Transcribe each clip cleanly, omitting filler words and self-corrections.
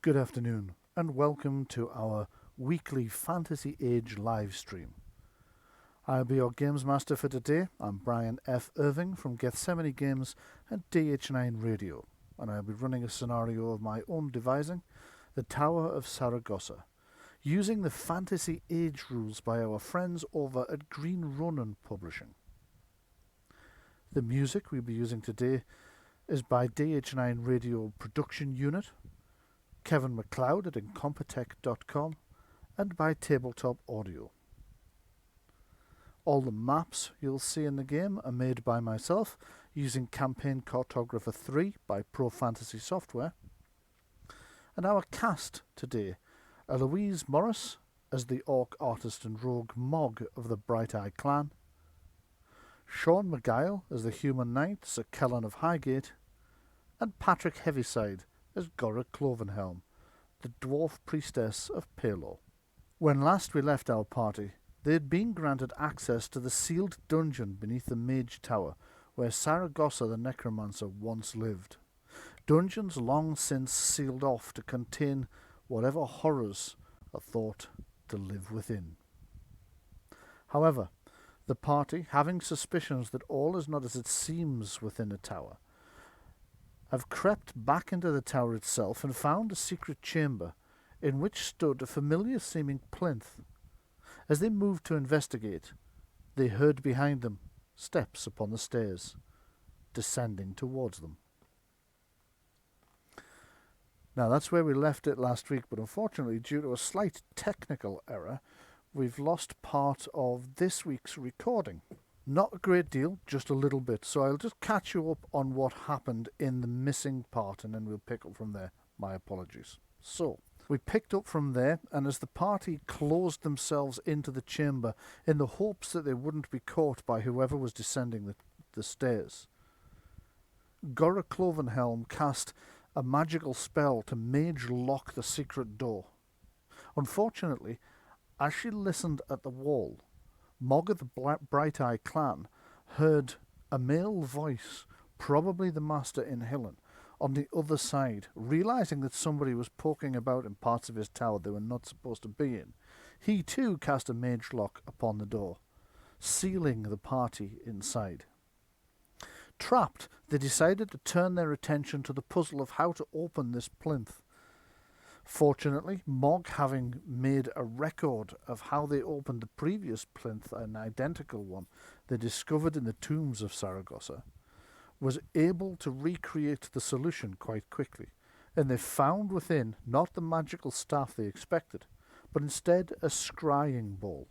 Good afternoon, and welcome to our weekly Fantasy Age live stream. I'll be your Games Master for today. I'm Brian F. Irving from Gethsemane Games and DH9 Radio, and I'll be running a scenario of my own devising, The Tower of Saragosa, using the Fantasy Age rules by our friends over at Green Ronin Publishing. The music we'll be using today is by DH9 Radio Production Unit, Kevin MacLeod at incompetech.com, and by Tabletop Audio. All the maps you'll see in the game are made by myself using Campaign Cartographer 3 by Pro Fantasy Software. And our cast today are Louise Morris as the Orc Artist and Rogue Mog of the Bright Eye Clan, Sean McGuile as the Human Knight, Sir Kellen of Highgate, and Patrick Heaviside as Gora Clovenhelm, the Dwarf Priestess of Palor. When last we left our party, they had been granted access to the sealed dungeon beneath the Mage Tower, where Saragosa the Necromancer once lived. Dungeons long since sealed off to contain whatever horrors are thought to live within. However, the party, having suspicions that all is not as it seems within a tower, have crept back into the tower itself and found a secret chamber in which stood a familiar-seeming plinth. As they moved to investigate, they heard behind them steps upon the stairs, descending towards them. Now, that's where we left it last week, but unfortunately, due to a slight technical error, we've lost part of this week's recording. Not a great deal, just a little bit. So I'll just catch you up on what happened in the missing part, and then we'll pick up from there. My apologies. So, we picked up from there, and as the party closed themselves into the chamber in the hopes that they wouldn't be caught by whoever was descending the stairs, Gora Clovenhelm cast a magical spell to mage lock the secret door. Unfortunately, as she listened at the wall, Mog of the Bright Eye Clan heard a male voice, probably the Master in Hillen, on the other side. Realizing that somebody was poking about in parts of his tower they were not supposed to be in, he too cast a mage lock upon the door, sealing the party inside. Trapped, they decided to turn their attention to the puzzle of how to open this plinth. Fortunately, Mog, having made a record of how they opened the previous plinth, an identical one they discovered in the tombs of Saragosa, was able to recreate the solution quite quickly, and they found within not the magical staff they expected, but instead a scrying ball.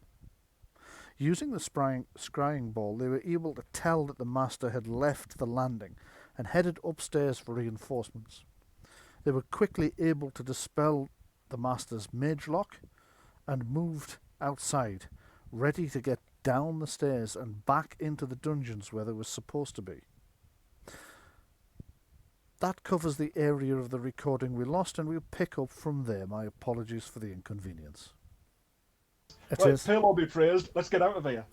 Using the scrying ball, they were able to tell that the Master had left the landing and headed upstairs for reinforcements. They were quickly able to dispel the Master's mage lock and moved outside, ready to get down the stairs and back into the dungeons where they were supposed to be. That covers the area of the recording we lost, and we'll pick up from there. My apologies for the inconvenience. Right, Palor be praised. Let's get out of here.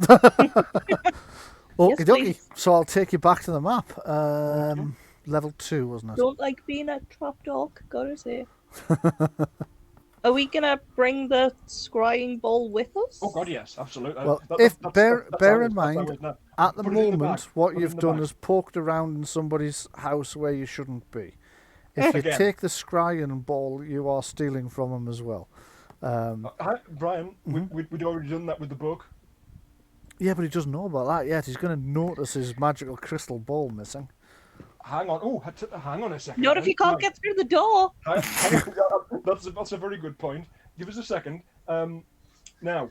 Okie dokie. So I'll take you back to the map. Level 2, wasn't it? Don't like being a trapped orc, gotta say. Are we gonna bring the scrying ball with us? Oh god, yes, absolutely. Well, bear in mind, at the moment, what you've done is poked around in somebody's house where you shouldn't be. If you take the scrying ball, you are stealing from them as well. Brian, we'd already done that with the book. Yeah, but he doesn't know about that yet. He's going to notice his magical crystal ball missing. Hang on. Oh, hang on a second. Not if you can't get through the door. That's a very good point. Give us a second. Now.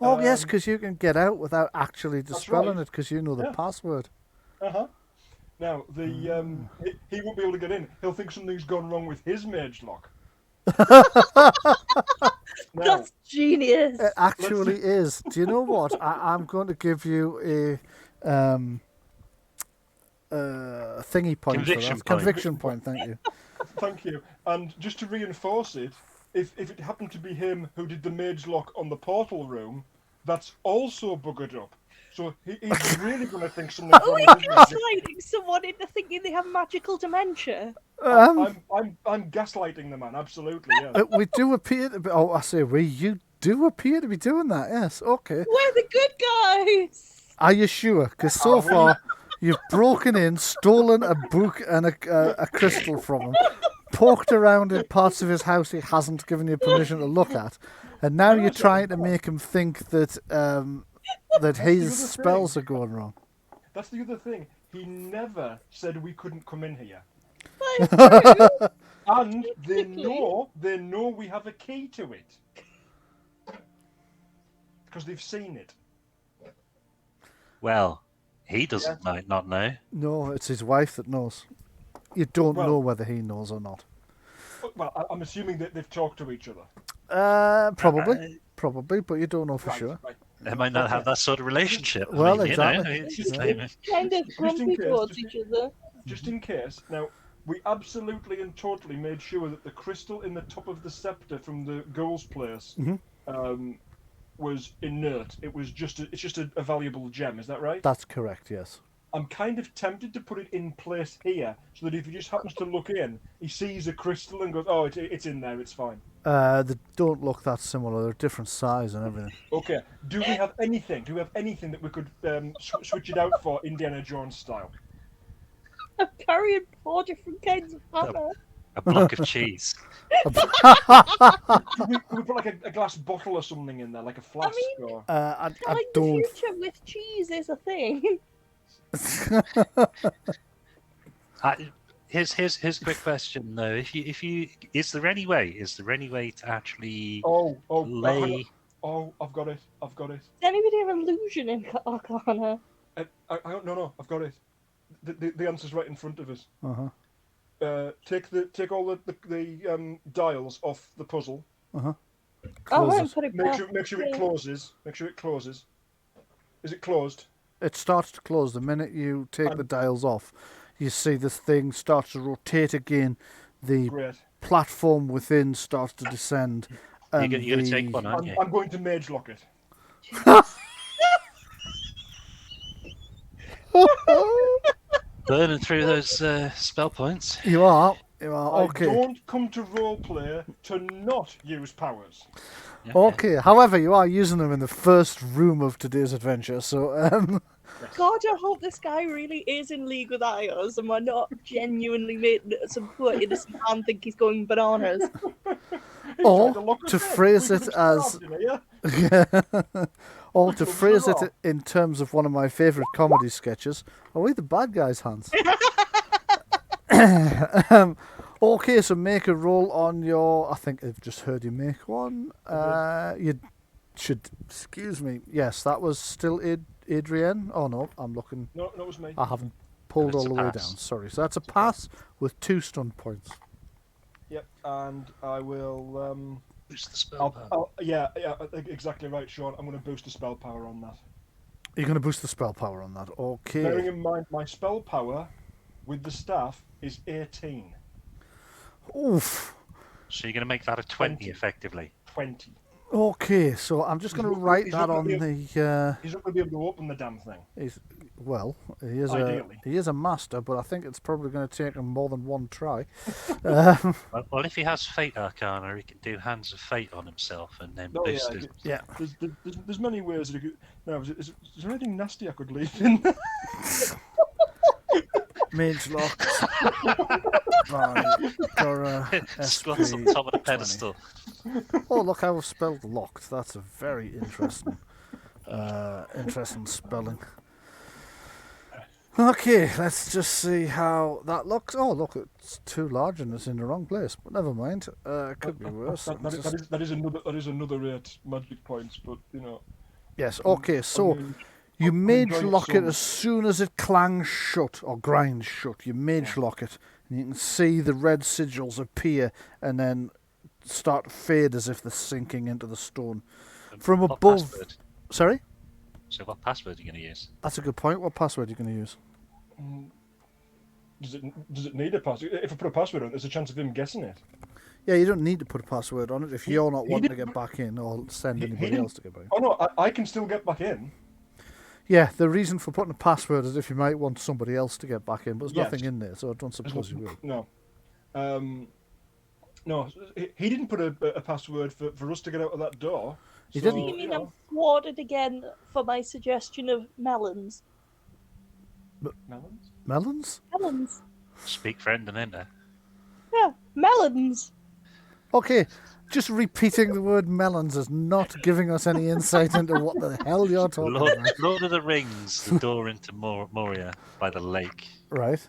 Oh, yes, because you can get out without actually dispelling it because you know the password. Now, he won't be able to get in. He'll think something's gone wrong with his mage lock. That's genius. It actually is. Do you know what? I'm going to give you a thingy point. Conviction point. Thank you. Thank you. And just to reinforce it, if it happened to be him who did the mage lock on the portal room, that's also buggered up. So he's really going to think something. Are we gaslighting someone into thinking they have magical dementia? I'm gaslighting the man. Absolutely, yeah. We do appear to be. Oh, I say we. You do appear to be doing that. Yes. Okay. We're the good guys. Are you sure? Because so far, you've broken in, stolen a book and a crystal from him, poked around in parts of his house he hasn't given you permission to look at, and now you're trying to make him think that that his spells are going wrong. That's the other thing. He never said we couldn't come in here. That's true. And they know we have a key to it. Because they've seen it. Well, he doesn't might not know. No, it's his wife that knows. You don't know whether he knows or not. Well, I'm assuming that they've talked to each other. Probably, but you don't know for sure. Right. They might not have that sort of relationship. Well, I mean, exactly. You know, it's Just just kind of grumpy case, towards each other. Just in case, now, we absolutely and totally made sure that the crystal in the top of the scepter from the girl's place was inert. It's just a valuable gem, is that right? That's correct, yes. I'm kind of tempted to put it in place here, so that if he just happens to look in, he sees a crystal and goes, "Oh, it's in there. It's fine." They don't look that similar. They're different size and everything. Okay. Do we have anything? Do we have anything that we could switch it out for Indiana Jones style? I'm carrying 4 different kinds of hammer. a block of cheese. Could we put like a glass bottle or something in there, like a flask? Or... I Telling don't. the future with cheese is a thing. Here's a quick question though. If you is there any way to actually lay? I've got it. Does anybody have illusion in Arcana? No, I've got it. The answer's right in front of us. Take all the dials off the puzzle. Oh, and put it back. Make sure it closes. Make sure it closes. Is it closed? It starts to close the minute you take the dials off. You see this thing starts to rotate again. The platform within starts to descend. You're going to take one, aren't you? I'm going to mage lock it. Burning through those spell points. You are. Okay. I don't come to roleplay to not use powers. Okay. However, you are using them in the first room of today's adventure, so God, I hope this guy really is in league with Ayos and we're not genuinely making some poor innocent man think he's going bananas. or to phrase it as or to phrase it in terms of one of my favourite comedy sketches, are we the bad guys, Hans? Okay, so make a roll on your... I think I've just heard you make one. You should... Excuse me. Yes, that was still Adrienne. Oh, no, I'm looking... No, that was me. I haven't pulled all the way down. pass. Sorry. So that's a pass with 2 stun points. Yep, and I will... Boost the spell power. Yeah, exactly right, Sean. I'm going to boost the spell power on that. You're going to boost the spell power on that. Okay. Bearing in mind, my spell power with the staff is 18. Oof. So you're going to make that a 20 effectively. 20. Okay, so I'm just going to write that on the... He's not going to be able to open the damn thing. He Ideally. is a master, but I think it's probably going to take him more than one try. Well, if he has Fate Arcana, he can do Hands of Fate on himself and then boost it. Yeah. There's many ways that he could... No, is there anything nasty I could leave in there? Mage locked. Squats on top of the pedestal. Oh, look how I've spelled locked. That's a very interesting, interesting spelling. Okay, let's just see how that looks. Oh, look, it's too large and it's in the wrong place. But never mind. It could be worse. That is another 8 magic points, but you know. Yes. Okay. So. You mage lock it as soon as it clangs shut or grinds shut. You mage lock it, and you can see the red sigils appear and then start to fade as if they're sinking into the stone. From What above. password? Sorry? So what password are you going to use? That's a good point. What password are you going to use? Does it need a password? If I put a password on it, there's a chance of him guessing it. Yeah, you don't need to put a password on it if you're not wanting to get back in or send anybody else to get back in. Oh no, I can still get back in. Yeah, the reason for putting a password is if you might want somebody else to get back in, but there's nothing in there, so I don't suppose you will. No. No, he didn't put a password for us to get out of that door. He So, didn't? You mean I'm thwarted again for my suggestion of melons? Melons? Melons? Melons. Speak friend and enter. Yeah, melons. Okay, just repeating the word melons is not giving us any insight into what the hell you're talking about. Lord of the Rings, the door into Moria by the lake. Right,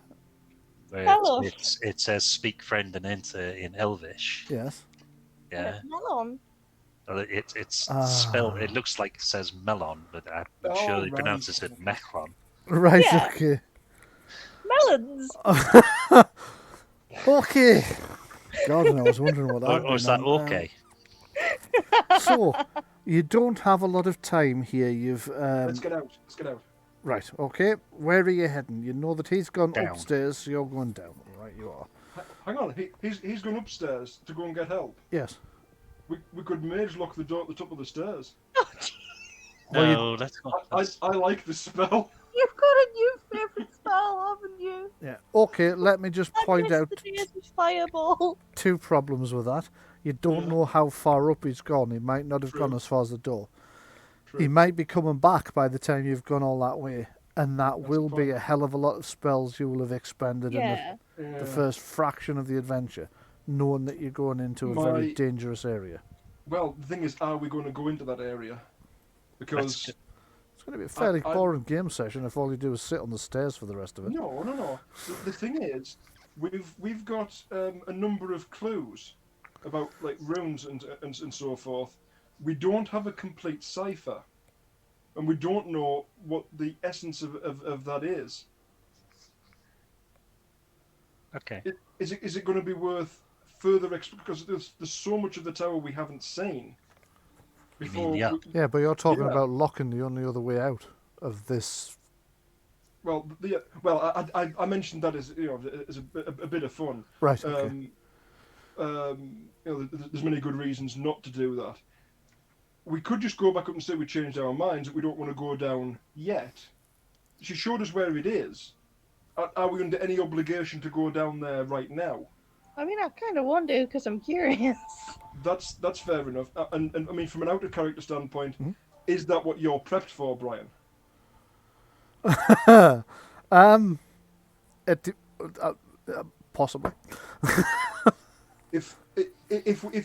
Where Hello. it says speak friend and enter in Elvish. yes. Yeah. Melon. It's spelled, it looks like it says melon, but I'm sure he right. pronounces it mechlon. Right, Yeah. okay. Melons. Okay. God, and I was wondering what that Or is that okay? So, you don't have a lot of time here. You've Let's get out. Let's get out. right, okay. Where are you heading? You know that he's gone Down. upstairs, so you're going down. Right, you are. Hang on. He's gone upstairs to go and get help. Yes. We could mage lock the door at the top of the stairs. Well, you- No, let's not. I like the spell. You've got a new favourite spell, haven't you? Yeah. Okay, let me just point out Yesterday's was fireball. two problems with that. You don't know how far up he's gone. He might not have True. gone as far as the door. True. He might be coming back by the time you've gone all that way. And that That's will be fine. a hell of a lot of spells you will have expended Yeah. in the first fraction of the adventure, knowing that you're going into a very My- dangerous area. Well, the thing is, are we going to go into that area? Because It's going to be a fairly I- boring game session if all you do is sit on the stairs for the rest of it. no. The thing is, we've got a number of clues about like runes and so forth. We don't have a complete cipher, and we don't know what the essence of that is. Okay. Is it going to be worth further because there's so much of the tower we haven't seen. You mean the up? Yeah, but you're talking Yeah. about locking the only other way out of this. Well, I mentioned that as as a bit of fun. Right, okay. There's many good reasons not to do that. We could just go back up and say we changed our minds, that we don't want to go down yet. She showed us where it is. Are we under any obligation to go down there right now? I mean, I kind of want to because I'm curious. That's fair enough. And I mean, from an outer character standpoint, Mhm. is that what you're prepped for, Brian? Possibly. If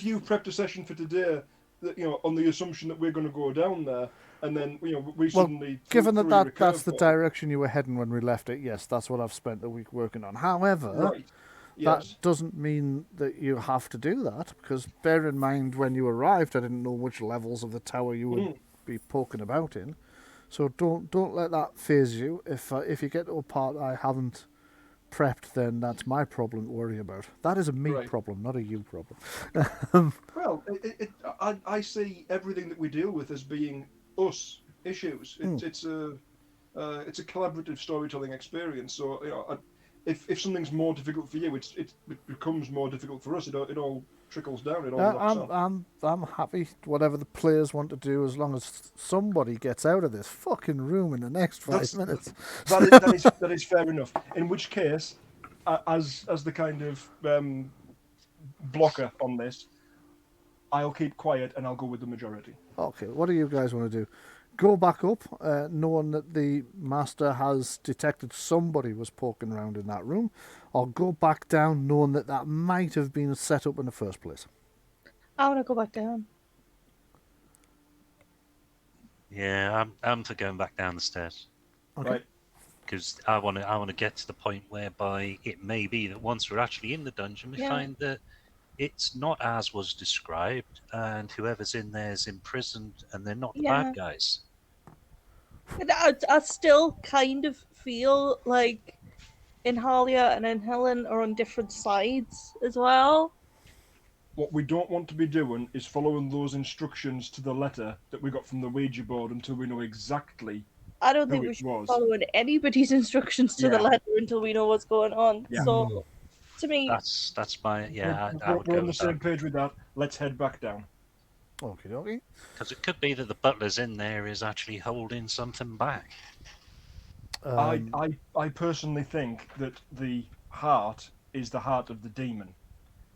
you prepped a session for today, that on the assumption that we're going to go down there, and then we suddenly Given threw that you a that's the curveball. direction you were heading when we left it, yes, that's what I've spent the week working on. However, Right. Yes. that doesn't mean that you have to do that, because bear in mind when you arrived, I didn't know which levels of the tower you would be poking about in. So don't let that phase you. If you get to a part I haven't prepped, then that's my problem to worry about. That is a me Right. problem, not a you problem. Well, I see everything that we deal with as being us issues. It's a collaborative storytelling experience. So if something's more difficult for you, it becomes more difficult for us. It all trickles down. It all locks on. I'm happy whatever the players want to do, as long as somebody gets out of this fucking room in the next 5 minutes. That is fair enough. In which case, as the kind of blocker on this, I'll keep quiet and I'll go with the majority. Okay, what do you guys want to do? Go back up, knowing that the master has detected somebody was poking around in that room, or go back down, knowing that that might have been set up in the first place. I want to go back down. Yeah, I'm for going back down the stairs Okay. Right. because I want to get to the point whereby it may be that once we're actually in the dungeon, we Yeah. find that it's not as was described, and whoever's in there is imprisoned, and they're not the Yeah. bad guys. But I still kind of feel like Inhalia and Helen are on different sides as well. What we don't want to be doing is following those instructions to the letter that we got from the Ouija board until we know exactly. I don't think Who we it should was. be following anybody's instructions to the Yeah. letter until we know what's going on. Yeah. So, to me, That's my I would We're go on the with same that. page with that. Let's head back down. Okay, okay. Because it could be that the butler's in there is actually holding something back. I personally think that the heart is the heart of the demon.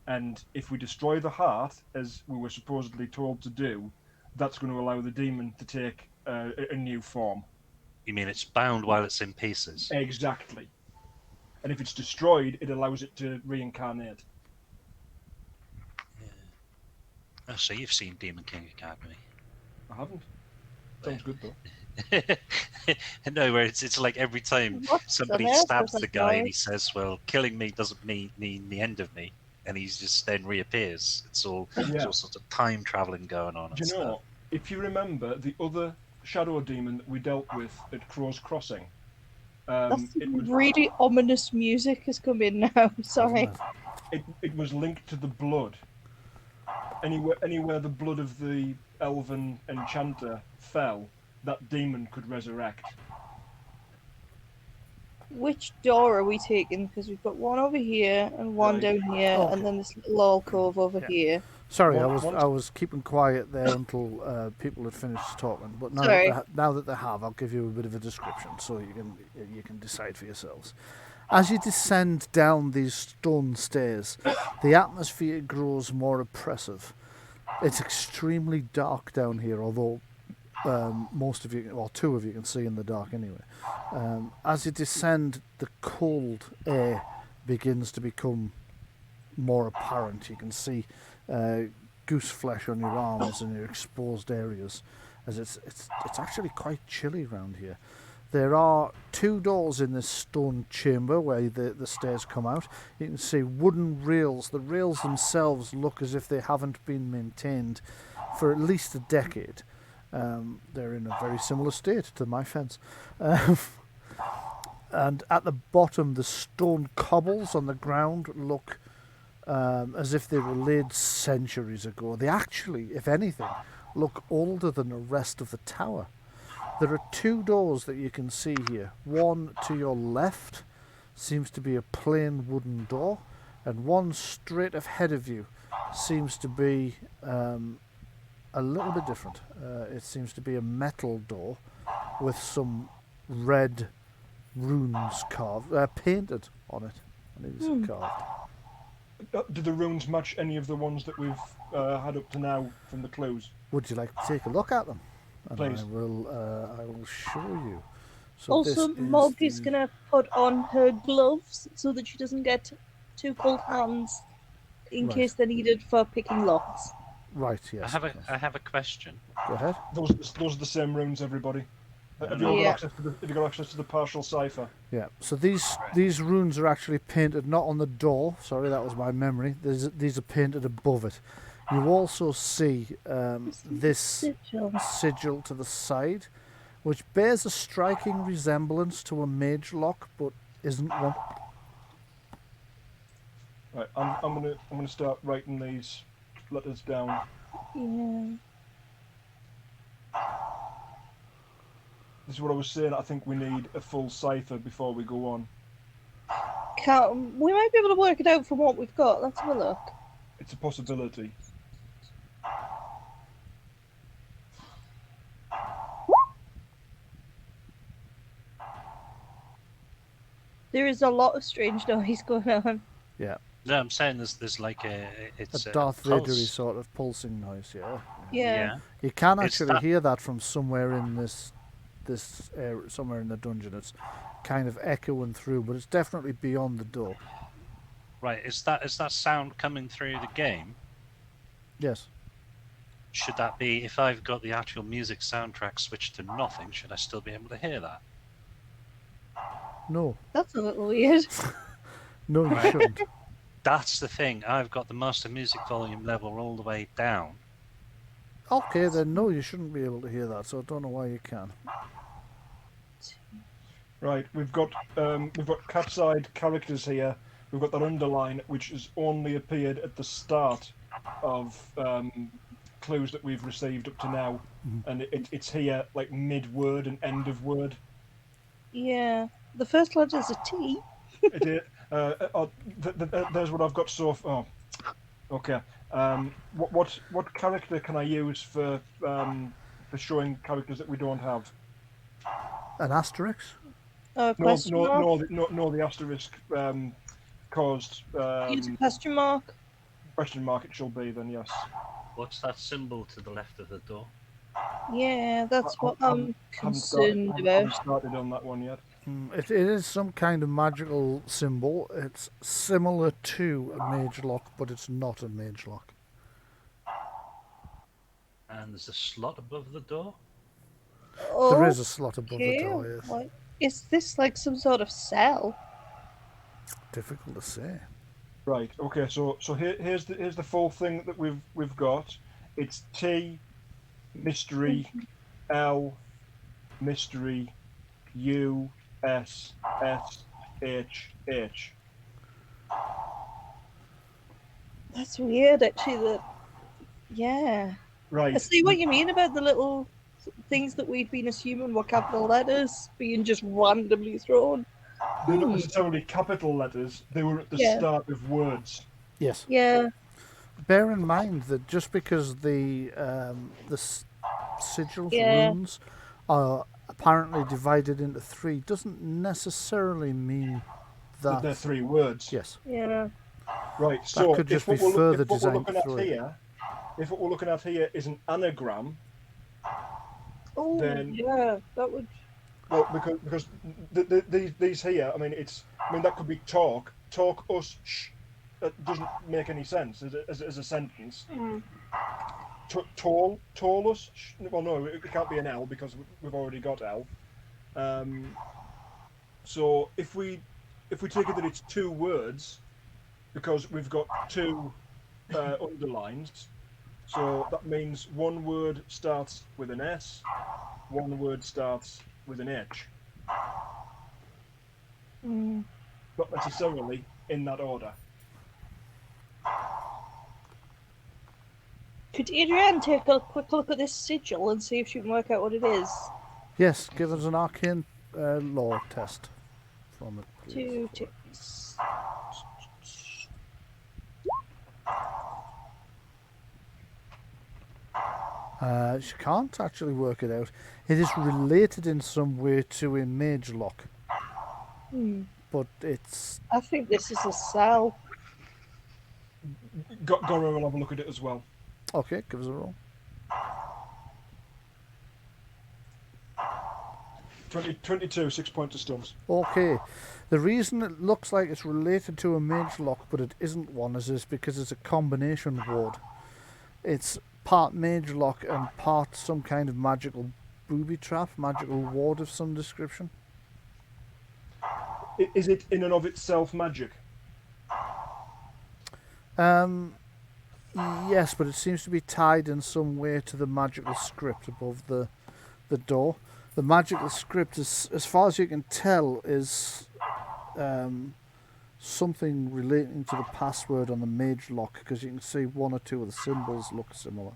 And if we destroy the heart, as we were supposedly told to do, that's going to allow the demon to take a new form. You mean it's bound while it's in pieces? Exactly. And if it's destroyed, it allows it to reincarnate. Oh, so you've seen Demon King Academy? I haven't. Sounds good though. No, where it's like every time What's somebody the stabs name? the guy and he says, "Well, killing me doesn't mean the end of me," and he just then reappears. It's all there's all sorts of time traveling going on. Do you know? If you remember the other shadow demon that we dealt with at Crow's Crossing, That's it was really ominous music has come in now. Sorry. it was linked to the blood. Anywhere the blood of the elven enchanter fell, that demon could resurrect. Which door are we taking? Because we've got one over here and one Right. down here, Okay. and then this little alcove over here. Sorry, One- I was keeping quiet there until people had finished talking. But now Sorry. now that they have, I'll give you a bit of a description so you can decide for yourselves. As you descend down these stone stairs, the atmosphere grows more oppressive. It's extremely dark down here, although most of you, or two of you, can see in the dark anyway. As you descend, the cold air begins to become more apparent. You can see goose flesh on your arms and your exposed areas, as it's actually quite chilly around here. There are two doors in this stone chamber where the stairs come out. You can see wooden rails. The rails themselves look as if they haven't been maintained for at least a decade. They're in a very similar state to my fence. And at the bottom, the stone cobbles on the ground look as if they were laid centuries ago. They actually, if anything, look older than the rest of the tower. There are two doors that you can see here. One to your left seems to be a plain wooden door, and one straight ahead of you seems to be a little bit different. It seems to be a metal door with some red runes painted on it. I think it's carved. Do the runes match any of the ones that we've had up to now from the clues? Would you like to take a look at them? And Please. I will show you. So Also, this Mog is is going to put on her gloves so that she doesn't get too cold hands in Right. case they're needed for picking locks. Right, yes. I have a question. Go ahead. Those are the same runes, everybody. Have you all got access to the partial cipher? Yeah. So these runes are actually painted not on the door. Sorry, that was my memory. These are painted above it. You also see this sigil to the side, which bears a striking resemblance to a mage lock, but isn't one. Right, I'm gonna start writing these letters down. Yeah. This is what I was saying. I think we need a full cipher before we go on. We might be able to work it out from what we've got. Let's have a look. It's a possibility. There is a lot of strange noise going on. Yeah. No, I'm saying there's like it's A Darth pulse. Vader-y sort of pulsing noise. Yeah. Yeah. You can It's actually that- hear that from somewhere in this area, somewhere in the dungeon. It's kind of echoing through, but it's definitely beyond the door. Right, is that sound coming through the game? Yes. Should that be, if I've got the actual music soundtrack switched to nothing, should I still be able to hear that? No. That's a little weird. No, you shouldn't. That's the thing. I've got the master music volume level all the way down. Okay, then no, you shouldn't be able to hear that. So I don't know why you can. Right, we've got cat-side characters here. We've got that underline, which has only appeared at the start of clues that we've received up to now, and it's here like mid-word and end of word. Yeah. The first letter is a T. It is. There's what I've got so far. Oh, okay. What character can I use for showing characters that we don't have? An asterisk? Question mark? No, the asterisk caused Use a question mark. question mark. It shall be then. Yes. What's that symbol to the left of the door? Yeah, that's what I'm Haven't started, concerned haven't about. started on that one yet. It is some kind of magical symbol. It's similar to a mage lock, but it's not a mage lock. And there's a slot above the door. There is a slot above the Okay, door, yes. what is this, like some sort of cell? Difficult to say. Right. Okay. So here's the full thing that we've got. It's T, mystery, L, mystery, U, S, S, H, H. That's weird, actually. Yeah. Right. I see what you mean about the little things that we've been assuming were capital letters being just randomly thrown. They're not necessarily capital letters. They were at the Yeah. start of words. Yes. Yeah. Bear in mind that just because the sigils, Yeah. runes, are apparently divided into three doesn't necessarily mean That they're that. 3 words. Yes. Yeah. Right. So could just if what be we're, further if what we're designed looking at through it. here, if what we're looking at here is an anagram, Oh, Then- yeah. That would. well, because these here, I mean, that could be talk, us, shh. That doesn't make any sense as a sentence. Tall us. Shh. Well, no, it can't be an L because we've already got L. So if we take it that it's 2 words, because we've got 2 underlines, so that means one word starts with an S, one word starts with an H. Not necessarily in that order. Could Adrienne take a quick look at this sigil and see if she can work out what it is? Yes, give us an arcane law test from it, please. 2 ticks. She can't actually work it out. It is related in some way to a mage lock, but it's I think this is a cell. Gora will have a look at it as well. okay. Give us a roll. 22, 6 points of stuns. Okay. The reason it looks like it's related to a mage lock, but it isn't one, is because it's a combination ward. It's part mage lock and part some kind of magical booby trap, magical ward of some description. Is it in and of itself magic? Yes, but it seems to be tied in some way to the magical script above the door. The magical script, is, as far as you can tell, is something relating to the password on the mage lock, because you can see 1 or 2 of the symbols look similar.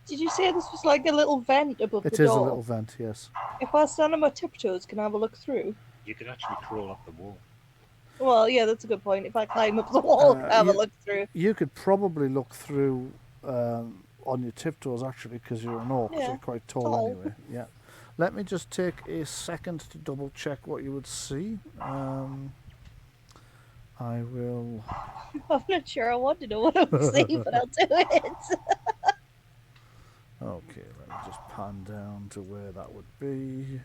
Did you say this was like a little vent above It the is door? a little vent, yes. If I stand on my tiptoes, can I have a look through? You could actually crawl up the wall. Well, yeah, that's a good point. If I climb up the wall, can I have a look through? You could probably look through on your tiptoes, actually, because you're an orc, so Yeah, you're quite tall tall. anyway. Yeah. Let me just take a second to double check what you would see. I will. I'm not sure I want to know what I'm seeing, but I'll do it. Okay, let me just pan down to where that would be.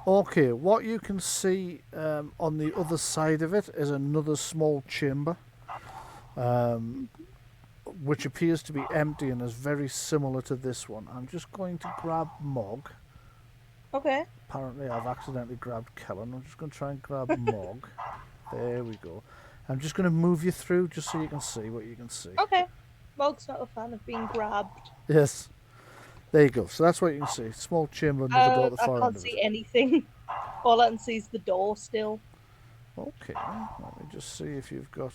Okay, what you can see on the other side of it is another small chamber, which appears to be empty and is very similar to this one. I'm just going to grab Mog. Okay. Apparently I've accidentally grabbed Kellen. I'm just going to try and grab Mog. There we go. I'm just going to move you through just so you can see what you can see. Okay. Mog's not a fan of being grabbed. Yes. There you go. So that's what you can see. Small chamber, another door at the I far end can't of see it. anything. All I can see is the door still. Okay. Let me just see if you've got...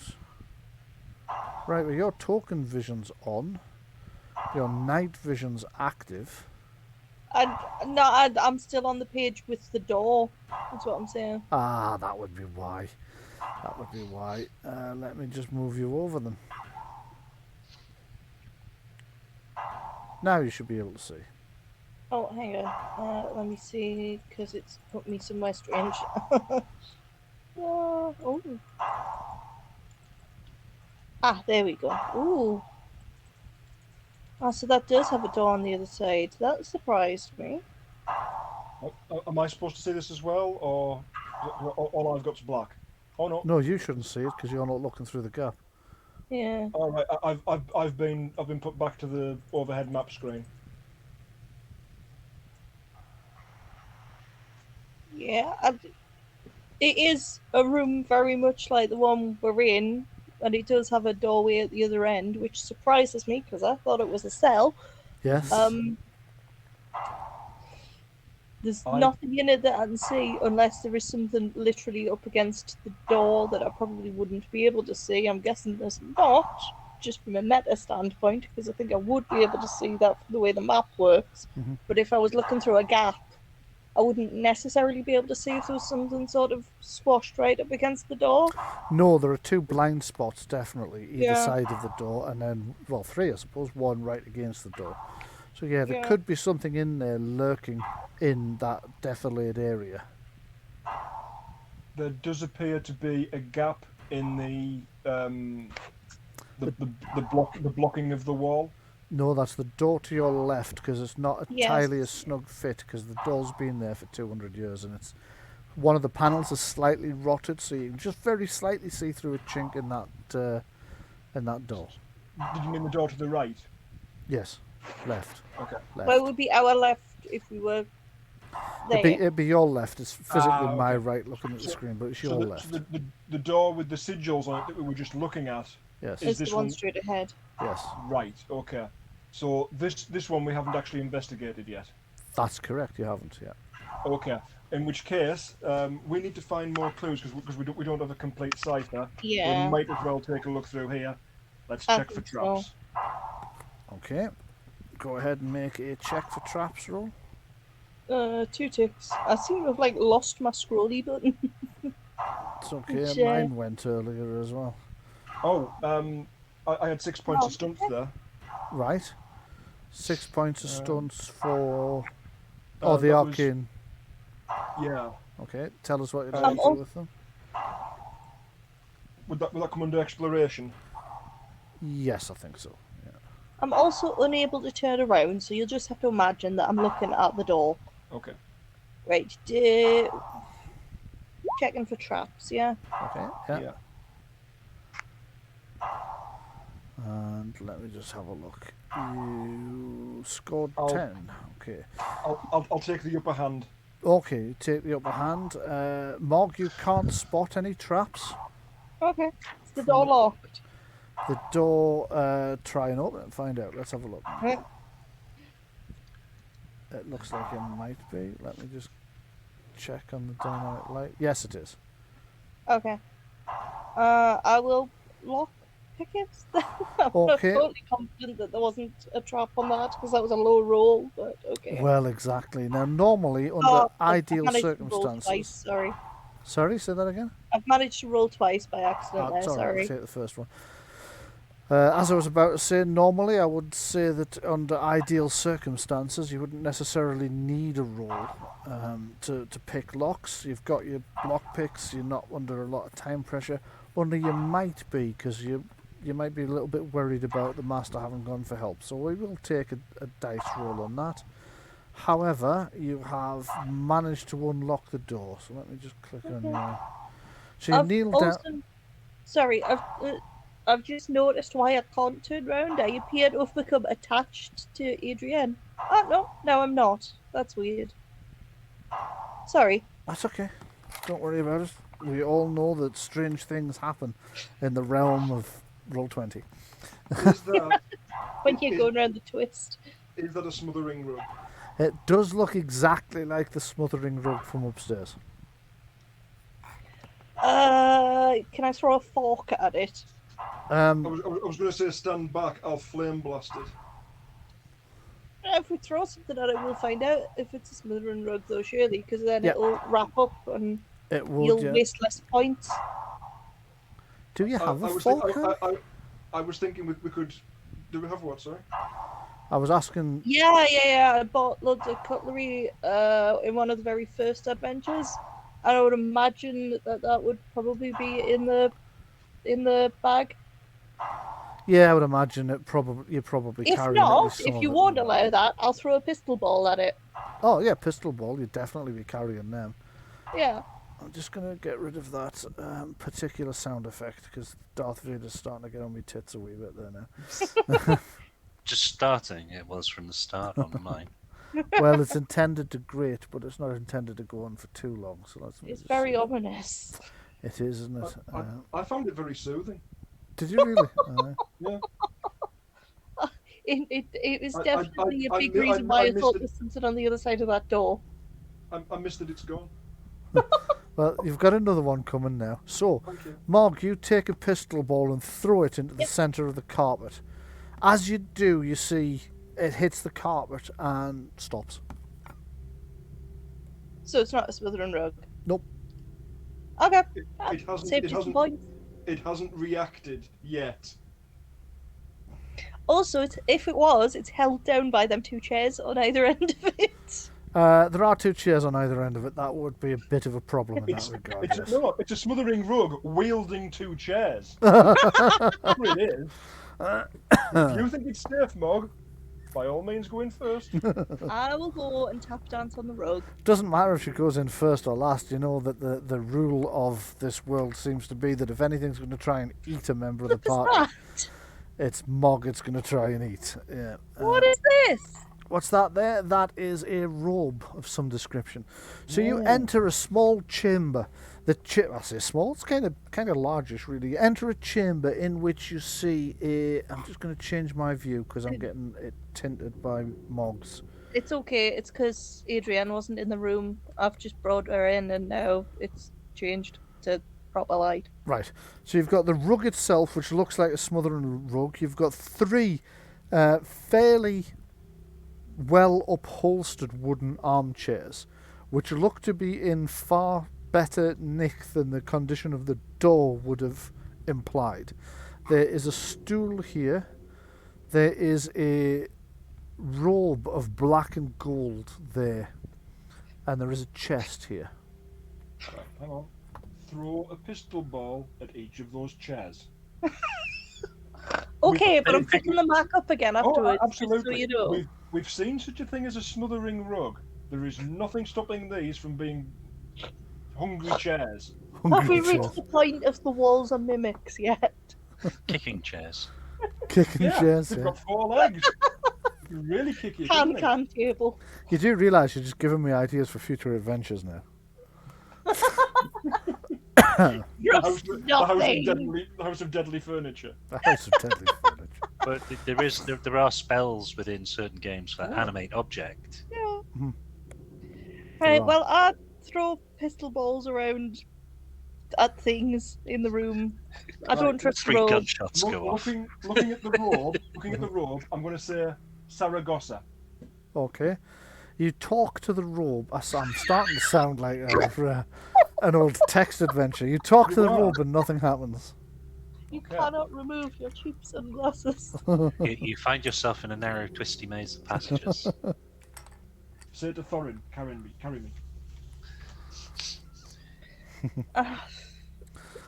Right, well, your token vision's on. Your night vision's active. I'm still on the page with the door. That's what I'm saying. Ah, that would be why. That would be why. Let me just move you over them. Now you should be able to see. Oh, hang on. Let me see, because it's put me somewhere strange. Oh. Ah, there we go. Ooh. Ah, so that does have a door on the other side. That surprised me. Am I supposed to see this as well, or all I've got's black? Oh no. No, you shouldn't see it because you're not looking through the gap. Yeah. All right. I've been put back to the overhead map screen. Yeah. It is a room very much like the one we're in, and it does have a doorway at the other end, which surprises me because I thought it was a cell. Yes. There's I- nothing in it that I can see unless there is something literally up against the door that I probably wouldn't be able to see. I'm guessing there's not, just from a meta standpoint, because I think I would be able to see that from the way the map works. Mhm. But if I was looking through a gap, I wouldn't necessarily be able to see if there was something sort of squashed right up against the door. No, there are two blind spots definitely either Yeah. side of the door, and then well, three I suppose. One right against the door. So yeah, there Yeah. could be something in there lurking in that defilade area. There does appear to be a gap in the blocking of the wall. No, that's the door to your left because it's not Yes. entirely a snug fit because the door's been there for 200 years and it's one of the panels is slightly rotted, so you can just very slightly see through a chink in that door. Did you mean the door to the right? Yes, left. Okay. Left. Well, it would be our left if we were there. It'd be your left. It's physically okay. my right looking at the So- screen, but it's So your the, left. so the door with the sigils on it that we were just looking at. Yes. Is It's this the one one- straight ahead. Yes. Right. Okay. So this one we haven't actually investigated yet. That's correct. You haven't yet. Okay. In which case, we need to find more clues because we don't have a complete cipher. Yeah. We might as well take a look through here. Let's I check for think so. traps. Okay. Go ahead and make a check for traps roll. 2 ticks. I seem to have like lost my scrolly button. It's okay. Sure. Mine went earlier as well. Oh, I had 6 points Oh, of stunts there. Right. 6 points of stunts for. uh, Oh, the that was- arcane. Yeah. Okay. Tell us what you'd Um, like to do with them. Would that come under exploration? Yes, I think so. Yeah. I'm also unable to turn around, so you'll just have to imagine that I'm looking at the door. Okay. Right. Checking for traps, yeah? Okay. Yeah. Yeah. And let me just have a look. You scored I'll- 10. Okay. I'll take the upper hand. Okay, you take the upper hand. Morg, you can't spot any traps. Okay. Is the door locked? The door, try and open it and find out. Let's have a look. Okay. It looks like it might be. Let me just check on the dynamic light. Yes, it is. Okay. I will lock pick it. I'm not Okay. totally confident that there wasn't a trap on that because that was a low roll, but okay. Well, exactly. Now, normally, under Oh, ideal I've managed to roll circumstances. twice, sorry. Sorry, say that again? I've managed to roll twice by accident there, sorry, sorry. I'll take the first one. As I was about to say, normally I would say that under ideal circumstances you wouldn't necessarily need a roll to pick locks. You've got your block picks, you're not under a lot of time pressure. Only you might be, because you might be a little bit worried about the master having gone for help. So we will take a dice roll on that. However, you have managed to unlock the door. So let me just click on your... So you kneel down... Sorry, I've just noticed why I can't turn round. I appear to have become attached to Adrienne. Oh, no, now I'm not. That's weird. Sorry. That's okay. Don't worry about it. We all know that strange things happen in the realm of Roll20. Is that When you're going around the twist. is that a smothering rug? It does look exactly like the smothering rug from upstairs. Can I throw a fork at it? I was going to say stand back. I'll flame blast it. If we throw something at it, we'll find out if it's a smothering rug, though, surely, because then Yeah. it'll wrap up and It would, you'll yeah. waste less points. Do you have I a was fork? think- I was thinking we could. Do we have what? Sorry. I was asking. Yeah. I bought loads of cutlery in one of the very first adventures, and I would imagine that would probably be in the bag. Yeah, I would imagine you're probably If carrying at not, least some if of you it. won't allow that, I'll throw a pistol ball at it. Oh yeah, pistol ball. You'd definitely be carrying them. Yeah. I'm just gonna get rid of that particular sound effect because Darth Vader's starting to get on my tits a wee bit there now. Just starting, it was from the start on mine. Well, it's intended to grate, but it's not intended to go on for too long. So let's. It's very ominous. It is, isn't it? I found it very soothing. Did you really? Yeah. It was I- definitely I- a big I- reason I why I missed thought it. there's something on the other side of that door. I missed that it's gone. Well, you've got another one coming now. So, Thank you. Mog, you take a pistol ball and throw it into the centre of the carpet. As you do, you see it hits the carpet and stops. So it's not a smothering rug. Nope. Okay. It hasn't. Saved It you some hasn't. points. It hasn't reacted yet. Also, if it was, it's held down by them two chairs on either end of it. There are two chairs on either end of it. That would be a bit of a problem in that regard. Yes. No, it's a smothering rug wielding two chairs. That's what it is. If you think it's safe, Mog, by all means go in first. I will go and tap dance on the rug. Doesn't matter if she goes in first or last. You know that the rule of this world seems to be that if anything's going to try and eat a member of the What party, is that? it's Mog it's going to try and eat. Yeah. What is this? What's that there? That is a robe of some description. So you enter a small chamber. I say small. It's kind of largish, really. You enter a chamber in which you see a. I'm just going to change my view because I'm getting it tinted by Mog's. It's okay. It's because Adrienne wasn't in the room. I've just brought her in, and now it's changed to proper light. Right. So you've got the rug itself, which looks like a smothering rug. You've got three fairly well upholstered wooden armchairs, which look to be in far better nick than the condition of the door would have implied. There is a stool here. There is a robe of black and gold there. And there is a chest here. Right, hang on. Throw a pistol ball at each of those chairs. Okay, but I'm picking them back up again afterwards. Oh, just absolutely. So you know. We've seen such a thing as a smothering rug. There is nothing stopping these from being hungry chairs. Have we reached the point of the walls are mimics yet? Kicking chairs. Kicking chairs, They've yeah. got 4 legs. You really kick it. doesn't it? Can table. You do realise you're just giving me ideas for future adventures now. The house of deadly furniture. The House of Deadly Furniture. But there are spells within certain games that animate object. Yeah. Mhm. Right, Right. well, I throw pistol balls around at things in the room. I Right, don't trust the 3 road. gunshots go off. Looking at the robe, I'm going to say Saragosa. Okay. You talk to the robe. I'm starting to sound like an old text adventure. You talk to the robe and nothing happens. You Okay. cannot remove your cheap sunglasses. You find yourself in a narrow, twisty maze of passages. Say to Thorin, carry me.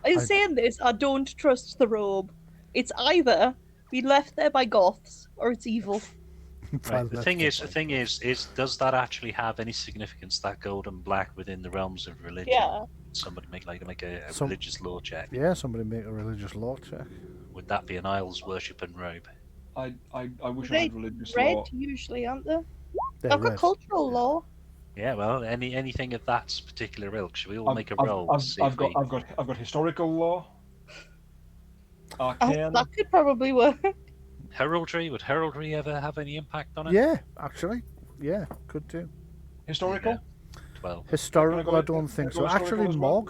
In saying this, I don't trust the robe. It's either been left there by goths or it's evil. Right. The thing is, does that actually have any significance? That gold and black within the realms of religion? Yeah. Somebody make a Some- religious law check. Yeah, somebody make a religious law check. Would that be an Isles worship and robe? I wish I Red, had religious red law. usually, aren't they? They're I've got red. cultural law. Yeah, well, anything of that particular ilk. Should we all make a I've- roll? I've, see I've if got we- I've got historical law. Oh, Arcane. that could probably work. heraldry. Would heraldry ever have any impact on it? Yeah, actually. Yeah, could do. Historical. Yeah. 12. Historical, go- I don't can think I so. go historical Actually, as well?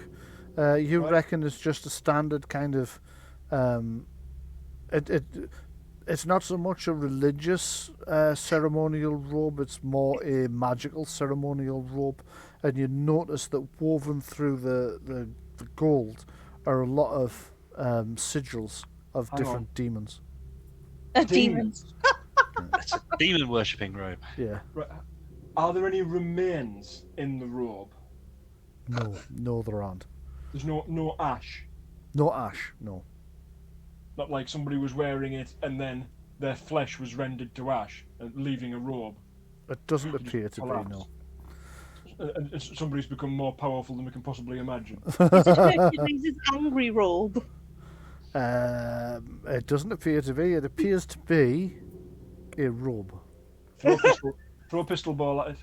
Mog, you Right. reckon it's just a standard kind of. It's not so much a religious ceremonial robe, it's more a magical ceremonial robe. And you notice that woven through the gold are a lot of sigils of Hang on. different demons. Demons. It's a demon worshipping robe. Yeah. Right. Are there any remains in the robe? No, there aren't. There's no ash. No ash. No. Not like somebody was wearing it and then their flesh was rendered to ash, leaving a robe. It doesn't appear to be. Collapse. No. And somebody's become more powerful than we can possibly imagine. Is it Hercules' angry robe? It doesn't appear to be. It appears to be a robe. Throw a pistol ball at it.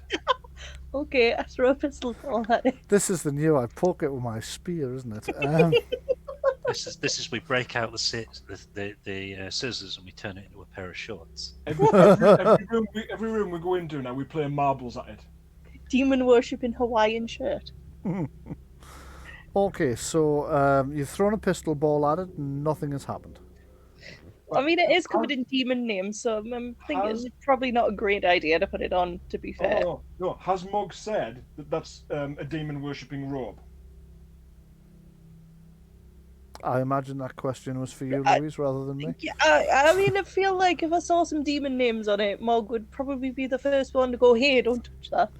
Okay, I throw a pistol ball at it. This is the new. I poke it with my spear, isn't it? This is we break out the scissors and we turn it into a pair of shorts. Every room we go into now, we play marbles at it. Demon worshipping Hawaiian shirt. Okay, so you've thrown a pistol ball at it, and nothing has happened. I mean, it is covered in demon names, so I'm thinking it's probably not a great idea to put it on, to be fair. Oh, no. Has Mog said that that's a demon worshipping robe? I imagine that question was for you, Louise, rather than me. Yeah, I mean, I feel like if I saw some demon names on it, Mog would probably be the first one to go, hey, don't touch that.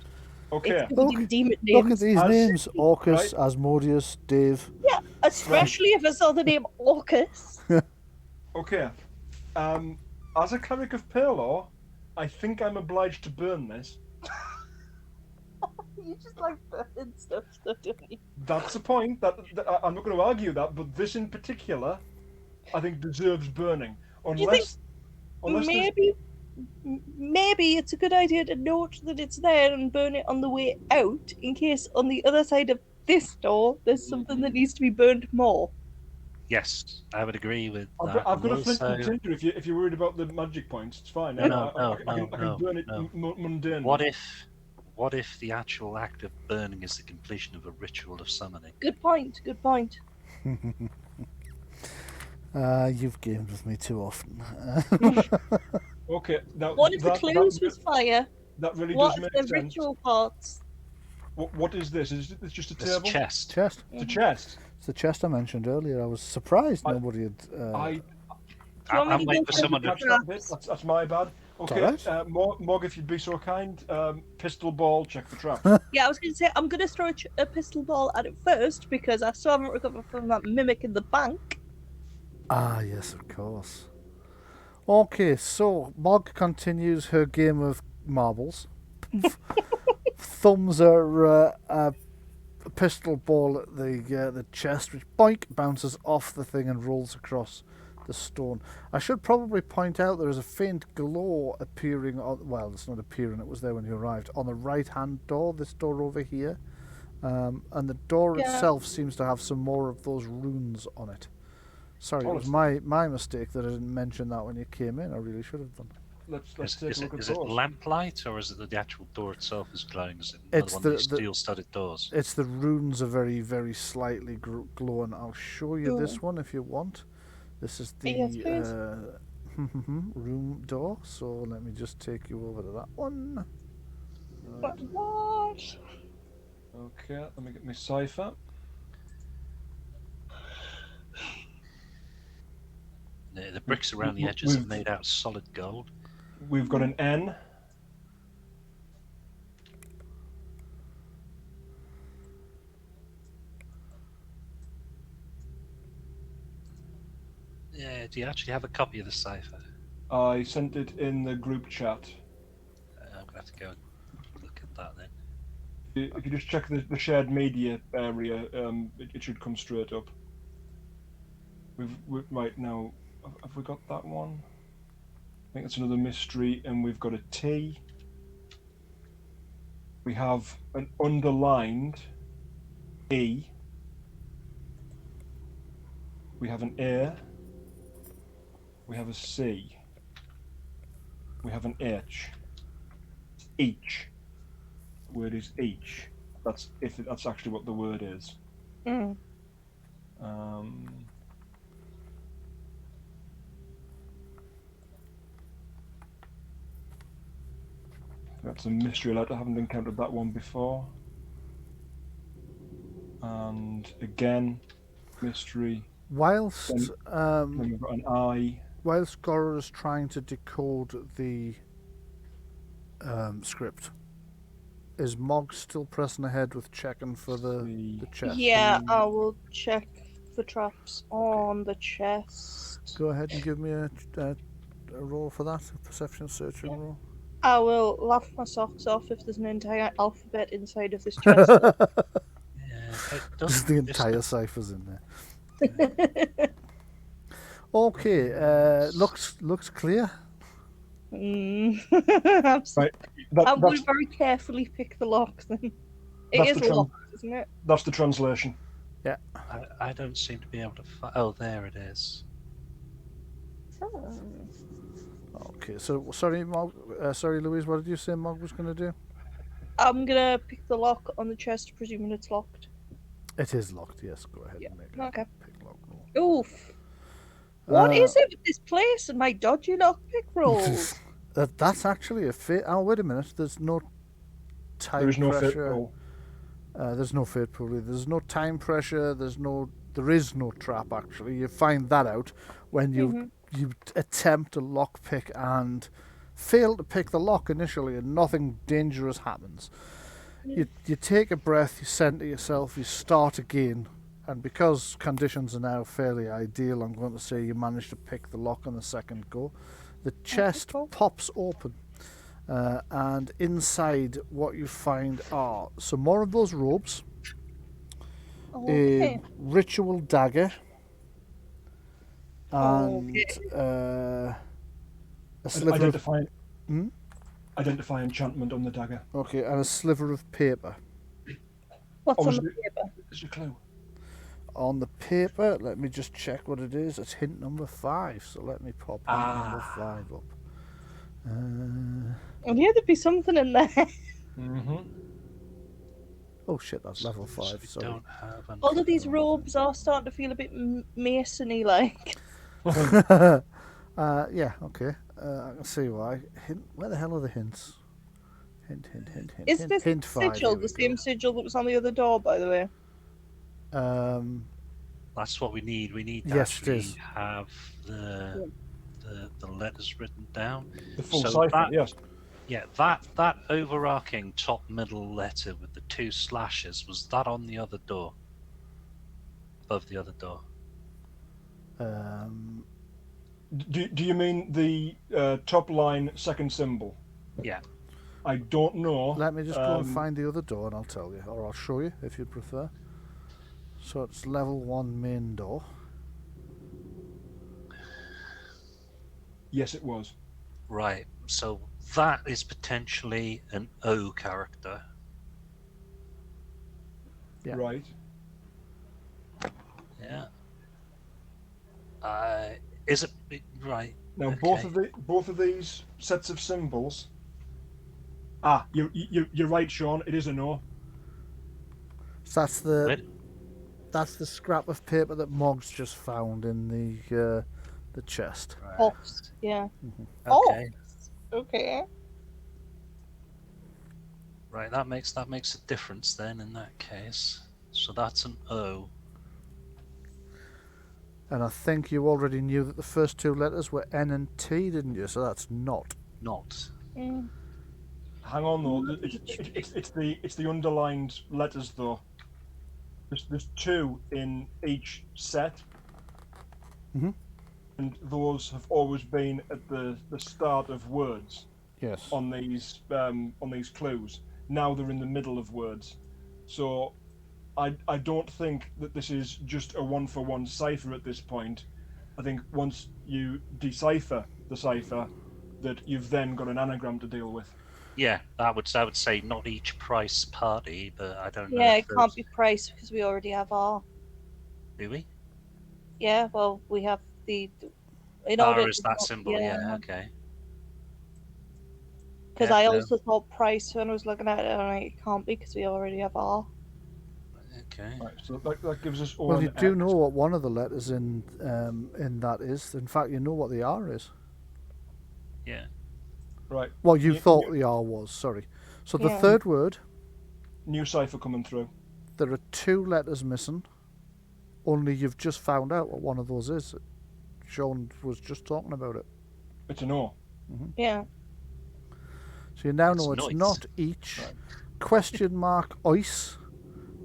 Okay. It's covered in demon Look at names. these names: Orcus, right. Asmodeus, Dave. Yeah, especially if I saw the name Orcus. Okay. As a cleric of Pelor, I think I'm obliged to burn this. You just like burning stuff, don't you? That's the point. That I'm not going to argue that, but this in particular, I think deserves burning. Unless Maybe it's a good idea to note that it's there and burn it on the way out, in case on the other side of this door there's something that needs to be burned more. Yes, I would agree with that. I've got a flint Also, and tinder. If you're worried about the magic points, it's fine. I can burn it mundane. What if the actual act of burning is the completion of a ritual of summoning? Good point. You've gamed with me too often. Okay. Now, One of the clues was fire. That really What does are make the sense. ritual parts? What is this? Is it just a It's a table? chest. Chest. It's a chest. It's the chest I mentioned earlier. I was surprised nobody had. I'm waiting for someone to. Catch that bit. That's my bad. Okay, alright. Mog, if you'd be so kind, pistol ball, check for traps. Yeah, I was going to say, I'm going to throw a pistol ball at it first, because I still haven't recovered from that mimic in the bank. Ah, yes, of course. Okay, so Mog continues her game of marbles. Thumbs a pistol ball at the chest, which boink bounces off the thing and rolls across the stone. I should probably point out there is a faint glow appearing on. Well, it's not appearing; it was there when you arrived. On the right-hand door, this door over here, and the door itself seems to have some more of those runes on it. Sorry, it was my mistake that I didn't mention that when you came in. I really should have done. Let's take a look at Is it those. lamplight or is it the actual door itself is glowing? Is it It's another one of the- these steel-studded doors? It's the runes are very, very slightly glowing. I'll show you this one if you want. This is the Yes, please. room door. So let me just take you over to that one. What? Okay, let me get my cipher. The bricks around the edges are made out of solid gold. We've got an N. Yeah, do you actually have a copy of the cipher? I sent it in the group chat. I'm gonna have to go and look at that then. If you just check the shared media area, it should come straight up. Right now, have we got that one? I think it's another mystery, and we've got a T. We have an underlined E. We have an A. We have a C. We have an H. Each. The word is each. That's actually what the word is. Mm. That's a mystery letter. I haven't encountered that one before. And again, mystery. Whilst Then we've got an I. whilst Gora is trying to decode the script, is Mog still pressing ahead with checking for the chest? Yeah, I will check for traps on the chest. Go ahead and give me a roll for that, a perception searching roll. I will laugh my socks off if there's an entire alphabet inside of this chest. Yeah, Just the entire ciphers in there. Okay, looks clear. Right. I will very carefully pick the lock then. It is locked, isn't it? That's the translation. Yeah. I don't seem to be able to find. Oh, there it is. Okay, so sorry, sorry, Louise. What did you say Mog was going to do? I'm gonna pick the lock on the chest, presuming it's locked. It is locked. Yes, go ahead and make it. Okay. Pick lock roll. Oof. What is it with this place and my dodgy lockpick rolls? That's actually a fate. Oh, wait a minute. There's no time There is no pressure. fate pool. There's no fate pool. There's no time pressure. There is no trap. Actually, you find that out when you attempt a lockpick and fail to pick the lock initially, and nothing dangerous happens. You take a breath. You center yourself. You start again. And because conditions are now fairly ideal, I'm going to say you managed to pick the lock on the second go. The chest pops open, and inside what you find are some more of those robes, a ritual dagger, and a sliver Identify enchantment on the dagger. Okay, and a sliver of paper. What's on the paper? Is your clue? On the paper, let me just check what it is. It's hint number 5, so let me pop hint number 5 up. Oh, yeah, there'd be something in there. Oh shit, that's level 5. Sorry. Don't have an All of these robes are starting to feel a bit masony like. Yeah, okay. I can see why. Hint. Where the hell are the hints? Hint. Is hint, this hint 5, sigil here we the same go. sigil that was on the other door, by the way? That's what we need. We need to Yes, it actually is. have the letters written down. The full So cipher, that- yes. Yeah, that overarching top middle letter with the 2 slashes, was that on the other door? Above the other door. Do you mean the top line second symbol? Yeah. I don't know. Let me just go and find the other door and I'll tell you, or I'll show you if you'd prefer. So it's level 1 main door. Yes, it was. Right. So that is potentially an O character. Yeah. Right. Yeah. Is it right? Now Okay. both of these sets of symbols. You're right, Sean. It is a no. So Wait. that's the scrap of paper that Mog's just found in the chest. Right. Box, yeah. Okay. Okay. Right. That makes a difference then in that case. So that's an O. And I think you already knew that the first 2 letters were N and T, didn't you? So that's not. Not. Mm. Hang on though. It's the underlined letters though. There's 2 in each set. Mhm. And those have always been at the start of words Yes. on these clues. Now they're in the middle of words. So I don't think that this is just a 1-for-1 cipher at this point. I think once you decipher the cipher, that you've then got an anagram to deal with. Yeah, I would say not each price party, but I don't know. Yeah, if it can't be price because we already have R. Do we? Yeah, well, we have the. R is that symbol? Yeah. Okay. Because Yeah, I no. also thought price when I was looking at it, and it can't be because we already have R. Okay. Right, so that gives us all. Well, you do X. know what one of the letters in that is. In fact, you know what the R is. Yeah. Right. Well, you You- thought the R was. Sorry. So the Yeah. third word, New cipher coming through. there are 2 letters missing. Only you've just found out what one of those is. Sean was just talking about it. It's an O. Yeah. So you now It's know it's nice. not each. Right. Question mark ice,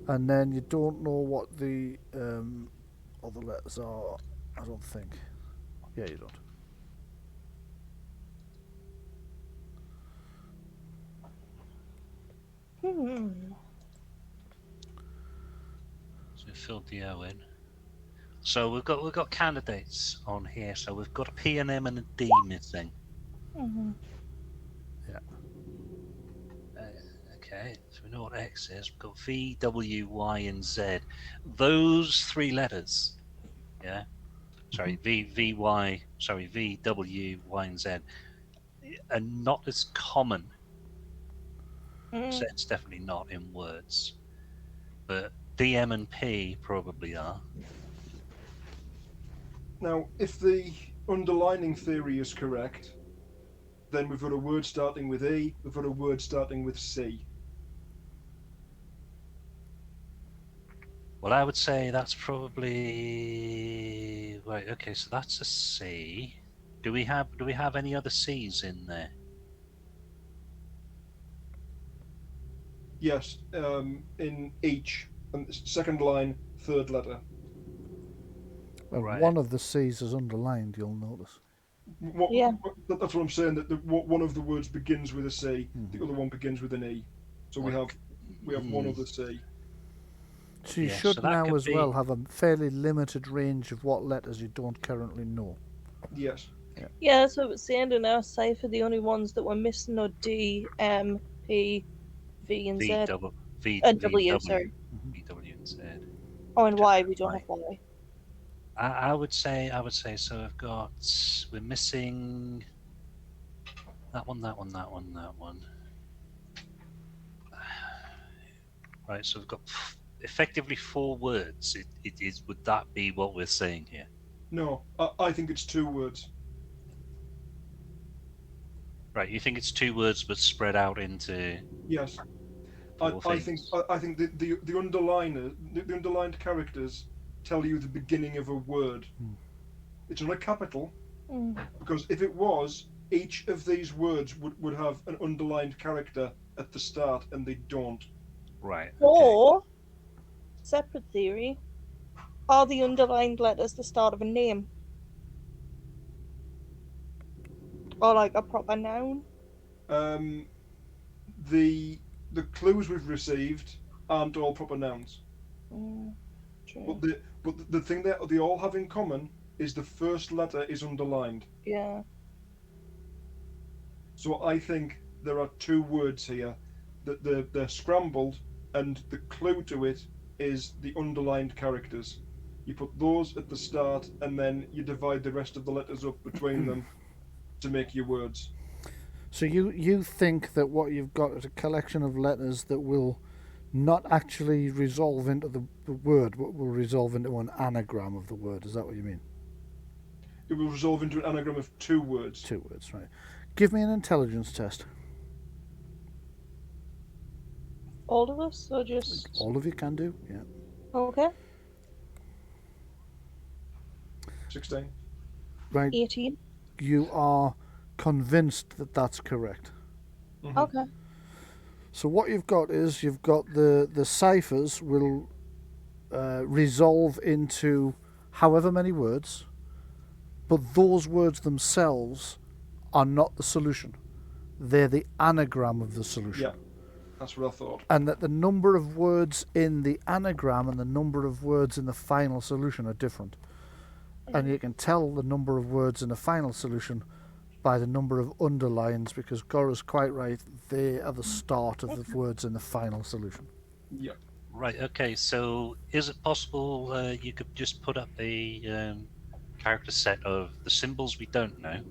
and then you don't know what the other letters are. I don't think. Yeah, you don't. So we filled the O in. So we've got candidates on here. So we've got a P, an M, and a D missing. Okay, so we know what X is. We've got V, W, Y, and Z. Those three letters, yeah. Sorry, V, Y. Sorry, V, W, Y, and Z, are not as common. So it's definitely not in words, but D, M, and P probably are. Now, if the underlining theory is correct, then we've got a word starting with E, we've got a word starting with C. Well, I would say that's probably right. Okay, so that's a C. Do we have any other C's in there? Yes, in each. And second line, third letter. Well, Right. one of the C's is underlined, you'll notice. Yeah. That's what I'm saying. That one of the words begins with a C, the other one begins with an E. So we have one other C. So you Yeah, should so that now could as well be- have a fairly limited range of what letters you don't currently know. Yes. Yeah, that's what I was saying in our cipher. The only ones that were missing are D, M, P, V, and Z. V, W, sorry. V, W, and Z. Oh, and Y. We don't Right. have Y. I would say so. We're missing that one. Right, so we've got effectively 4 words. It is. Would that be what we're saying here? No, I think it's 2 words. Right, you think it's 2 words but spread out into Yes. 4 I things? think the underliner, the underlined characters tell you the beginning of a word. It's not a capital, because if it was, each of these words would have an underlined character at the start, and they don't. Right. Okay. Or, separate theory, are the underlined letters the start of a name? Or like a proper noun? The clues we've received aren't all proper nouns. True. But the thing that they all have in common is the first letter is underlined. Yeah. So I think there are 2 words here that they're scrambled, and the clue to it is the underlined characters. You put those at the start, and then you divide the rest of the letters up between them to make your words. So you think that what you've got is a collection of letters that will not actually resolve into the word, but will resolve into an anagram of the word. Is that what you mean? It will resolve into an anagram of 2 words. 2 words, right. Give me an intelligence test. All of us, or just... All of you can do, yeah. Okay. 16. Right, 18. you are convinced that that's correct. Okay. So what you've got is you've got the ciphers will resolve into however many words, but those words themselves are not the solution. They're the anagram of the solution. Yeah, that's what I thought. And that the number of words in the anagram and the number of words in the final solution are different. And you can tell the number of words in the final solution by the number of underlines, because Gora's quite right, they are the start of the words in the final solution. Yeah. Right. Okay. So, is it possible you could just put up a character set of the symbols we don't know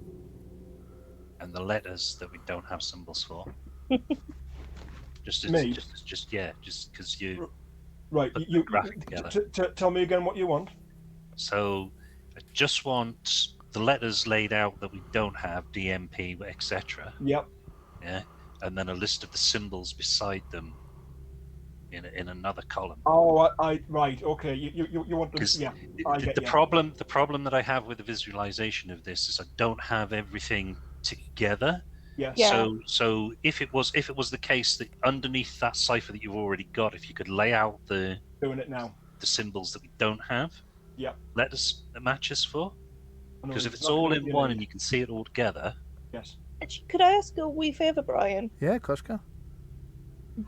and the letters that we don't have symbols for? Just because you Right. put the You graphic together. tell me again what you want. So, I just want the letters laid out that we don't have, DMP, etc. Yep. Yeah, and then a list of the symbols beside them in another column. Oh, right. Okay. You want to? Because Yeah. I get the you. problem that I have with the visualization of this is I don't have everything together. Yes. Yeah. So if it was the case that underneath that cipher that you've already got, if you could lay out the Doing it now. symbols that we don't have, Yeah. letters that matches for. I know Because if it's exactly all what in you one need. and you can see it all together, Yes. Actually, could I ask a wee favour, Brian? Yeah, Koshka.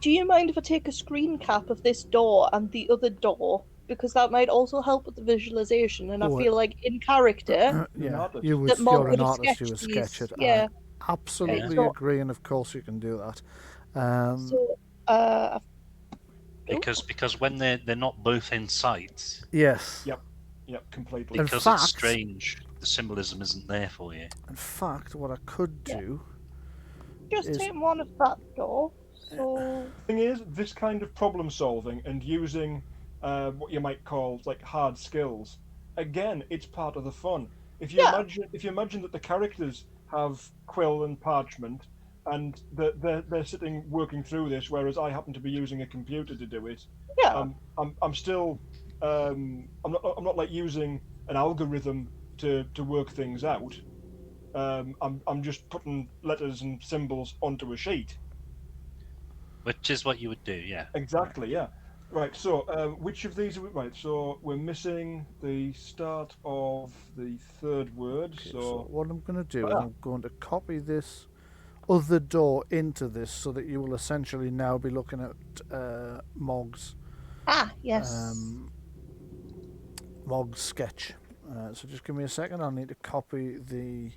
Do you mind if I take a screen cap of this door and the other door? Because that might also help with the visualization. And Oh, I feel like in character, You're an Yeah, artist. you would. that Mog You're an would have artist. You would sketched sketch these. it. Yeah. I absolutely So- agree, and of course you can do that. So, I've- because when they're not both in sight, Yes. Yep. Yep. Completely. In because fact- it's strange, the symbolism isn't there for you. In fact, what I could do. just is- take one of that door. So, Thing is, this kind of problem solving and using what you might call like hard skills, again, it's part of the fun. If you Yeah. imagine that the characters have quill and parchment, and they're sitting working through this, whereas I happen to be using a computer to do it. yeah. I'm still I'm not like using an algorithm to work things out. I'm just putting letters and symbols onto a sheet. Which is what you would do, yeah. Exactly, yeah. Right, so which of these are we... Right, so we're missing the start of the third word, Okay, so... what I'm going to do is Ah. I'm going to copy this other door into this, so that you will essentially now be looking at Mog's Yes. Mog's sketch. So just give me a second. I'll need to copy the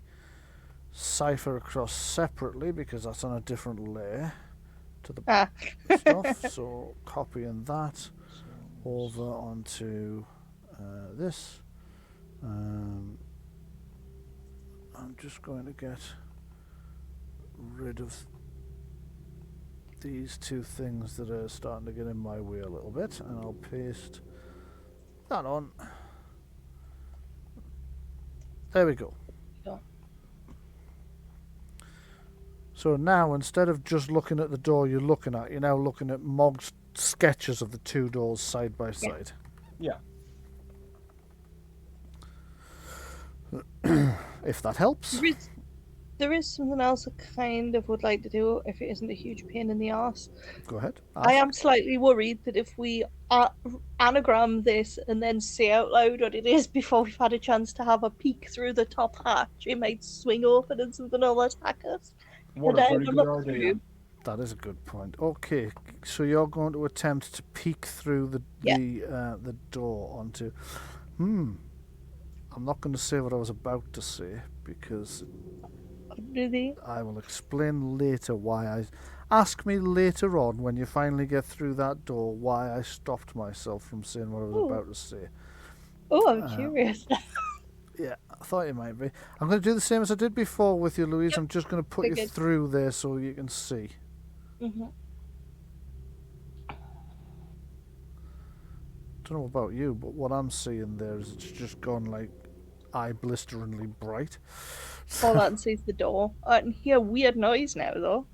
cipher across separately because that's on a different layer to the stuff. So copying that over onto this. I'm just going to get rid of these two things that are starting to get in my way a little bit, and I'll paste that on. There we go. Yeah. So now, instead of just looking at the door you're looking at, you're now looking at Mog's sketches of the two doors side by side. Yeah. If that helps. There is something else I kind of would like to do if it isn't a huge pain in the arse. Go ahead. I ask. am slightly worried that if we anagram this and then say out loud what it is before we've had a chance to have a peek through the top hatch, it might swing open and something will attack us. What And a I very will good look idea. through. That is a good point. Okay, so you're going to attempt to peek through the door onto. I'm not going to say what I was about to say because Really? I will explain later why I. Ask me later on when you finally get through that door why I stopped myself from saying what I was Ooh. about to say. Oh, I'm curious. Yeah, I thought you might be. I'm going to do the same as I did before with you, Louise. Yep, I'm just going to put you figured. through there so you can see. hmm Don't know about you, but what I'm seeing there is it's just gone like eye blisteringly bright. All that and sees the door. I can hear a weird noise now, though.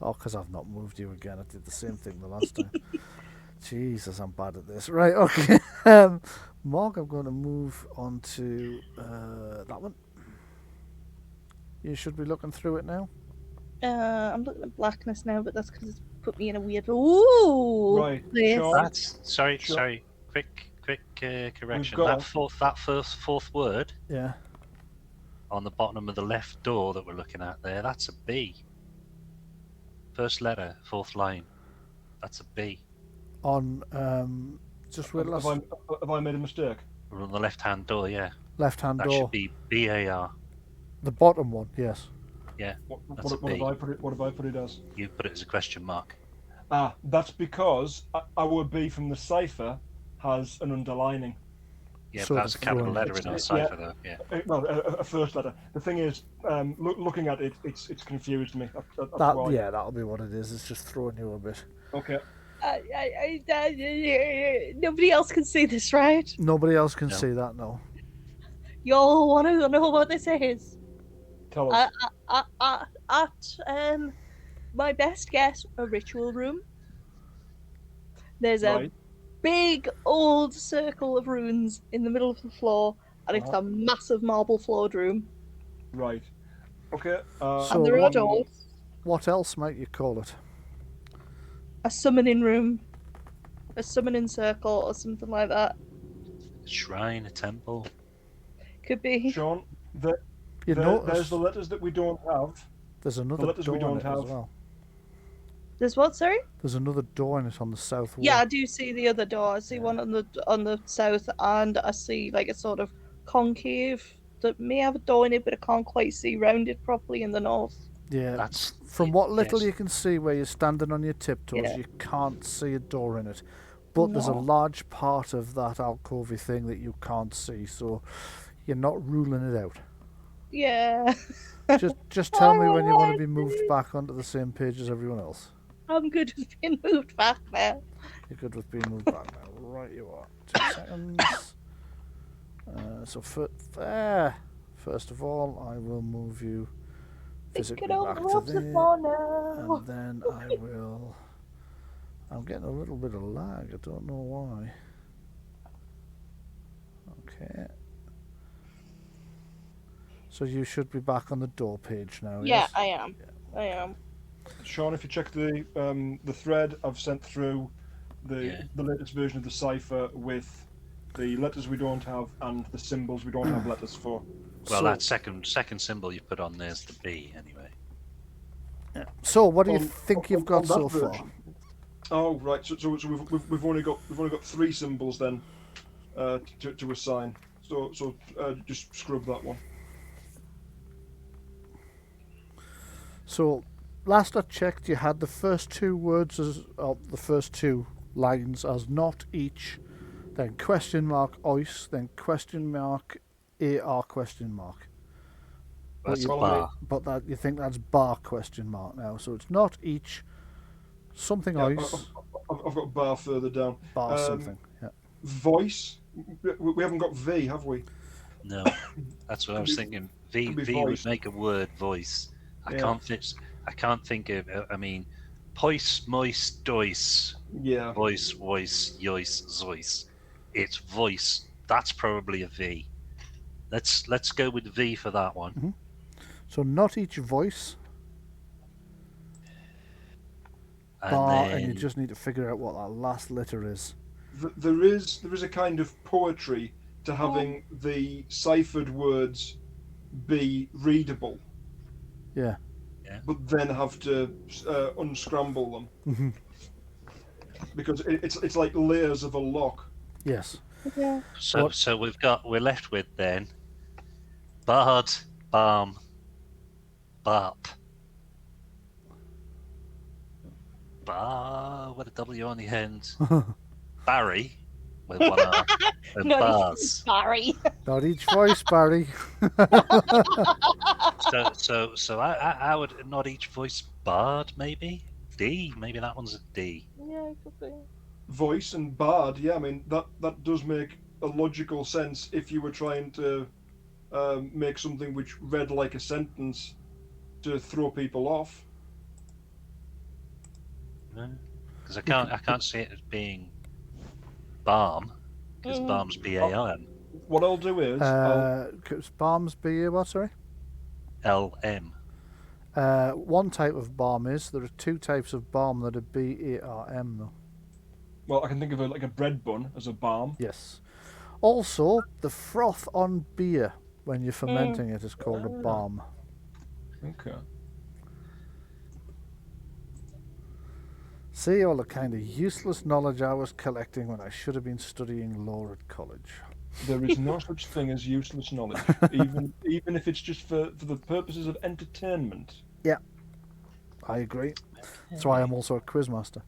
Oh, because I've not moved you again. I did the same thing the last time. Jesus, I'm bad at this. Right, okay. Mark, I'm going to move on to that one. You should be looking through it now. I'm looking at blackness now, but that's because it's put me in a weird. Ooh. Right, place. Sean. That's sorry. Sure. Quick correction. got- That fourth word Yeah. on the bottom of the left door that we're looking at there, that's a B. First letter, fourth line. That's a B. On just wait, Have I made a mistake? We're on the left-hand door, yeah. left-hand That door. should be BAR. The bottom one, yes. What That's a have B. I put it? What have I put it as? You put it as a question mark. That's because our B from the cipher has an underlining. Yeah, So but that's a the capital throne. letter in our Yeah. cipher, though. Yeah. Well, a first letter. The thing is, looking at it, it's confused me. That's That why. yeah, that'll be what it is. It's just throwing you a bit. Okay. Nobody else can see this, right? Nobody else can No. see that, no. Y'all want to know what this is? Tell us. At my best guess, a ritual room. There's a Right. big old circle of runes in the middle of the floor, and it's a massive marble floored room. Right. Okay. So And there are what- doors. What else might you call it? A summoning room, a summoning circle, or something like that. A shrine, a temple. Could be. Sean, You there's notice the letters that we don't have. there's another letters we door in don't it as have. well. There's what? Sorry. There's another door in it on the south wall. Yeah, I do see the other door. I see one on the south, and I see like a sort of concave that may have a door in it, but I can't quite see round it properly in the north. Yeah, That's from what little yes. you can see where you're standing on your tiptoes, Yeah. you can't see a door in it. But there's a No. large part of that alcovey thing that you can't see, so you're not ruling it out. Yeah. Just tell me when you want to be moved back onto the same page as everyone else. I'm good with being moved back now. You're good with being moved back now. Right, you are. 2 seconds. First of all, I will move you physically Thinking back on the to ropes there. of more now. And then I will... I'm getting a little bit of lag. I don't know why. Okay. So you should be back on the door page now, Yeah, yes? I am. I am. Sean, if you check the thread, I've sent through the latest version of the cipher with the letters we don't have and the symbols we don't have letters for. Well, So- that second symbol you put on there's the B anyway. Yeah. So what do you On- think on- you've got on so that far? version. Oh, right. So we've only got 3 symbols then to assign. So just scrub that one. So, last I checked, you had the first 2 words as the first 2 lines as not each, then question mark ois, then question mark AR question mark. That's a Well, bar. But that you think that's bar question mark now. So it's not each, something Yeah, ois, I've got a bar further down. bar something. Yeah. Voice. We haven't got V, have we? No, that's what I was be- thinking. V could be V would voice. make a word voice. I Yeah. can't think of. I mean, pois, mois, dois, Yeah. voice, yois, zois. It's voice. That's probably a V. Let's go with V for that one. So not each voice, And bar, then and you just need to figure out what that last letter is. There is a kind of poetry to having the ciphered words be readable, Yeah. but then have to unscramble them Mhm. because it's like layers of a lock. Yes. Yeah. so we're left with then Bard, Balm, Barp. Bar with a W on the end. Barry with one R. And Not Bars. Barry. Not each voice, Barry. So I would not each voice Bard maybe D, maybe that one's a D. Yeah, it could be. Voice and bard, yeah, I mean that does make a logical sense if you were trying to make something which read like a sentence to throw people off. Because I can't see it as being Balm because Balm's BARM. What I'll do is Balm's be what, sorry? LM. One type of balm is, there are 2 types of balm that are BARM though. well, I can think of like a bread bun as a balm. Yes. Also, the froth on beer when you're fermenting it is called a balm. Okay. See all the kind of useless knowledge I was collecting when I should have been studying law at college. There is no such thing as useless knowledge, even if it's just for the purposes of entertainment. Yeah, I agree. That's why I'm also a quizmaster.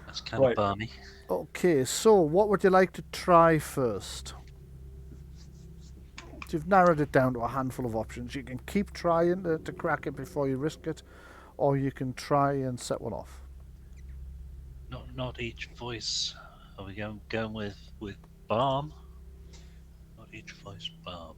That's kind Right. of balmy. Okay, so what would you like to try first? You've narrowed it down to a handful of options. You can keep trying to crack it before you risk it, or you can try and set one off. Not each voice. Are we going with Balm? Not each voice Balm.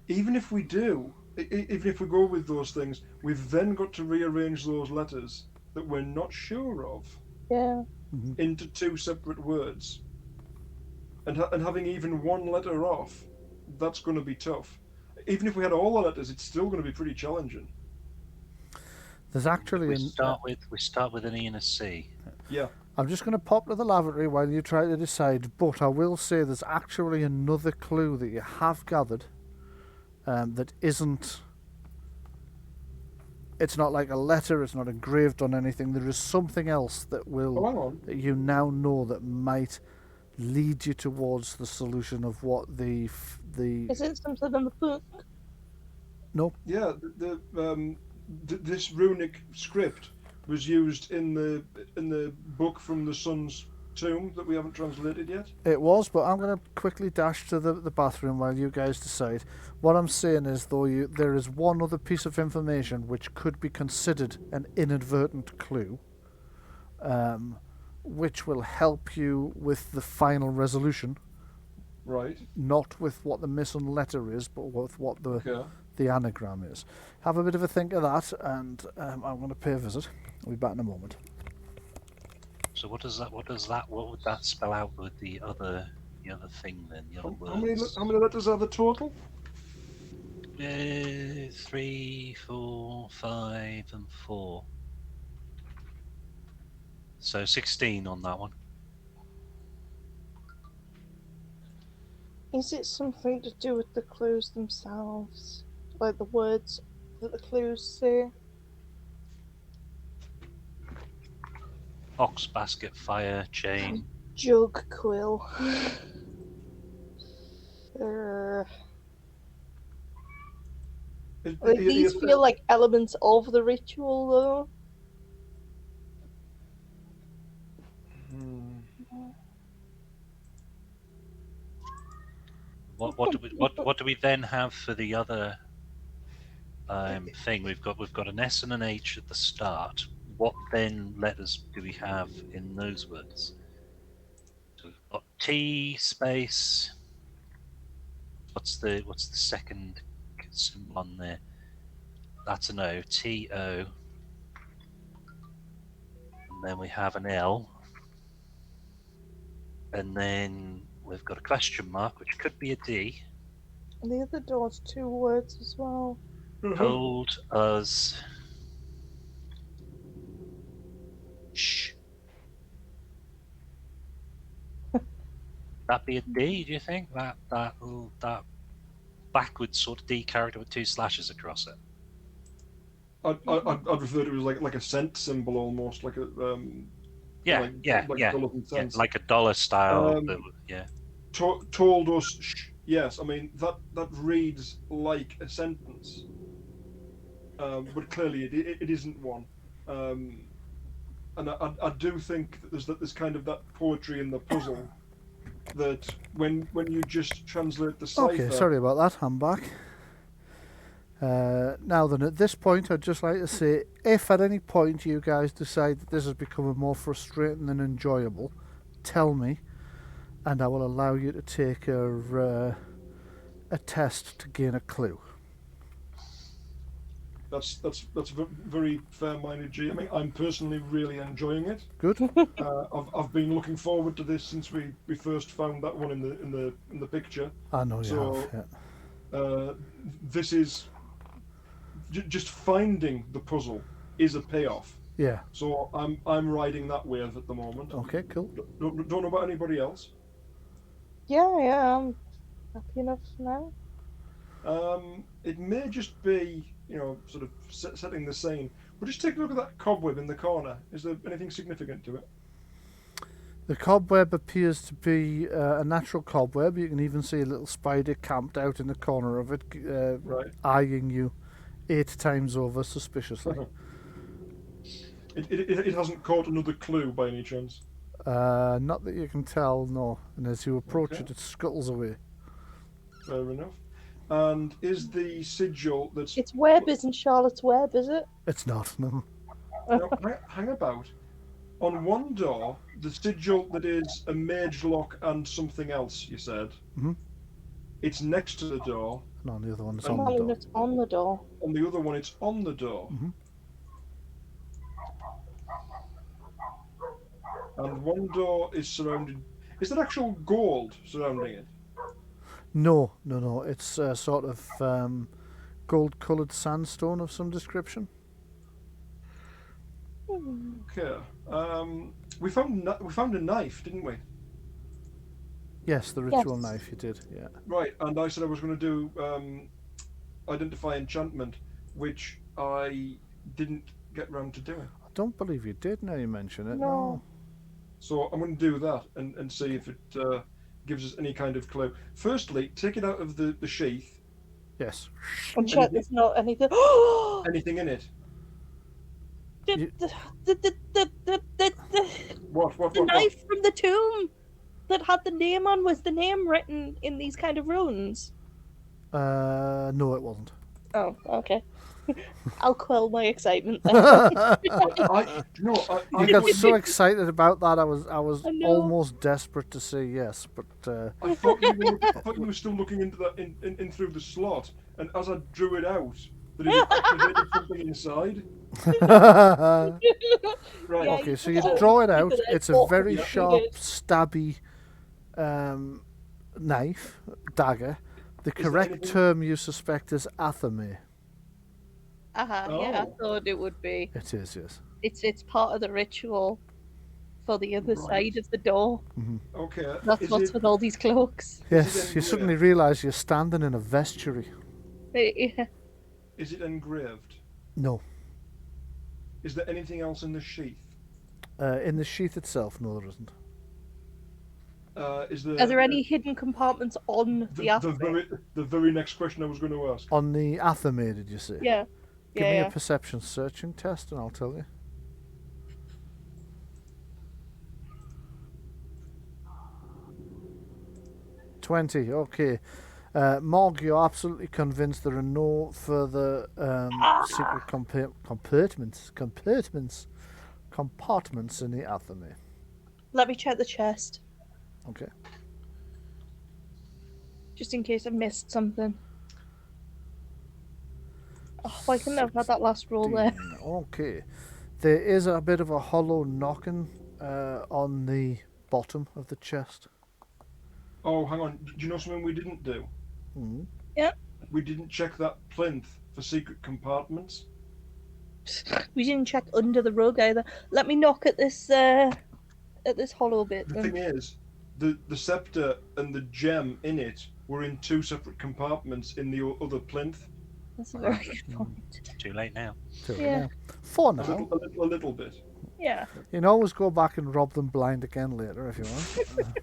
Even if we do, even if we go with those things, we've then got to rearrange those letters that we're not sure of Yeah. into two separate words. And having even one letter off, that's going to be tough. Even if we had all the letters, it's still going to be pretty challenging. There's actually We start with an E and a C. Yeah. I'm just going to pop to the lavatory while you try to decide, but I will say there's actually another clue that you have gathered that isn't... It's not like a letter, it's not engraved on anything. There is something else that will... Oh, hang on. that you now know that might lead you towards the solution of what the... Is it something in the book? No. Yeah, this runic script was used in the book from the Sun's tomb that we haven't translated yet. It was, but I'm going to quickly dash to the bathroom while you guys decide. What I'm saying is, though, there is one other piece of information which could be considered an inadvertent clue, which will help you with the final resolution. Right. Not with what the missing letter is, but with what Okay. the anagram is. Have a bit of a think of that, and I'm going to pay a visit. I'll be back in a moment. So what would that spell out with the other thing then? The other How many words? letters are the total? 3, 4, 5, and 4. So 16 on that one. Is it something to do with the clues themselves? Like the words that the clues say? Ox, basket, fire, chain. Jug, quill. Like, these feel like elements of the ritual, though. What do we then have for the other thing? We've got an S and an H at the start. What then letters do we have in those words? So we've got T space. What's the second symbol on there? That's an O. T O. And then we have an L. And then we've got a question mark, which could be a D. And the other door's 2 words as well. Told us. Shh. That be a D? Do you think that backwards sort of D character with 2 slashes across it? I'd refer to it as like a cent symbol almost, like a Yeah, dollars and cents. like a dollar style. Yeah. Told us. Yes, I mean that reads like a sentence, but clearly it isn't one. And I do think that there's kind of that poetry in the puzzle that when you just translate the cipher. Okay, sorry about that. I'm back. Now then, at this point, I'd just like to say, if at any point you guys decide that this is becoming more frustrating than enjoyable, tell me, and I will allow you to take a test to gain a clue. That's very fair-minded, G. I mean, I'm personally really enjoying it. Good. I've been looking forward to this since we first found that one in the picture. I know you So, have. Yeah. This is just finding the puzzle is a payoff. Yeah. So I'm riding that wave at the moment. Okay. Cool. Don't know about anybody else. Yeah, I'm happy enough now. It may just be, sort of setting the scene. But just take a look at that cobweb in the corner. Is there anything significant to it? The cobweb appears to be a natural cobweb. You can even see a little spider camped out in the corner of it, Right. eyeing you 8 times over suspiciously. It hasn't caught another clue by any chance. Not that you can tell, no. And as you approach Okay. it scuttles away. Fair enough. And is the sigil that's... It's Webb, isn't Charlotte's Web, is it? It's not. No. Now, hang about. On one door, the sigil that is a mage lock and something else, you said. Mhm. It's next to the door. And on the other one, it's And on the No, door. it's on the door. On the other one, it's on the door. Mhm. and one door is surrounded. Is there actual gold surrounding it? No. It's sort of gold-coloured sandstone of some description. Okay. We found a knife, didn't we? Yes, the ritual Yes. knife. You did. Yeah. Right. And I said I was going to do identify enchantment, which I didn't get round to doing. I don't believe you did. Now you mention it. No. So I'm going to do that and see if it gives us any kind of clue. Firstly, take it out of the sheath. Yes. And check there's not anything. Anything in it? You- The What? knife from the tomb that had the name on, was the name written in these kind of runes? No, it wasn't. Oh, okay. I'll quell my excitement then. You got so excited about that. I was I know. almost desperate to say yes, but I thought you were still looking into that in through the slot, and as I drew it out, that it activated something inside. Right. Yeah, okay. So you you put draw it you out. put it It's a out. very Yeah. sharp, stabby knife, dagger. The there correct anything- term you suspect is athame. Yeah, I Oh. thought it would be. It is, yes. It's part of the ritual for the other Right. side of the door. Okay. That's Is what's it, with all these cloaks. Yes, then you suddenly realise you're standing in a vestry. Yeah. is it engraved? No. Is there anything else in the sheath? In the sheath itself, no, there isn't. Is there? Are there any hidden compartments on the athlete? the very next question I was going to ask. On the athame, did you say? Yeah. Give Yeah, me yeah. a perception searching test and I'll tell you. $20, okay. Morg, you're absolutely convinced there are no further secret compartments in the athame. Let me check the chest, Okay. just in case I missed something. Oh, why couldn't I have had that last roll there? Okay. There is a bit of a hollow knocking on the bottom of the chest. Oh, hang on. Do you know something we didn't do? Mhm. We didn't check that plinth for secret compartments. We didn't check under the rug either. Let me knock at this hollow bit. The Then. thing is, the scepter and the gem in it were in two separate compartments in the other plinth. That's a very good point. Too late now. Yeah. For A now. little bit. Yeah. You can always go back and rob them blind again later if you want.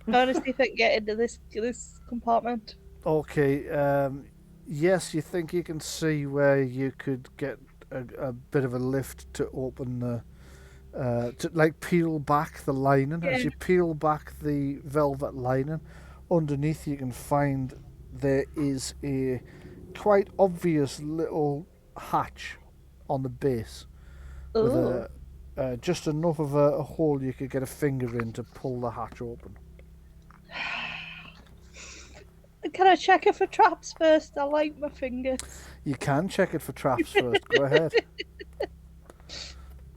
I want to see if I can get into this compartment. Okay, yes, you think you can see where you could get a bit of a lift to open the, to like peel back the lining. As Yeah. you peel back the velvet lining, underneath you can find there is a quite obvious little hatch on the base with Oh. just enough of a hole you could get a finger in to pull the hatch open. Can I check it for traps first? I like my fingers. You can check it for traps first. Go ahead.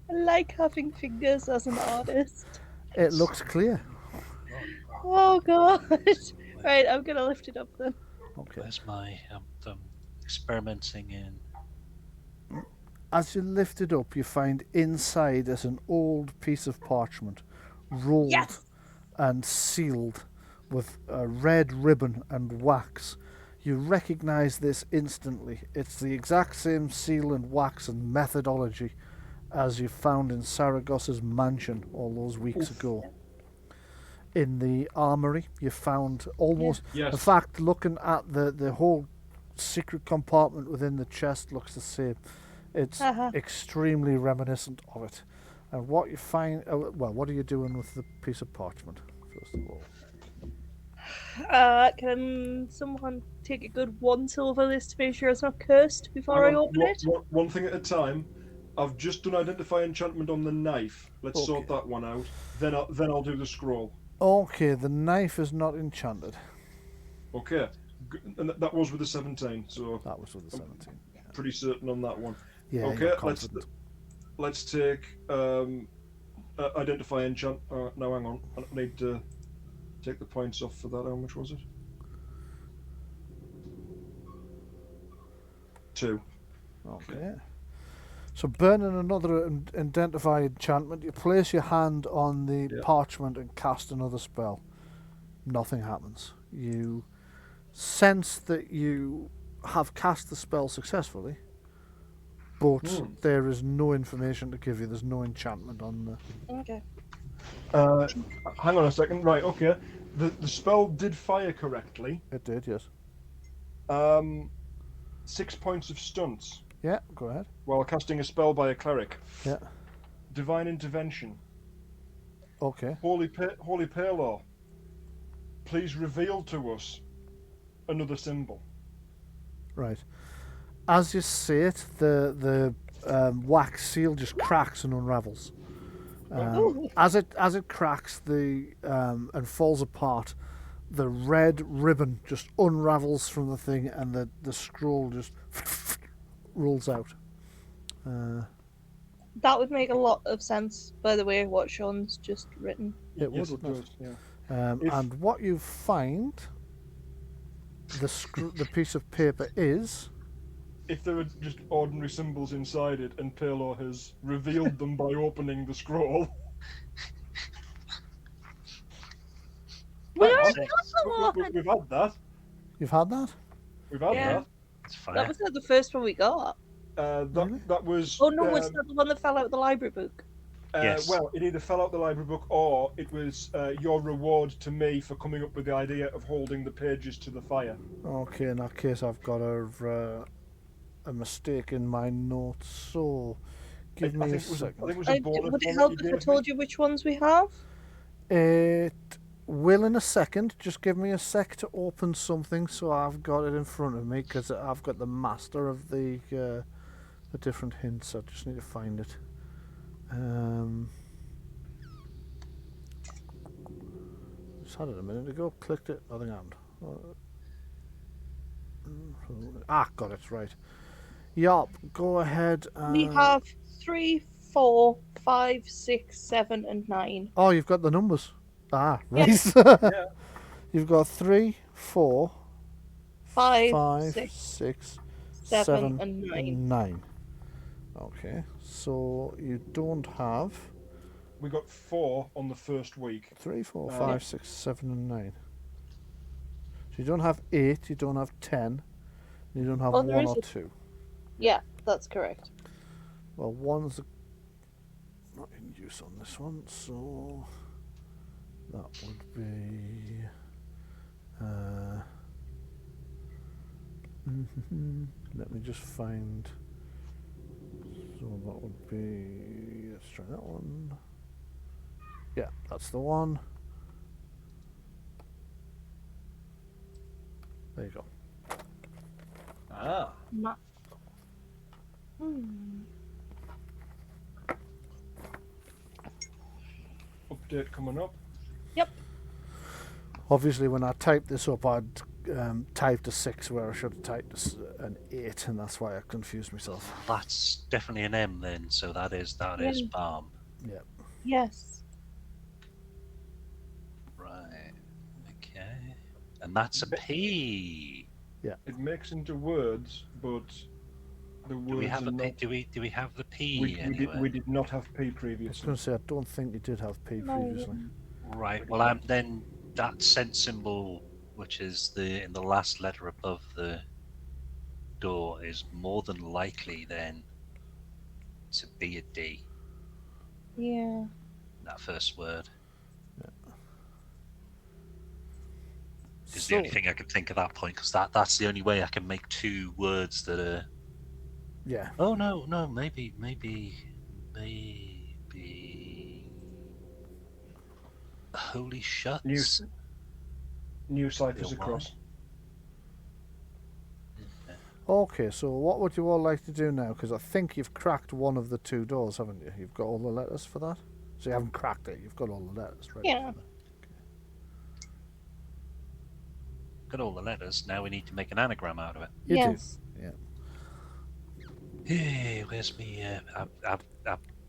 I like having fingers as an artist. It looks clear. Oh god. Right, I'm gonna lift it up then. Okay. Where's my experimenting in? As you lift it up, you find inside is an old piece of parchment, rolled Yes! and sealed with a red ribbon and wax. You recognize this instantly. It's the exact same seal and wax and methodology as you found in Saragosa's mansion all those weeks ago. In the armory, you found almost... Yes. In fact, looking at the whole secret compartment within the chest looks the same. It's extremely reminiscent of it. And what you find... well, what are you doing with the piece of parchment, first of all? Can someone take a good once over this to make sure it's not cursed before I open it? One thing at a time. I've just done identify enchantment on the knife. Let's Okay. sort that one out. Then I'll do the scroll. Okay, the knife is not enchanted. Okay. And that was with the 17, so That was with the 17. pretty certain on that one. Yeah, Okay, you're let's confident. take identify enchant. No, hang on. I need to take the points off for that. How much was it? 2. Okay. So burning another identify enchantment, you place your hand on the Yeah. parchment and cast another spell. Nothing happens. You sense that you have cast the spell successfully, but there is no information to give you. There's no enchantment on the... Okay. Hang on a second. Right. Okay. The spell did fire correctly. It did, yes. 6 points of stunts Yeah, go ahead. while casting a spell by a cleric. Yeah. Divine intervention. Okay. Holy Paylor, please reveal to us another symbol. Right. As you say it, the wax seal just cracks and unravels. As it cracks and falls apart, the red ribbon just unravels from the thing, and the scroll just rolls out. That would make a lot of sense, by the way, what Sean's just written. It Yes, would, it wouldn't does. Yeah. And what you find, the piece of paper is... If there were just ordinary symbols inside it, and Paylor has revealed them by opening the scroll. We Hang already on. got them open. We've had that. You've had that? We've had Yeah. that. It's fine. That was not the first one we got. Really? That was. Oh no, was that the one that fell out of the library book? Yes. Well, it either fell out the library book, or it was your reward to me for coming up with the idea of holding the pages to the fire. Okay, in that case, I've got a mistake in my notes, so give me a I think second. it was a bonus Would it one help that you if I gave told me. you which ones we have? It will in a second. Just give me a sec to open something so I've got it in front of me, because I've got the master of the different hints. I just need to find it. Just had it a minute ago. Clicked it. Nothing happened. Got it. Right. Yup. Go ahead. We have 3, 4, 5, 6, 7, and 9. Oh, you've got the numbers. Yeah. Right. Yeah. You've got 3, 4, 5, 5, 6, 6, 7, 7, and 9. and 9. Okay, so you don't have We got 4 on the first week. 3, 4, Yeah. 5, 6, 7, and 9. So you don't have 8, you don't have 10, you don't have Oh, there 1 is or a- 2. Yeah, that's correct. Well, 1's not in use on this one, so that would be... let me just find... So that would be... Let's try that one. Yeah, that's the one. There you go. Ah. Update coming up. Obviously, when I typed this up, I'd typed a 6 where I should have typed an 8, and that's why I confused myself. That's definitely an M then, so that is balm. Yeah. Yes. Right. Okay. And that's a P. It makes into words, but the words Do we have are a not. P? Do we have the P We anywhere? did not have P I was previously. going to say, I don't think you did have P No. previously. Right. Well, then that cent symbol, which is in the last letter above the door, is more than likely then to be a D. Yeah. That first word. Is So, the only thing I can think at that point, because that's the only way I can make 2 words that are. yeah. Oh no, maybe. Holy shuts. New ciphers Real across. Okay, so what would you all like to do now? Because I think you've cracked one of the 2 doors, haven't you? You've got all the letters for that? So you haven't cracked it, you've got all the letters, right? Yeah. Got all the letters. Now we need to make an anagram out of it. You Yes. do. Yeah. Hey, where's me?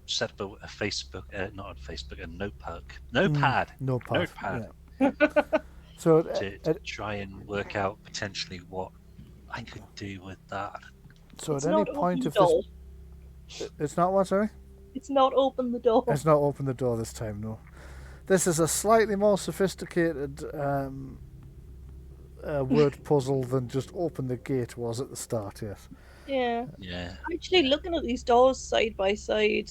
set up a Facebook, not a Facebook, a notepad, No path. notepad Yeah. So to try and work out potentially what I could do with that. so It's at any not open point the if this, door. it's not what, sorry? It's not open the door. It's not open the door this time, no. This is a slightly more sophisticated word puzzle than just open the gate was at the start, yes. Yeah. Yeah. Actually, looking at these doors side by side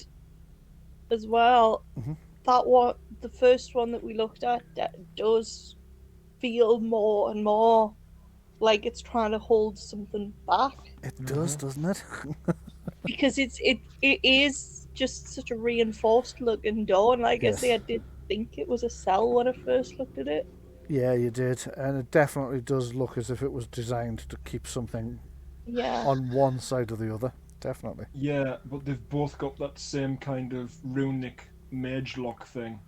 as well, Mhm. that one, the first one that we looked at, that does feel more and more like it's trying to hold something back, It does, doesn't it? because it is just such a reinforced looking door, and like I say, I Yes. did think it was a cell when I first looked at it. Yeah, you did. And it definitely does look as if it was designed to keep something Yeah. on one side or the other. Definitely. Yeah, but they've both got that same kind of runic mage lock thing.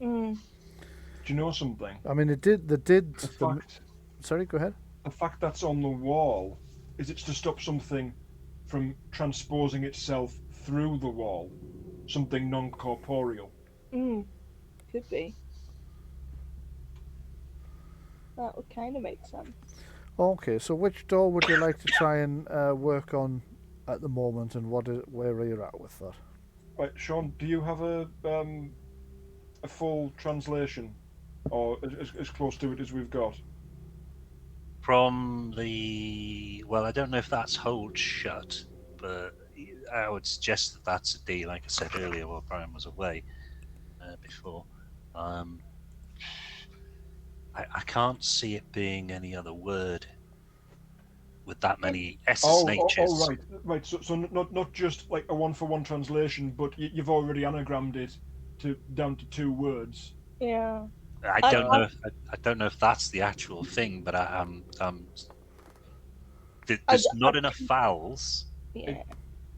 Mm. Do you know something? I mean, they did. Sorry, go ahead. The fact that's on the wall is it's to stop something from transposing itself through the wall, something non-corporeal. Mm. Could be. That would kind of make sense. Okay, so which door would you like to try and work on at the moment, and where are you at with that? Right, Sean, do you have a full translation, or as close to it as we've got? From well, I don't know if that's hold shut, but I would suggest that that's a D, like I said earlier, while Brian was away before. I can't see it being any other word with that many S's and H's. Right. So not just like a one-for-one translation, but you've already anagrammed it down to 2 words. Yeah. I don't know if that's the actual thing, but there's not enough vowels. Yeah.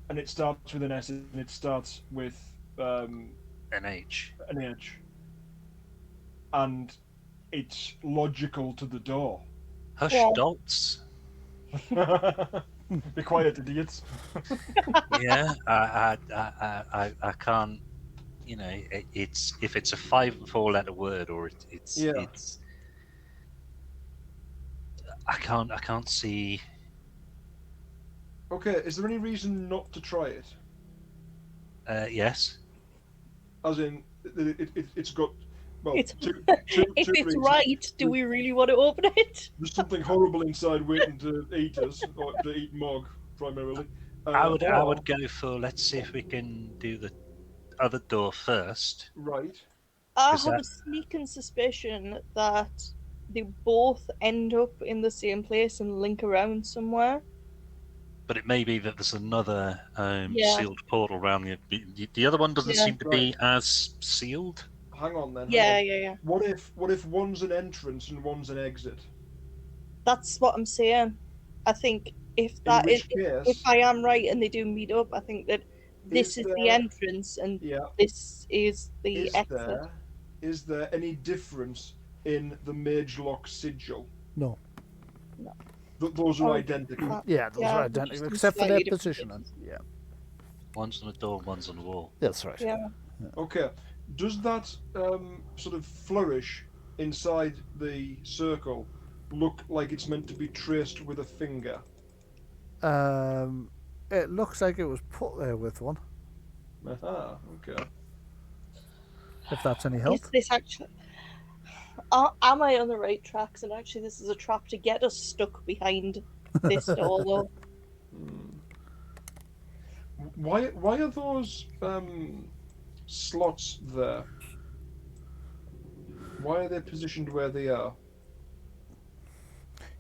And it starts with an S, and it starts with An H. an H, and it's logical to the door. Hush, Yeah. dolts. Be quiet, idiots. Yeah, I can't. You know, it's if it's a 5 and 4 letter word, or it's. I can't see. Okay, is there any reason not to try it? Yes. As in, it's got. Well, It's, two if it's reasons. right, do we really want to open it? There's something horrible inside waiting to eat us, or to eat Mog, primarily. I would go for, let's see if we can do the other door first. Right. I Is have that- a sneaking suspicion that they both end up in the same place and link around somewhere. But it may be that there's another Yeah. sealed portal around the other one doesn't Yeah. seem to be as sealed. Hang on then. Yeah. What if one's an entrance and one's an exit? That's what I'm saying. I think if In that which is, case, if I am right and they do meet up, I think that this is the there- entrance and yeah. this is the exit. Is there any difference in the mage lock sigil? No. Those are Oh, identical. Yeah, those are just identical, in except for their slightly different positioning. places. Yeah, One's on the door, one's on the wall. that's right. Yeah. Okay. Does that sort of flourish inside the circle look like it's meant to be traced with a finger? It looks like it was put there with one. Aha. Okay. If that's any help. Is this actually? Am I on the right tracks? And actually, this is a trap to get us stuck behind this door, though. Why are those slots there? Why are they positioned where they are?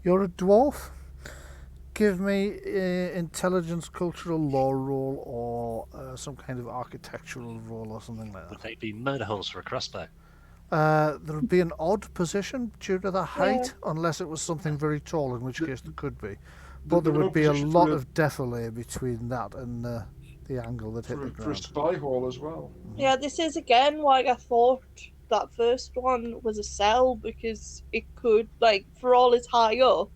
You're a dwarf. Give me intelligence, cultural law roll, or some kind of architectural roll, or something like Would that. they be murder holes for a crossbow? There would be an odd position due to the height, unless it was something very tall, in which case there could be. But there There were would no be a position lot for of défilé between that and the angle that hit the for a ground. spy hole as well. Yeah, this is again why I thought that first one was a cell, because it could, like, for all it's high up,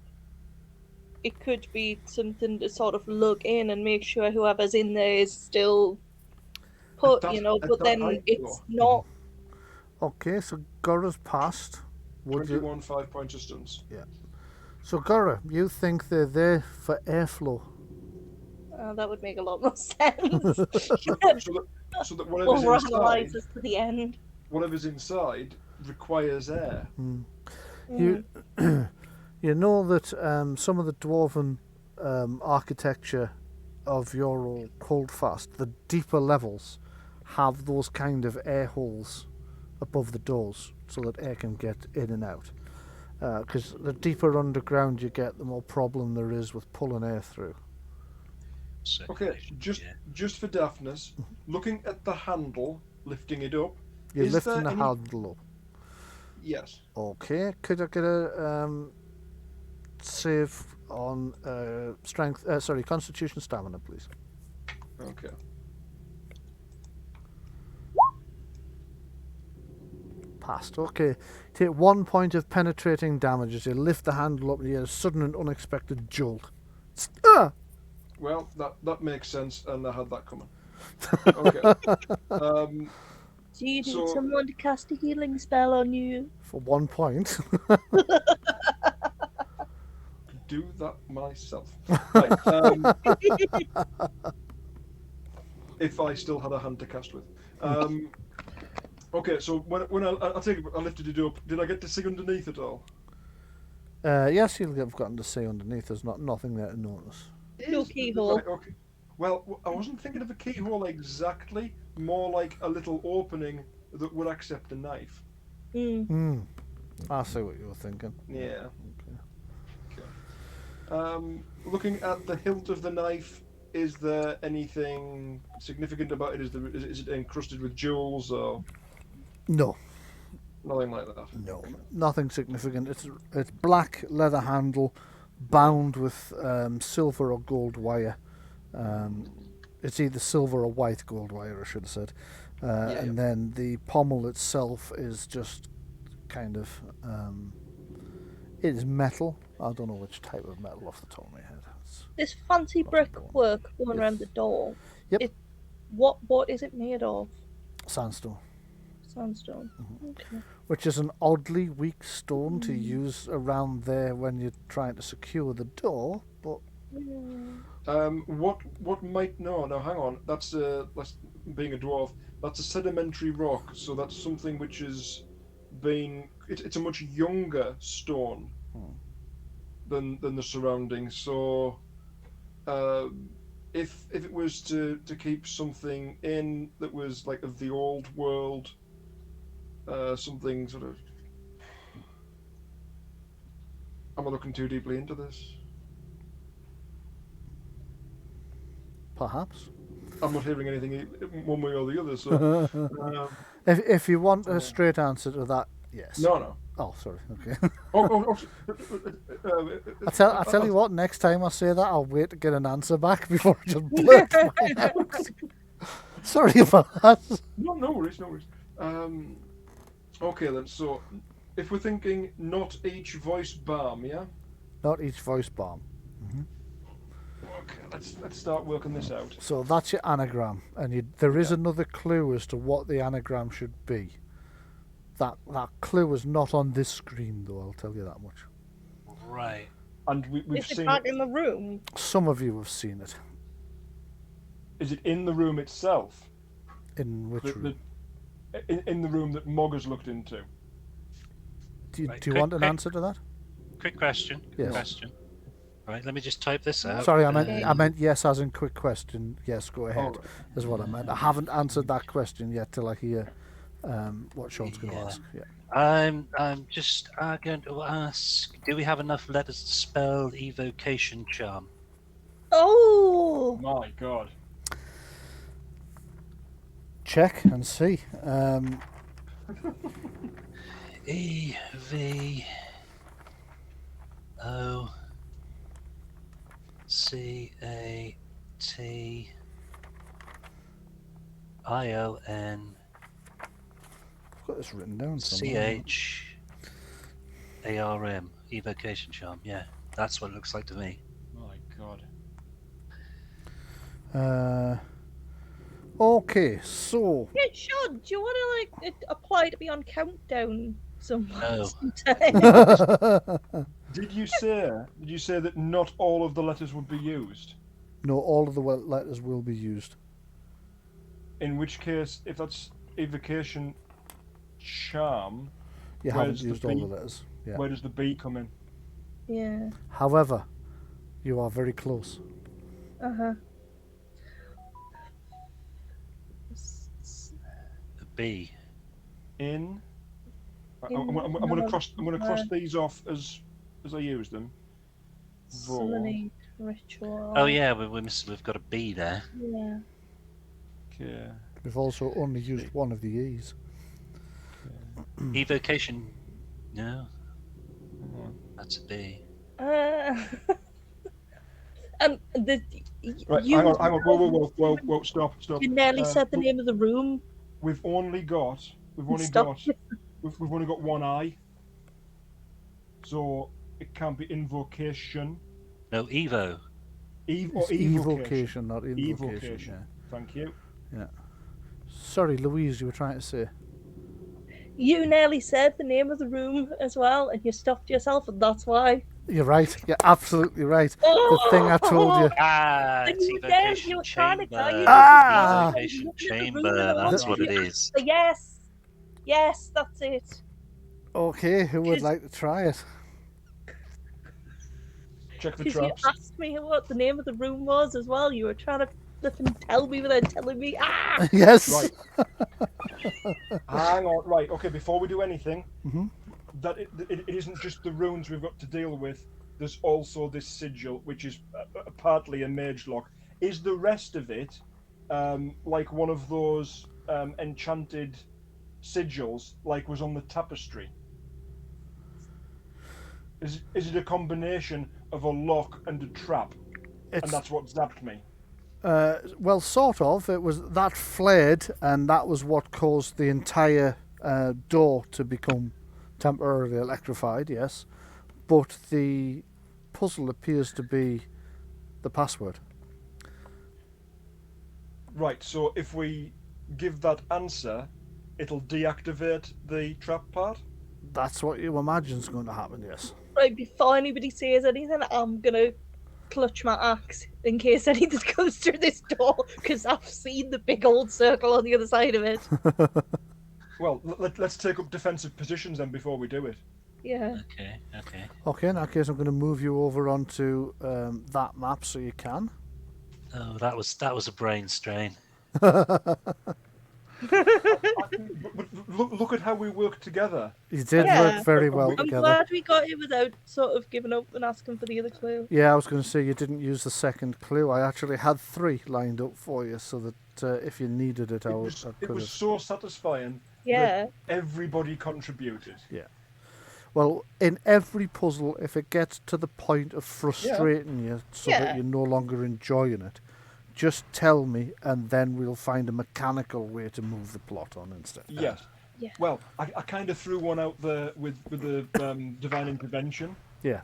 it could be something to sort of look in and make sure whoever's in there is still put, that- you know, at but that then height, it's though. not. Okay, so Gora's passed. Would you? 21 5-point distance. So Gora, you think they're there for airflow? That would make a lot more sense. So that We'll rationalise us to the end. whatever's inside requires air. You you know that some of the dwarven architecture of your holdfast, the deeper levels, have those kind of air holes above the doors so that air can get in and out. Because the deeper underground you get, the more problem there is with pulling air through. Okay, Circulation, yeah. just for deafness, looking at the handle, lifting it up. You're is lifting there the any... handle up. Yes. Okay, could I get a save on Constitution stamina, please? Okay. Passed. Okay, take 1 point of penetrating damage as you lift the handle up and you get a sudden and unexpected jolt. Well, that makes sense, and I had that coming. Okay. Do you need So- someone to cast a healing spell on you? For 1 point. Do that myself. Right. If I still had a hand to cast with. Okay, so when I think I lifted it up, did I get to see underneath at all? Yes, you'll have gotten to see underneath. There's nothing there to notice. No keyhole. Right, okay. Well, I wasn't thinking of a keyhole exactly. More like a little opening that would accept a knife. I see what you were thinking. Yeah. Okay. Looking at the hilt of the knife, is there anything significant about it? Is it encrusted with jewels or No, nothing like that? no, nothing significant. It's black leather handle, bound with silver or gold wire. It's either silver or white gold wire, I should have said. And then the pommel itself is just kind of it is metal. I don't know which type of metal off the top of my head. This fancy brickwork going around the door. Yep. What is it made of? Sandstone, Sandstone. Okay. which is an oddly weak stone to use around there when you're trying to secure the door. But What might no hang on, that's being a dwarf, that's a sedimentary rock, so that's something which has been it's a much younger stone than the surroundings. So if it was to keep something in that was like of the old world, something sort of, am I looking too deeply into this? perhaps, I'm not hearing anything one way or the other. So if you want a straight answer to that, yes. no. Oh, sorry. Okay. I tell you what. Next time I say that, I'll wait to get an answer back before I just blurt mine out. Sorry about that. No worries. Okay then. So, if we're thinking not each voice balm, yeah. Not each voice bomb. Okay, let's start working this out. So that's your anagram, and there is another clue as to what the anagram should be. That clue is not on this screen, though. I'll tell you that much. Right. And we've Is it seen. back in the room? Some of you have seen it. Is it in the room itself? In which room? In the room that Mog has looked into. Do you Right, want an answer to that? Quick question. Yes. Question. Right, let me just type this out. Sorry, I meant yes, as in quick question. Yes, go ahead. Alright. Is what I meant. I haven't answered that question yet till I hear what Sean's going to Yeah. ask. Yeah. I'm just going to ask, do we have enough letters to spell Evocation Charm? Oh! My God. Check and see. EVOCATION I've got this written down somewhere. CHARM, Evocation Charm. Yeah, that's what it looks like to me. My God. Okay, so Yeah, sure. Do you want to like apply to be on countdown No. sometime? Did you say that not all of the letters would be used? no, all of the letters will be used. In which case, if that's evocation charm, You Where haven't does the used all the B- letters. Yeah. where does the B come in? Yeah. However, you are very close. Uh-huh. The B. In. I'm going to cross. I'm going to cross these off as I use them. Summoning ritual. Oh yeah, we've got a B there. Yeah. Okay. We've also only used one of the E's. Evocation. No. That's a B. The Right. you, Hang on. Whoa. Stop. You nearly said the we- name of the room. We've only got. Stop. We've only got one eye. So it can't be invocation. No, Evo. It's Evocation. evocation, not invocation. Evocation. Thank you. Yeah. Sorry, Louise, you were trying to say. You nearly said the name of the room as well, and you stopped yourself, and that's why. You're right. You're absolutely right. The thing I told you. Ah, Then it's you Evocation were trying to Chamber. tell you Ah! Evocation Look at the Chamber. room That's and what it you is. Yes, yes, that's it. Okay, who would Just- like to try it? Check the Because you traps. asked me what the name of the room was as well. You were trying to flipping tell me without telling me. Ah! Yes. Right. Hang on. Right. Okay. Before we do anything, Mhm. that it isn't just the runes we've got to deal with. There's also this sigil, which is partly a mage lock. Is the rest of it like one of those enchanted sigils, like was on the tapestry? Is it a combination of a lock and a trap, and It's that's what zapped me? well, sort of. It was that flared, and that was what caused the entire door to become temporarily electrified. Yes, but the puzzle appears to be the password. Right. So if we give that answer, it'll deactivate the trap part. That's what you imagine is going to happen. Yes. Right, before anybody says anything, I'm gonna clutch my axe in case anything comes through this door, because I've seen the big old circle on the other side of it. Well, let's take up defensive positions then before we do it. Yeah. Okay. Okay. In that case, I'm going to move you over onto that map so you can. Oh, that was a brain strain. But look at how we work together. You did Yeah. work very well I'm together. glad we got it without sort of giving up and asking for the other clue. Yeah, I was going to say you didn't use the second clue. I actually had 3 lined up for you, so that if you needed it, I It would. was, I it could was have. so satisfying. Yeah. Everybody contributed. Well, in every puzzle, if it gets to the point of frustrating you, so that Yeah. you're no longer enjoying it, just tell me, and then we'll find a mechanical way to move the plot on instead. Yes. Yeah. Well, I kind of threw one out there with the divine intervention, Yeah.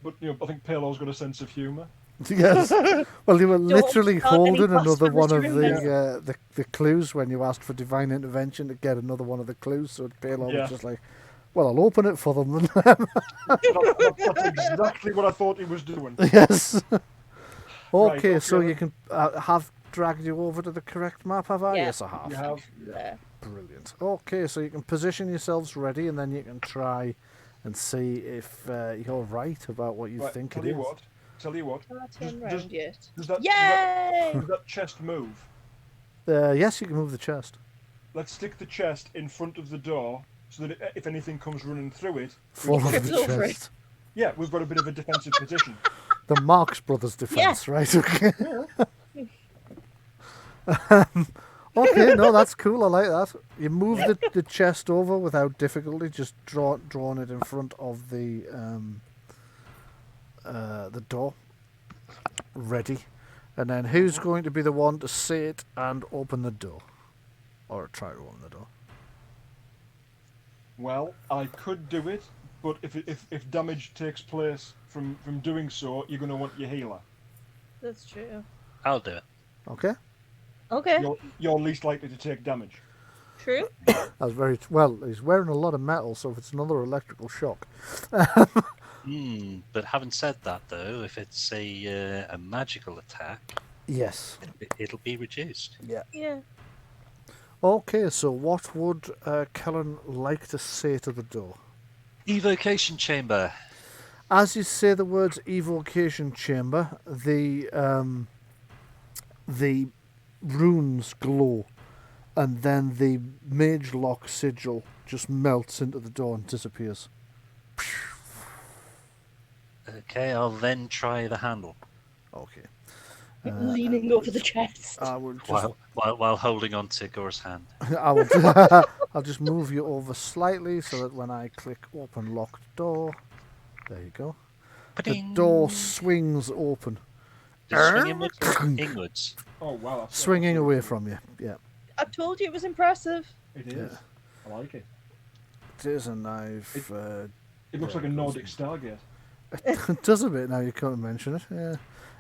but I think Palo's got a sense of humour. Yes. Well, you were literally start any holding class another for one of Mr. the clues when you asked for divine intervention to get another one of the clues. So Palo Yeah. was just like, "Well, I'll open it for them." Then. That's exactly what I thought he was doing. Yes. Okay, okay, so let- you can have dragged you over to the correct map, have I? Yeah. Yes, I have. You have. Yeah. Brilliant. Okay, so you can position yourselves ready, and then you can try and see if you're right about what you Right, think tell it you is. what. Tell you what. Can I Does- turn does- round yet? Does that, Yay! does that chest move? Yes, you can move the chest. Let's stick the chest in front of the door so that if anything comes running through it, Fall can of trip the over it. chest. yeah, we've got a bit of a defensive position. The Marx Brothers defense, right? Okay. Okay, no, that's cool. I like that. You move the chest over without difficulty, just drawing it in front of the door, ready. And then who's going to be the one to see it and open the door, or try to open the door? Well, I could do it, but if damage takes place from doing so, you're going to want your healer. That's true. I'll do it. Okay. Okay, you're least likely to take damage. true. That's very well. He's wearing a lot of metal, so if it's another electrical shock, But having said that, though, if it's a magical attack, yes. it'll be reduced. Yeah. Yeah. Okay, so what would Kellen like to say to the door? Evocation Chamber. As you say the words "evocation chamber," the runes glow, and then the mage lock sigil just melts into the door and disappears. Okay, I'll then try the handle Okay. Leaning over the chest. I will just while holding on to Gore's hand. I'll just move you over slightly so that when I click open locked door, there you go. The door swings open, Does it swing inwards? Oh wow! That's swinging that's away really from you. Yeah, I told you it was impressive. cool. It is. I like it. it is a knife. It looks like a Nordic Stargate. It does a bit now you can't mention it. Yeah,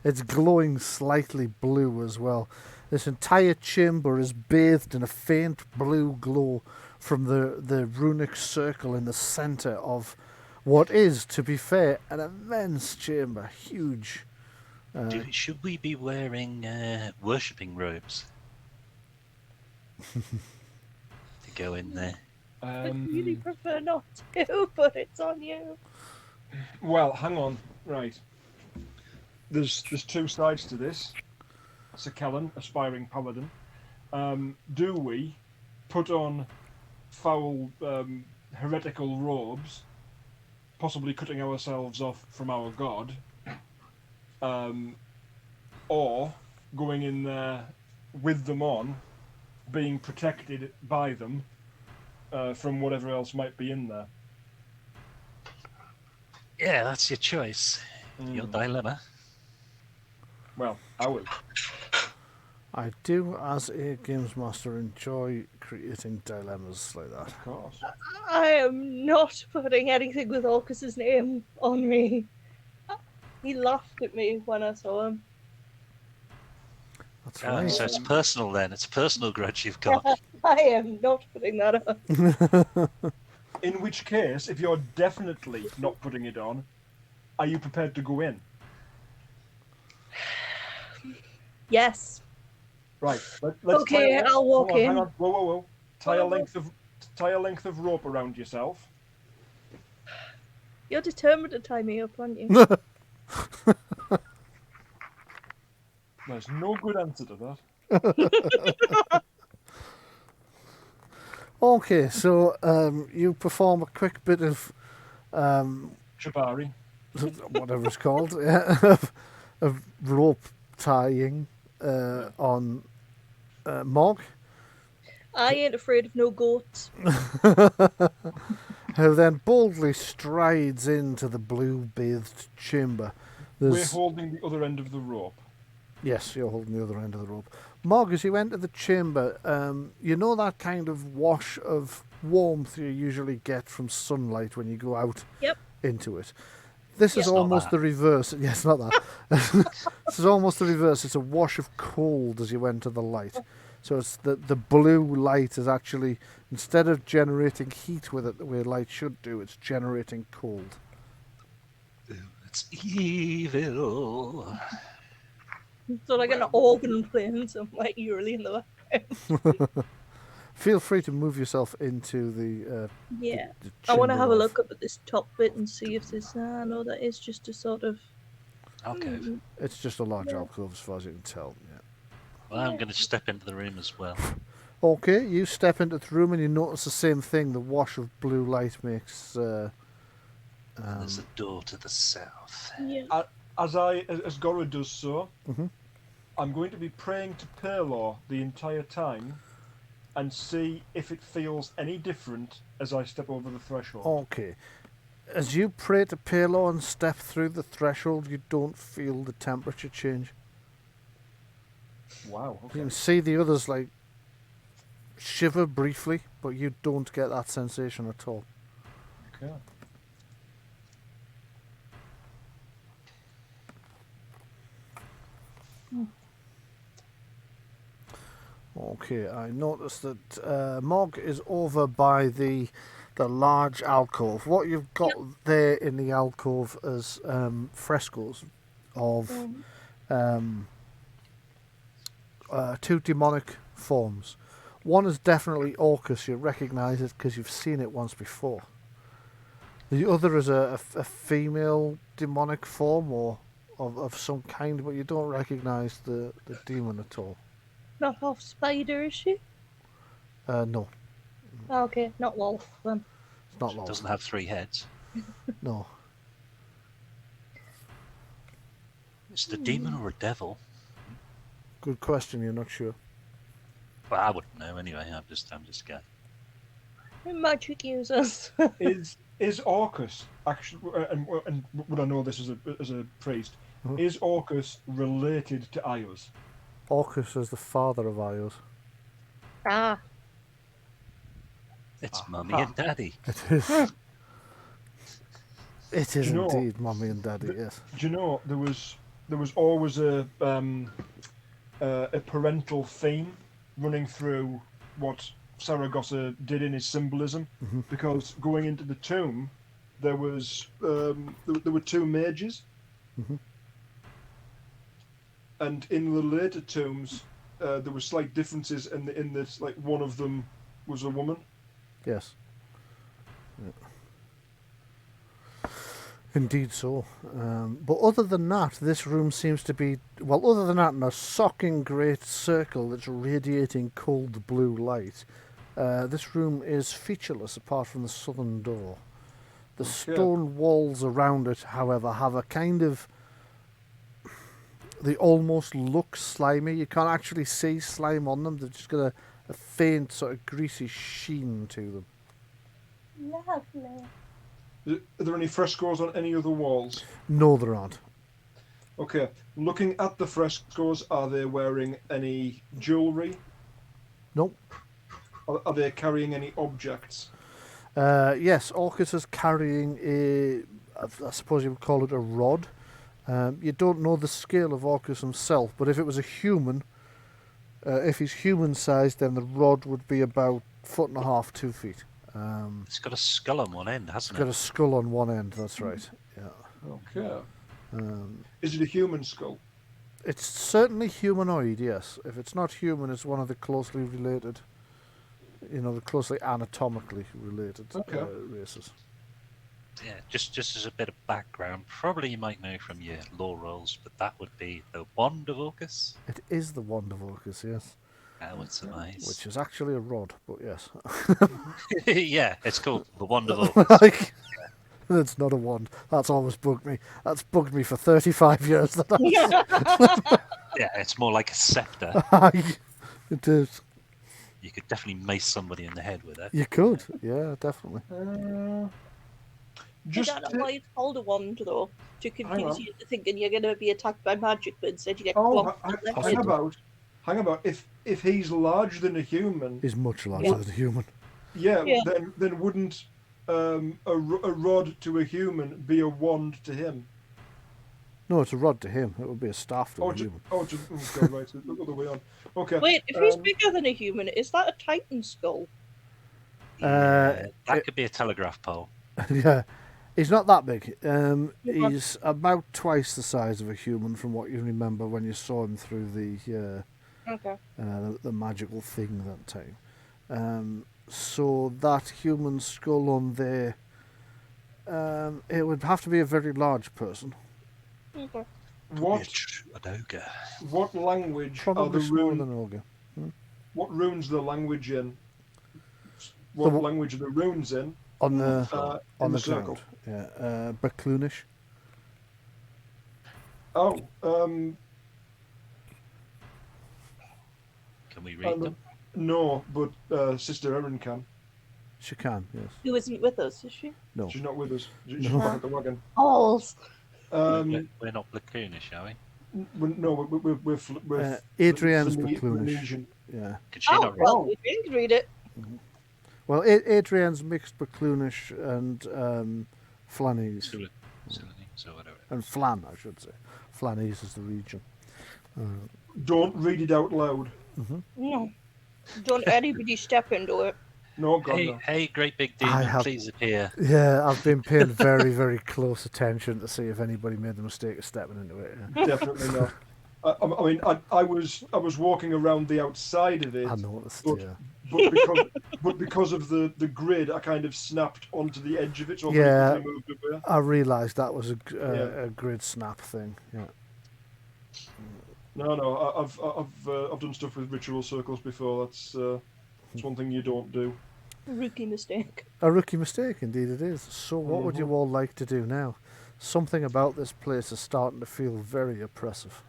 it's glowing slightly blue as well. This entire chamber is bathed in a faint blue glow from the runic circle in the centre of what is, to be fair, an immense chamber, huge. Should we be wearing worshipping robes to go in there? I'd really prefer not to, but it's on you. Well, hang on. Right. There's two sides to this. Sir Kellen, aspiring paladin. Do we put on foul heretical robes, possibly cutting ourselves off from our god, or going in there with them on, being protected by them from whatever else might be in there? Yeah, that's your choice. Your dilemma. Well, ours. I do, as a games master, enjoy creating dilemmas like that. Of course. I am not putting anything with Orcus's name on me. He laughed at me when I saw him. That's Oh, right. so it's personal then. It's a personal grudge you've got. I am not putting that on. In which case, if you're definitely not putting it on, are you prepared to go in? Yes. Right. Let's Okay, I'll walk hang on, in. Hang on. Whoa. Tie Whoa, a length of rope around yourself. You're determined to tie me up, aren't you? There's no good answer to that. Okay, so you perform a quick bit of Jabari. whatever it's called, yeah, of rope tying on Mog, I ain't afraid of no goats. who then boldly strides into the blue-bathed chamber. We're holding the other end of the rope. Yes, you're holding the other end of the rope. Mog, as you enter the chamber, you know that kind of wash of warmth you usually get from sunlight when you go out Yep. into it. This is It's not almost that. the reverse. Yes, not that. This is almost the reverse. It's a wash of cold as you enter the light. So it's the blue light is actually, instead of generating heat with it the way light should do, it's generating cold. It's evil. So like an organ playing somewhere eerily in the back. Feel free to move yourself into the Yeah. the I want to chamber have a of- look up at this top bit and see if there's... no, that is just a sort of... Okay. It's just a large alcove as far as you can tell. Yeah. Well, I'm going to step into the room as well. Okay, you step into the room and you notice the same thing. The wash of blue light makes. And there's a door to the south. Yeah. As Gora does so, Mhm. I'm going to be praying to Perlor the entire time and see if it feels any different as I step over the threshold. Okay. As you pray to Palo and step through the threshold, you don't feel the temperature change. Wow, You okay. can see the others like shiver briefly, but you don't get that sensation at all. Okay. Okay, I noticed that Mog is over by the large alcove. What you've got there in the alcove is frescoes of two demonic forms. One is definitely Orcus. You recognise it because you've seen it once before. The other is a female demonic form or of some kind, but you don't recognise the demon at all. Not half spider, is she? No, Oh, okay, not wolf then. it's not It Lolth. doesn't have 3 heads. No. Is it a demon or a devil? Good question, you're not sure. Well, I wouldn't know anyway. I'm just guessing. Magic users. Is Orcus actually? And would I know this as a priest? Mhm. Is Orcus related to Ios? Orcus is the father of Ios. Ah, It's Aha. mummy and daddy. It is. It is Do you know- indeed mommy and daddy, yes. Do you know there was always a parental theme running through what Saragosa did in his symbolism, Mhm. because going into the tomb, there was there were 2 mages, Mhm. and in the later tombs, there were slight differences in this. Like one of them was a woman. Yes. Yeah. Indeed so. But other than that, this room seems to be, well, other than that, in a socking great circle that's radiating cold blue light, this room is featureless apart from the southern door. The Okay. stone walls around it, however, have a kind of, they almost look slimy. You can't actually see slime on them. They've just got a faint sort of greasy sheen to them. lovely. Are there any frescoes on any of the walls? No, there aren't. Okay, looking at the frescoes, are they wearing any jewellery? Nope. Are they carrying any objects? Yes, Orcus is carrying I suppose you would call it a rod. You don't know the scale of Orcus himself, but if it was a human, if he's human-sized, then the rod would be about 1.5 to 2 feet. It's got a skull on one end, It's hasn't got it? a skull on one end, that's right. Yeah. Okay. Um, Is it a human skull? it's certainly humanoid, yes. If it's not human, it's one of the closely related, the closely anatomically related Okay. races. Yeah, just as a bit of background, probably you might know from your lore rolls, but that would be the Wand of Orcus. It is the wand of Orcus, yes. I would surmise. Which is actually a rod, but yes. Yeah, it's called the Wand of Orcus. Like, it's not a wand. That's always bugged me. That's bugged me for 35 years. Yeah, it's more like a scepter. It is. You could definitely mace somebody in the head with it. You could. Yeah, definitely. I Just don't know why it's called a wand though. To Hang confuse on. you into thinking you're going to be attacked by magic, but instead you get oh, clonked on the hang head. about. If he's larger than a human, He's much larger than a human. yeah, Yeah. then wouldn't a rod to a human be a wand to him? No, it's a rod to him. It would be a staff to Oh, a human. God, right, so the other way on. Okay. Wait, if he's um, bigger than a human, is that a titan skull? Yeah, that it- could be a telegraph pole. Yeah. He's not that big. Yeah. He's about twice the size of a human from what you remember when you saw him through Okay. the magical thing that time. So that human skull on there, it would have to be a very large person. Okay. What An ogre. what language Probably are the smaller runes? than an ogre. What runes are the language in? What The- language are the runes in? On the In on the circle. ground. Yeah. Bacloonish. Oh, Can we read them? no, but Sister Erin can. She can, yes. Who isn't with us, is she? No. She's not with us. She's No. back at the wagon. Balls. We're not Blacoonish, are we? No, we're Adrian's Flame- Bacloonish. Flamesian. Yeah. Can she Oh, not read? well, if you can read it. Well, Adrian's mixed Bacloonish and Flanese. So whatever. And Flan, I should say. Flanese is the region. Don't read it out loud. No. Don't anybody step into it. No, God, Hey, no. hey, great big I demon, have- please appear. Yeah, I've been paying very, very close attention to see if anybody made the mistake of stepping into it. Yeah. Definitely not. I mean, I was walking around the outside of it, I noticed, but, yeah. but because of the grid, I kind of snapped onto the edge of it, so I Yeah. very quickly moved away. I realised that was Yeah. a grid snap thing. Yeah. No, I've done stuff with ritual circles before. That's one thing you don't do. Rookie mistake. A rookie mistake, indeed it is. So what would you all like to do now? Something about this place is starting to feel very oppressive.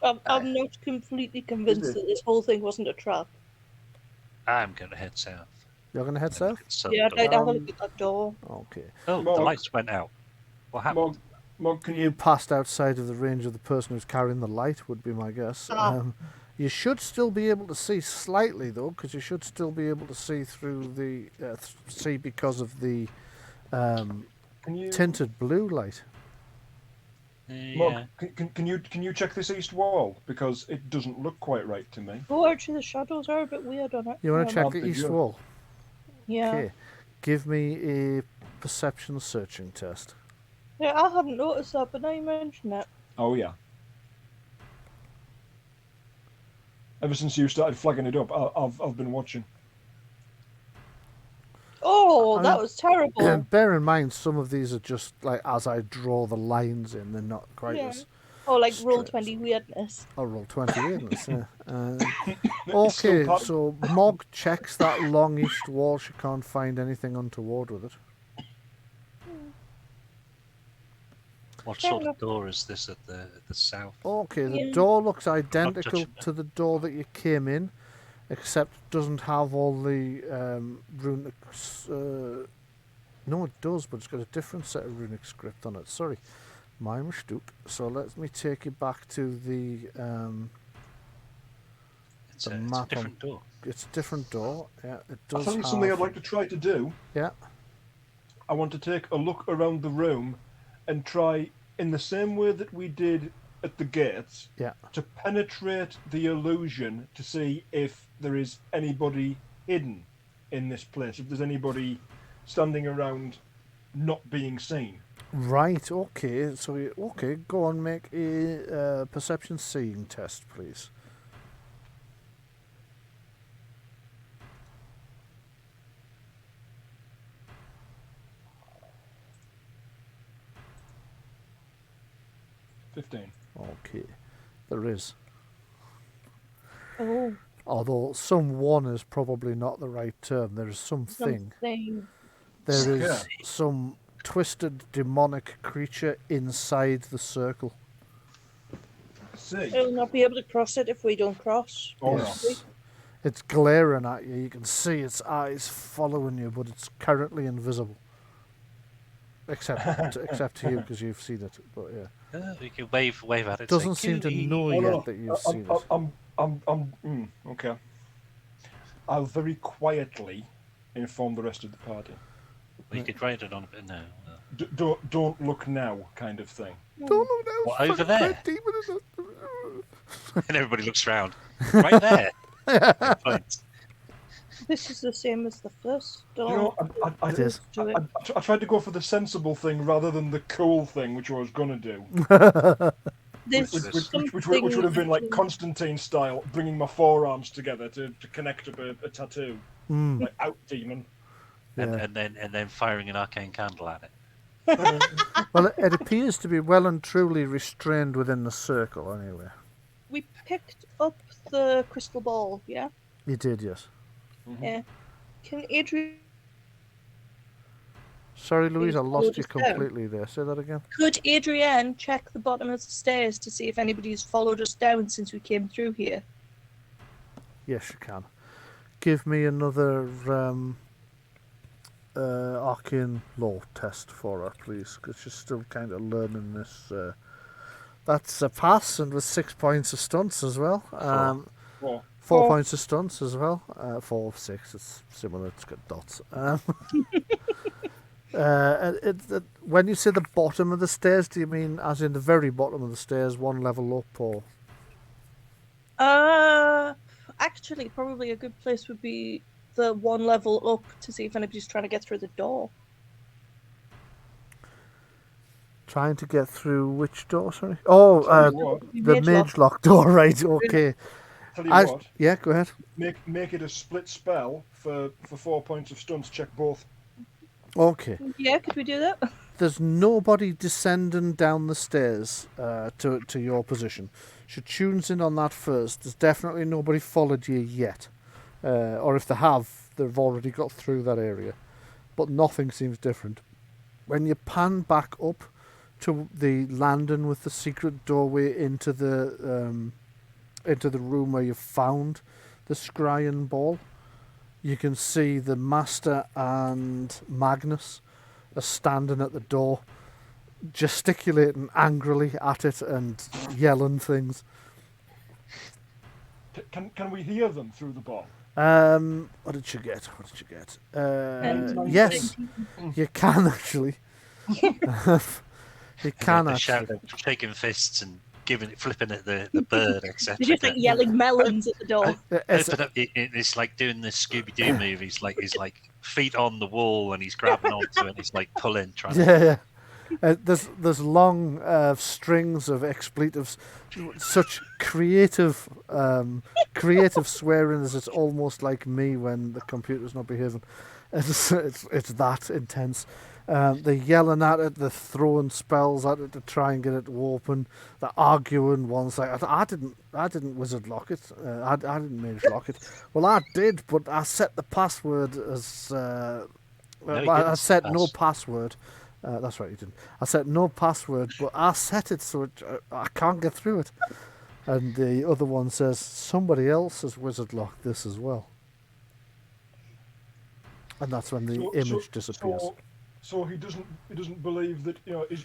I'm not completely convinced Is it? that this whole thing wasn't a trap. I'm going to head south. You're going to head south? Yeah, I'd like to have a Um, look at that door. Okay. Oh, the Mark. lights went out. What happened? Mog, can You you? passed outside of the range of the person who's carrying the light, would be my guess. You should still be able to see slightly, though, because you should still be able to see through the... see because of the Can you? tinted blue light. Mog, can you check this east wall, because it doesn't look quite right to me. Oh, actually, the shadows are a bit weird on it. You want to check I'll the be east good. wall? Yeah. Okay. Give me a perception searching test. Yeah, I hadn't noticed that, but now you mention it. Oh yeah. Ever since you started flagging it up, I've been watching. Oh, I that mean, was terrible. Bear in mind, some of these are just like as I draw the lines in, they're not quite Yeah. as. Oh, like roll Straight. 20 weirdness. I'll roll 20 weirdness, yeah. It's still Okay, part- so Mog checks that long east wall. She can't find anything untoward with it. What Fair sort enough. of door is this at the south? Okay, the Yeah. door looks identical touching it. to the door that you came in, except it doesn't have all the runic. No, it does, but it's got a different set of runic script on it. Sorry, my mistake. So let me take you back to the. It's the a map on- different door. It's a different door. Yeah, it I'll does tell you have. something I'd like to try to do. Yeah. I want to take a look around the room and try, in the same way that we did at the gates, Yeah. to penetrate the illusion to see if there is anybody hidden in this place, if there's anybody standing around not being seen. Right. Okay. So okay, go on. Make a perception seeing test, please. $15. Okay. There is. Oh, Although someone is probably not the right term. There is something. something. There is Yeah. some twisted demonic creature inside the circle. See? We'll not be able to cross it if we don't cross. Oh, Yes. It's glaring at you. You can see its eyes following you, but it's currently invisible. Except to you, because you've seen it. But yeah, You can wave at it. it doesn't seem to know Oh, no. yet that you've seen it. Okay. I'll very quietly inform the rest of the party. Well, you could write it on a bit now. Don't look now, kind of thing. Don't look now, Well, fucking over there. red demon is it? And everybody looks around. Right there. Good point. This is the same as the first door. You know, It is. Do it. I tried to go for the sensible thing rather than the cool thing, which I was gonna do. This Which would have been like Constantine style, bringing my forearms together to connect up a tattoo. Mm, Like, out, demon. yeah. And then firing an arcane candle at it. Well, it appears to be well and truly restrained within the circle, anyway. We picked up the crystal ball, yeah? You did, yes. Yeah. Can Adrian... Sorry, Louise, I lost you Slow us down. completely there. Say that again. Could Adrienne check the bottom of the stairs to see if anybody's followed us down since we came through here? Yes, you can. Give me another arcane law test for her, please, because she's still kind of learning this. That's a pass, and with 6 points of stunts as well. Well, 4 points of stunts as well. 4 of 6, it's similar, it's got dots. When you say the bottom of the stairs, do you mean as in the very bottom of the stairs, one level up, or... Actually, probably a good place would be the one level up to see if anybody's trying to get through the door. Trying to get through which door, sorry? Oh, Tell you what, the mage lock door, right, okay. tell you what, Yeah, go ahead. make it a split spell for 4 points of stunts. Check both. Okay. Yeah, could we do that? There's nobody descending down the stairs to your position. She tunes in on that first. There's definitely nobody followed you yet. Or if they have, they've already got through that area. But nothing seems different. When you pan back up to the landing with the secret doorway into the room where you found the scrying ball, you can see the Master and Magnus are standing at the door, gesticulating angrily at it and yelling things. Can we hear them through the ball? What did you get? Yes. Yes, you can actually. You can The actually. shout of shaking fists and flipping at the bird, etc. They're just like yelling melons at the door. Open up, it's like doing the Scooby-Doo movies. Like he's like feet on the wall and he's grabbing onto it and he's like pulling, trying to. Yeah. There's long strings of expletives, such creative swearing as it's almost like me when the computer's not behaving. It's that intense. They're yelling at it, they're throwing spells at it to try and get it to open. They're arguing. One's like, I didn't wizard lock it. I didn't mage lock it. Well, I did, but I set the password as. I set no password. That's right, you didn't. I set no password, but I set it so I can't get through it. And the other one says somebody else has wizard locked this as well. And that's when the image disappears. So he doesn't believe that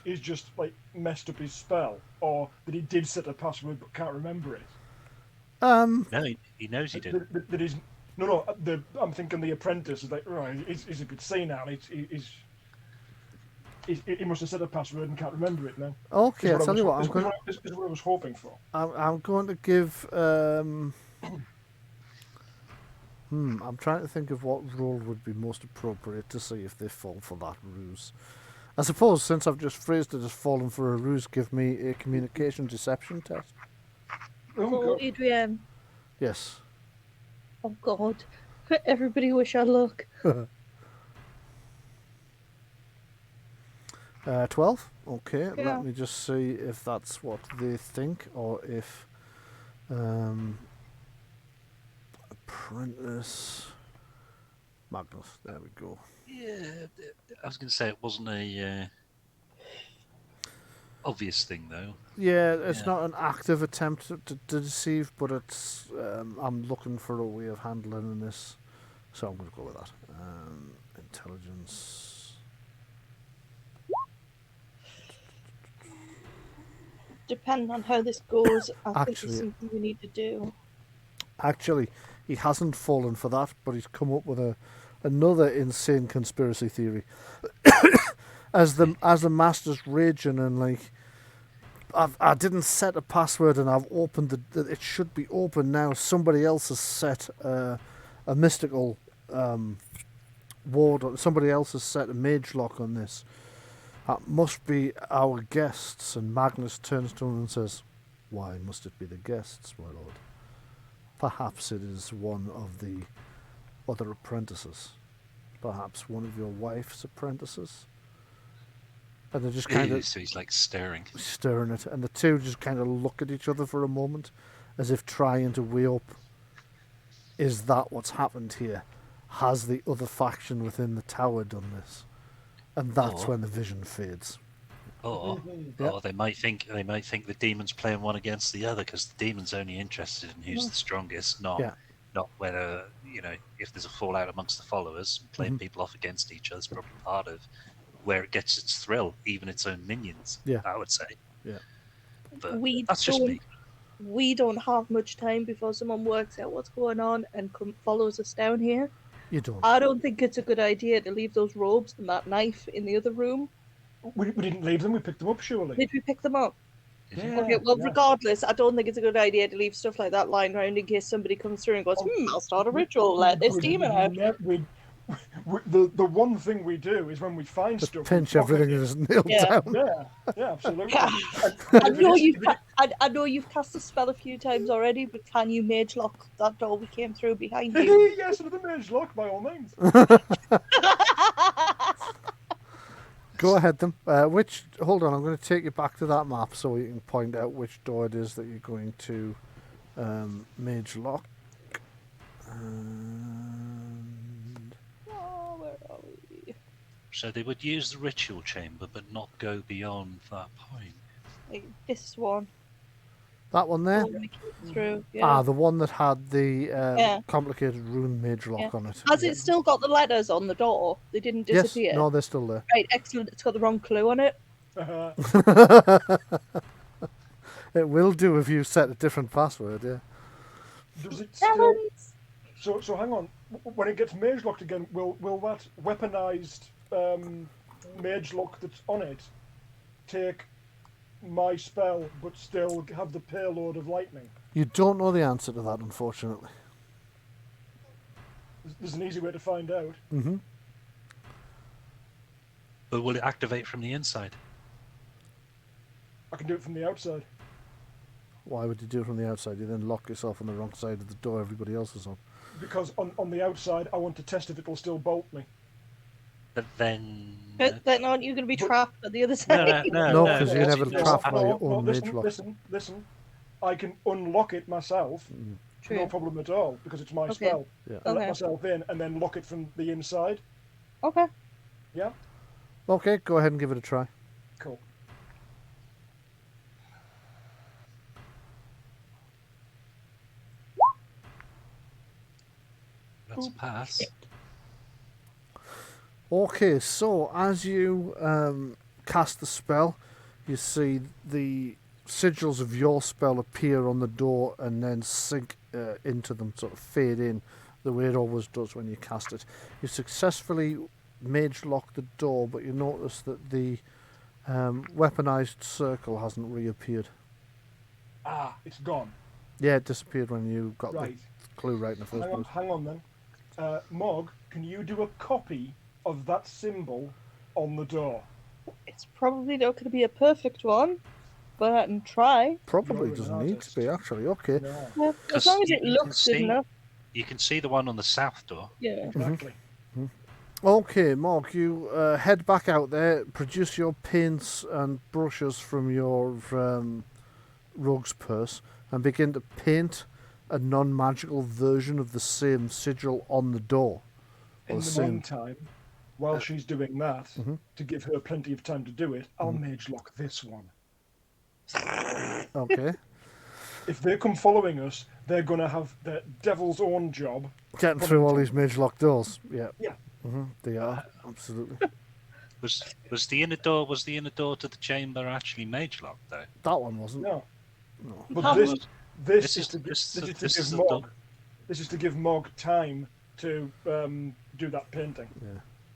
he's just like messed up his spell, or that he did set a password but can't remember it. No, he knows he did. That he's no. I'm thinking the apprentice is like, right. He's a bit senile. He must have set a password and can't remember it now. Okay, I'll tell you what. This is what I was hoping for. I'm going to give. I'm trying to think of what role would be most appropriate to see if they fall for that ruse. I suppose since I've just phrased it as falling for a ruse, give me a communication deception test. Oh, Adrian. Yes. Oh, God. Everybody wish I luck. 12? Okay, Yeah. let me just see if that's what they think, or if... Apprentice... Magnus, there we go. Yeah, I was going to say it wasn't a obvious thing though. Yeah, it's not an active attempt to deceive, but it's... I'm looking for a way of handling this, so I'm going to go with that. Intelligence... Depending on how this goes, I think Actually- there's something we need to do. Actually, he hasn't fallen for that, but he's come up with another insane conspiracy theory. as the master's raging and like, I didn't set a password and I've opened it should be open now. Somebody else has set a mystical ward. Somebody else has set a mage lock on this. That must be our guests. And Magnus turns to him and says, "Why must it be the guests, my lord? Perhaps it is one of the other apprentices. Perhaps one of your wife's apprentices." And they just kind of So he's like staring at it, and the two just kind of look at each other for a moment, as if trying to weigh up: is that what's happened here? Has the other faction within the tower done this? And that's when the vision fades. Or they might think the demon's playing one against the other, because the demon's only interested in who's the strongest, not whether if there's a fallout amongst the followers. Playing people off against each other is probably part of where it gets its thrill, even its own minions. Yeah. I would say. Yeah. But We that's just me. We don't have much time before someone works out what's going on and follows us down here. You don't. I don't think it's a good idea to leave those robes and that knife in the other room. We didn't leave them. We picked them up, surely. Did we pick them up? Is it? Yeah, Okay, well, yeah. regardless, I don't think it's a good idea to leave stuff like that lying around in case somebody comes through and goes, I'll start a ritual, let this demon out. The one thing we do is when we find Just stuff, pinch we pocket everything it. and just nail Yeah. down. Yeah, absolutely. Yeah. And I if it know is- you've if it- I know you've cast a spell a few times already, but can you mage lock that door we came through behind you? yes, another mage lock by all means. Go ahead then. Hold on, I'm going to take you back to that map so you can point out which door it is that you're going to mage lock. And Oh, where are we? So they would use the ritual chamber, but not go beyond that point. Like, this one. that one The there? one we came through. Yeah. The one that had the Yeah. complicated rune mage lock Yeah. on it. Has Yeah. it still got the letters on the door? They didn't Yes, disappear. no, they're still there. Right, excellent. It's got the wrong clue on it. It will do if you set a different password, yeah. Does it still? Heavens! So hang on. When it gets mage locked again, will that weaponized mage lock that's on it take my spell but still have the payload of lightning? You don't know the answer to that, unfortunately. There's an easy way to find out. Mm-hmm. But will it activate from the inside? I can do it from the outside. Why would you do it from the outside? You then lock yourself on the wrong side of the door everybody else is on. Because on the outside, I want to test if it will still bolt me. But then... But then aren't you going to be But- trapped at the other side? No, 'cause you're never it's- trapped by your No, own mage lock. listen. I can unlock it myself, True. no problem at all, because it's my Okay. spell. Yeah. I let Okay. myself in and then lock it from the inside. Okay. Yeah, Okay, go ahead and give it a try. cool. That's a pass. Okay, so as you cast the spell, you see the sigils of your spell appear on the door and then sink into them, sort of fade in the way it always does when you cast it. You successfully mage lock the door, but you notice that the weaponized circle hasn't reappeared. Ah, it's gone. Yeah, it disappeared when you got Right. the clue right in the first place. Hang on then. Mog, can you do a copy of that symbol on the door? It's probably not going to be a perfect one, but I can try. Probably You're an doesn't need to be, actually. Okay. No, Yeah, as 'Cause long as it you can looks good see- enough. You can see the one on the south door. Yeah. exactly. Okay, Mark, you head back out there, produce your paints and brushes from your rogue's purse, and begin to paint a non-magical version of the same sigil on the door. In Or the same. meantime, while she's doing that, Mhm. to give her plenty of time to do it, I'll mage lock this one. Okay. If they come following us, they're going to have the devil's own job. Getting through all these mage lock doors. Yeah. Yeah. They are, absolutely. Was the inner door to the chamber actually mage locked though? That one wasn't. No, No. but How this much- this is This to is- this- this is this to is give the Mog. This is to give Mog time to do that painting.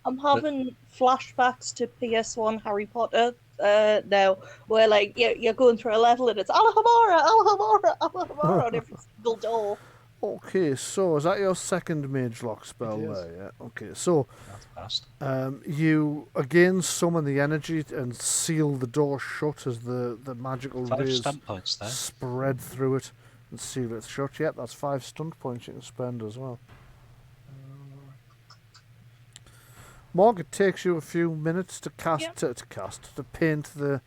I'm having flashbacks to PS1 Harry Potter now, where like you're going through a level and it's Alhamara, Alhamara, Alhamara on every single door. Okay, so is that your second mage lock spell It is. there? Yeah. Okay, so That's fast. you again summon the energy and seal the door shut as the magical 5 rays stunt points there. spread through it and seal it shut. Yep, that's 5 stunt points you can spend as well. Morg, it takes you a few minutes to cast Yep. to paint the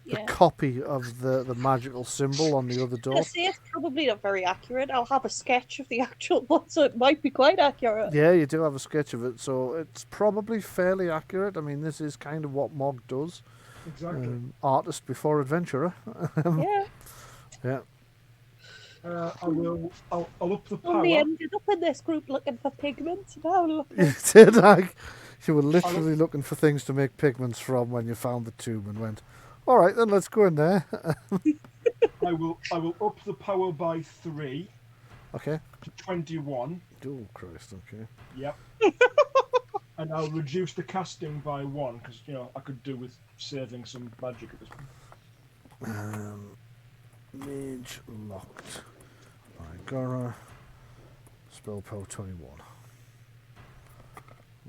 Yeah. copy of the magical symbol on the other I door. see it's probably not very accurate. I'll have a sketch of the actual one, so it might be quite accurate. Yeah, you do have a sketch of it, so it's probably fairly accurate. I mean, this is kind of what Mog does. Exactly. Artist before adventurer. Yeah. Yeah. I'll up the power. Only ended up in this group looking for pigments. Now look. You did, like, you were literally looking for things to make pigments from when you found the tomb and went, all right, then let's go in there. I will up the power by 3 Okay. to 21. Oh, Christ, okay. Yep. And I'll reduce the casting by 1 because I could do with saving some magic at this point. Mage locked by Gora. Spell power 21.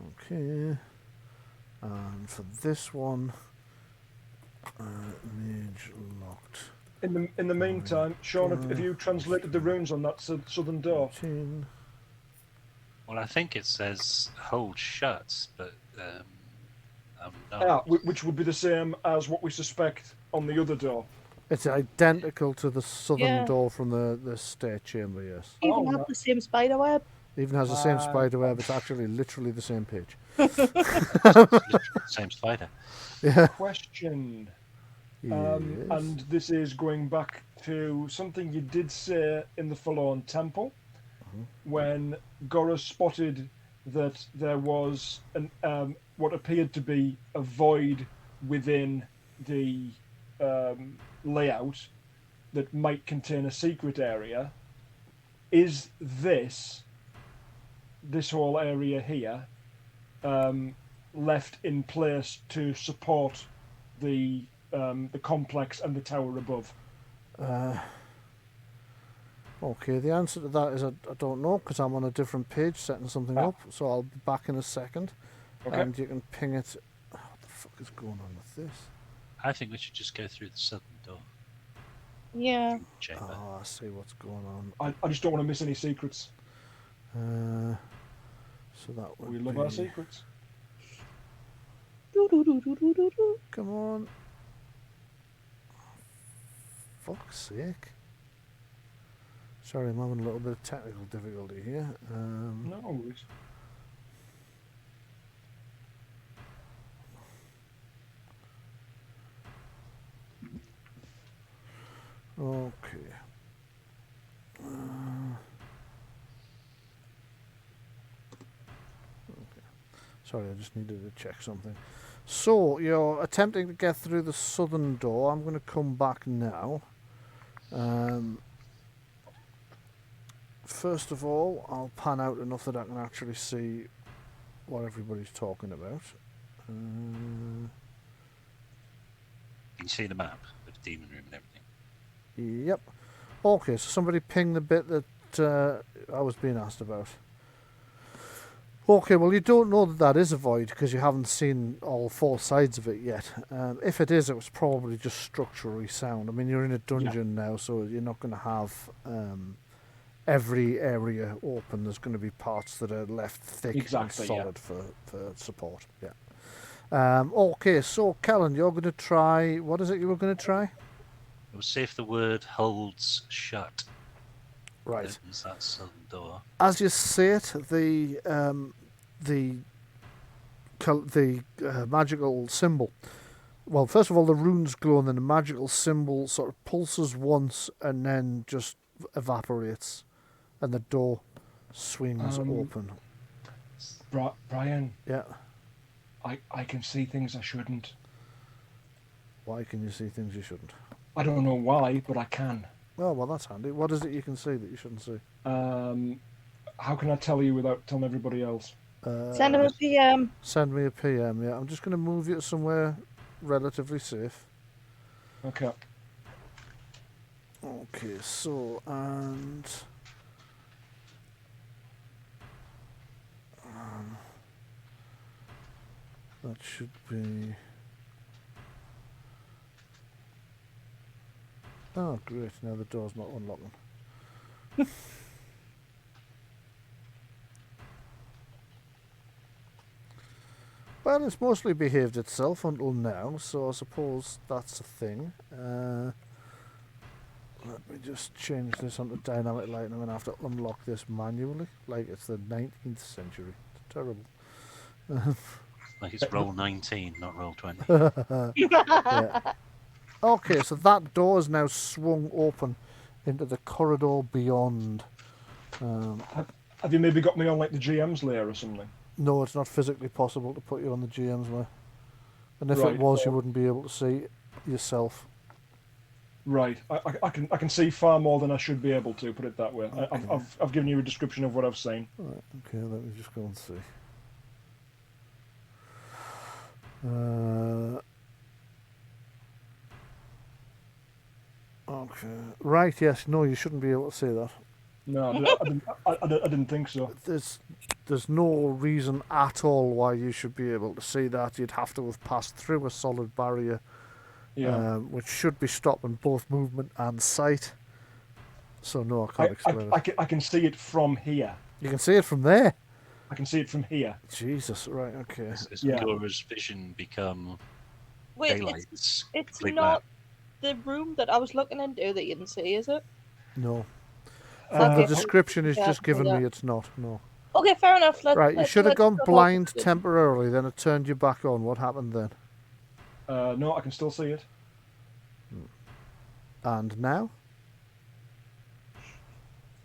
Okay. And for this one, mage locked. In the meantime, Sean, have you translated the runes on that southern door? 18. Well, I think it says hold shut, but I'm not. Ah, which would be the same as what we suspect on the other door. It's identical to the southern Yeah. door from the state chamber, yes. Even Oh, have right. the same spider web. Even has the same spider web, it's actually literally the same page. It's literally the same spider. Yeah. Question. Yes. And this is going back to something you did say in the Forlorn Temple, when Gora spotted that there was an what appeared to be a void within the layout that might contain a secret area. Is this whole area here left in place to support the complex and the tower above? Okay, the answer to that is I don't know, because I'm on a different page setting something up, so I'll be back in a second. Okay. And you can ping it. What the fuck is going on with this? I think we should just go through the southern door Yeah. chamber. Oh, I see what's going on. I just don't want to miss any secrets. So that would We love be... our secrets. Do-do-do-do-do-do-do. Come on. Fuck's sake. Sorry, I'm having a little bit of technical difficulty here. No worries. Okay. Sorry, I just needed to check something. So, you're attempting to get through the southern door. I'm going to come back now. First of all, I'll pan out enough that I can actually see what everybody's talking about. You can see the map with the demon room and everything. Yep. Okay, so somebody ping the bit that I was being asked about. Okay, well, you don't know that that is a void because you haven't seen all four sides of it yet. If it is, it was probably just structurally sound. I mean, you're in a dungeon now, so you're not going to have every area open. There's going to be parts that are left thick Exactly, and solid for support. Yeah. Okay, so Kellen, you're going to try. What is it you were going to try? We'll see if the word holds shut. Right. Opens that southern door. As you say it, the magical symbol. Well, first of all, the runes glow, and then the magical symbol sort of pulses once and then just evaporates, and the door swings open. Brian, Yeah. I can see things I shouldn't. Why can you see things you shouldn't? I don't know why, but I can. Oh, well, that's handy. What is it you can see that you shouldn't see? How can I tell you without telling everybody else? Send him a PM. Send me a PM. Yeah, I'm just going to move you to somewhere relatively safe. Okay. Okay, so, and... that should be... Oh, great, now the door's not unlocking. Well, it's mostly behaved itself until now, so I suppose that's a thing. Let me just change this onto dynamic light, and I'm going to have to unlock this manually, like it's the 19th century. It's terrible. Like it's roll 19, not roll 20. Yeah. Okay, so that door is now swung open into the corridor beyond. Have you maybe got me on like the GM's layer or something? No, it's not physically possible to put you on the GM's layer. And if it Right, was, you well- wouldn't be able to see yourself. Right. I can see far more than I should be able to. Put it that way. Okay. I've given you a description of what I've seen. Right, okay, let me just go and see. Okay. Right, yes. No, you shouldn't be able to see that. No, I didn't think so. There's no reason at all why you should be able to see that. You'd have to have passed through a solid barrier, Yeah. which should be stopping both movement and sight. So no, I can't explain it. I can see it from here. You can see it from there. I can see it from here. Jesus, right, okay. Is Yeah. Gora's vision become Wait, daylight? it's complete not the room that I was looking into that you didn't see, is it? No. Okay. The description is Yeah, just giving yeah. me it's not, no. Okay, fair enough. Right, you should have let's gone go blind forward. temporarily, then it turned you back on. What happened then? No, I can still see it. And now?